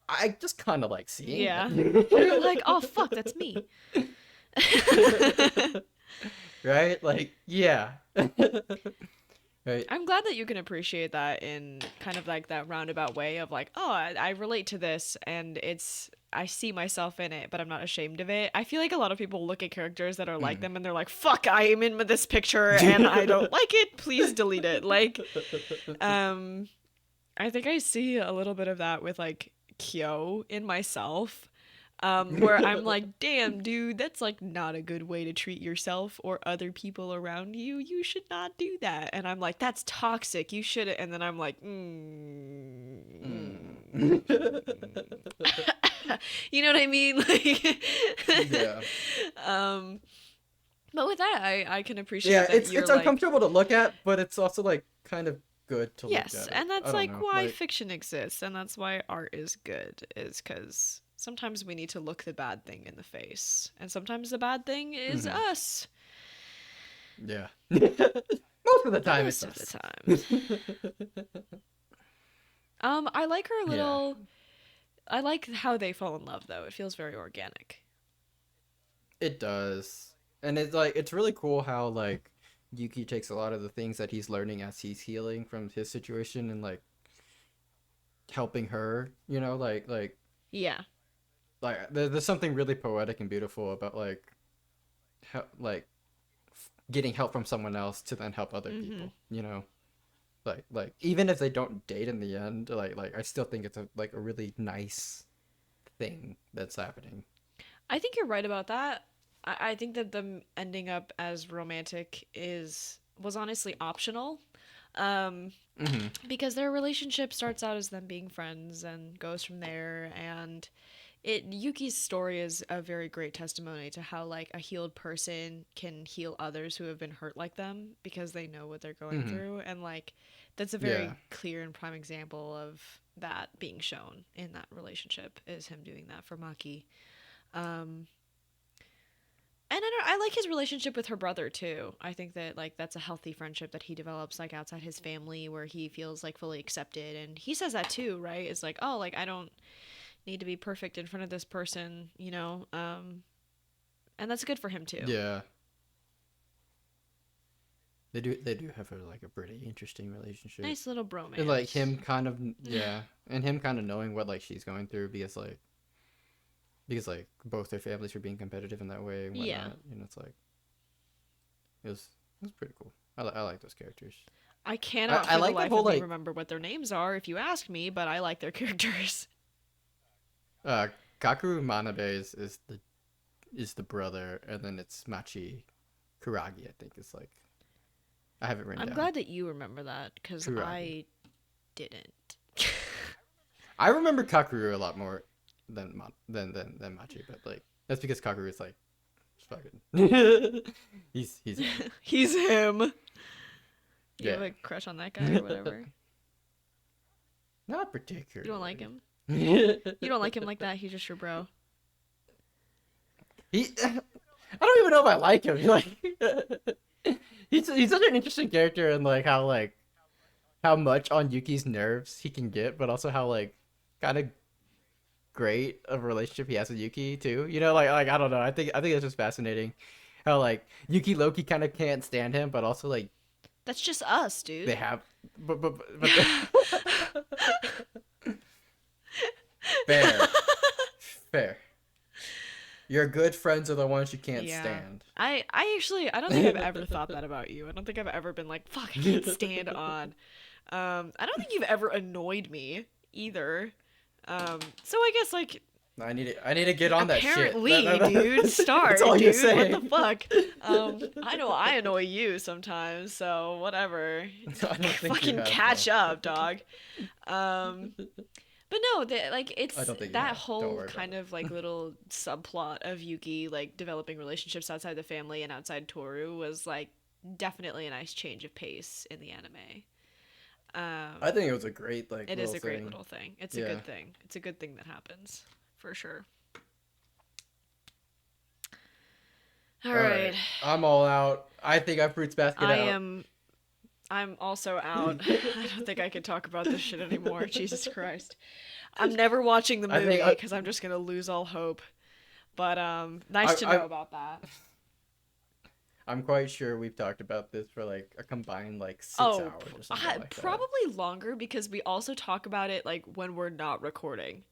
I just kind of like seeing Yeah. You're like, it. oh fuck, that's me. Right? Like, yeah. Right. I'm glad that you can appreciate that in kind of like that roundabout way of like, oh, I relate to this and I see myself in it, but I'm not ashamed of it. I feel like a lot of people look at characters that are like Mm. them and they're like, fuck, I am in this picture and I don't like it. Please delete it. Like, um, I think I see a little bit of that with like Kyo in myself. Where I'm like, damn, dude, that's like not a good way to treat yourself or other people around you. You should not do that. And I'm like, that's toxic. You should. And then I'm like, Mm. you know what I mean? Like, Yeah. um, but with that, I can Yeah, appreciate that you're it's like, uncomfortable to look at, but it's also like kind of good to look yes, at it. and I that's don't like know. why Like, fiction exists, and that's why art is good, is because sometimes we need to look the bad thing in the face, and sometimes the bad thing is mhm. us. Yeah. Most of the time it's Most of the us. time. I like her Yeah. little. I like how they fall in love, though. It feels very organic. It does. And it's like it's really cool how like Yuki takes a lot of the things that he's learning as he's healing from his situation and like helping her, you know, Yeah. there's something really poetic and beautiful about like like getting help from someone else to then help other Mm-hmm. people, you know. Like even if they don't date in the end, like I still think it's a really nice thing that's happening. I think you're right about that. I think that them ending up as romantic was honestly optional. Um, Mhm. because their relationship starts out as them being friends and goes from there, and Yuki's story is a very great testimony to how like a healed person can heal others who have been hurt like them because they know what they're going Mhm. through, and like that's a Yeah. very clear and prime example of that being shown in that relationship is him doing that for Maki. um and I like his relationship with her brother too. I think that like that's a healthy friendship that he develops like outside his family where he feels like fully accepted, and he says that too, right? It's like, oh, like I don't need to be perfect in front of this person, you know. And that's good for him too. Yeah. They do have a pretty interesting relationship. Nice little And like bromance. him kind of yeah, and him kind of knowing what like she's going through because like both their families were being competitive in that way and Yeah. whatnot. You know, it's like it was pretty cool. I like those characters. I cannot I for the like that life whole of me like remember what their names are if you ask me, but I like their characters. uh Kakeru Manabe is the brother, and then it's Machi Kuragi. I think is like I have it written I'm down. glad that you remember that because Kuragi. I didn't. I remember Kakeru a lot more than Machi, but like that's because Kakeru is like fucking he's He's him. You yeah. have a crush on that guy or whatever? Not You don't like particularly. him? You don't like him like that? He's just your bro. I don't even know if I like him. Like he's such an interesting character, and like how much on Yuki's nerves he can get, but also how like kind of great of a relationship he has with Yuki too. You know, like I don't know. I think it's just fascinating how like Yuki Loki kind of can't stand him, but also like That's just us, they dude. have, but fair, fair. Your good friends are the ones you can't Yeah. stand. I actually I don't think I've ever thought that about you. I don't think I've ever been like, fuck, I can't stand on. I don't think you've ever annoyed me either. So I guess like I need to get on that shit. apparently, dude, That's start, all you're dude. What the saying. fuck? I know I annoy you sometimes, so whatever. I don't think you Fucking have catch though. up, dog. Um, but no, like I it's don't think you that have. Don't whole worry about kind it. of like little subplot of Yuki like developing relationships outside the family and outside Toru was like definitely a nice change of pace in the anime. I Um, think it was a great like it is little a great thing. little thing. It's a Yeah. good thing. It's a good thing that happens for sure. All right. I'm all out. I think our fruits basket out. I'm also out. I don't think I can talk about this shit anymore. Jesus Christ. I'm never watching the movie because I'm just gonna lose all hope. But nice to know about that. I'm quite sure we've talked about this for like a combined like 6 hours or something like that. Probably longer because we also talk about it like when we're not recording.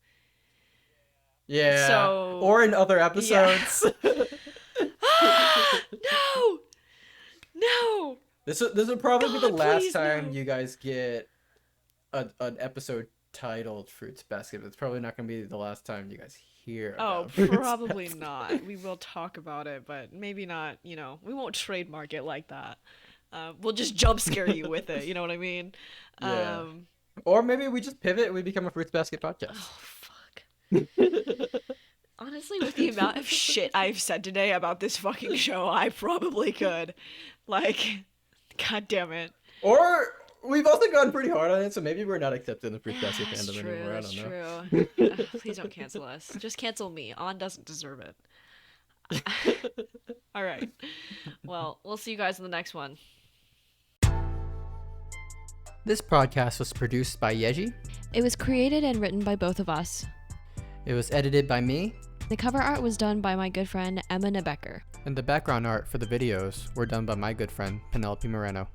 Yeah. So or in other episodes. Yeah. No. This will probably be the last time no. you guys get an episode titled Fruits Basket. It's probably not going to be the last time you guys hear about Fruits probably Basket. not. We will talk about it, but maybe not, we won't trademark it like that. We'll just jump scare you with it, you know what I mean? Yeah. Or maybe we just pivot and we become a Fruits Basket podcast. Oh, fuck. Honestly, with the amount of shit I've said today about this fucking show, I probably could. Like, god damn it. Or we've also gone pretty hard on it, so maybe we're not accepting the Fruits Basket fandom anymore. I don't know. True. Please don't cancel us. Just cancel me. On doesn't deserve it. All right. Well, we'll see you guys in the next one. This podcast was produced by Yeji. It was created and written by both of us. It was edited by me. The cover art was done by my good friend Emma Nebecker. And the background art for the videos were done by my good friend Penelope Moreno.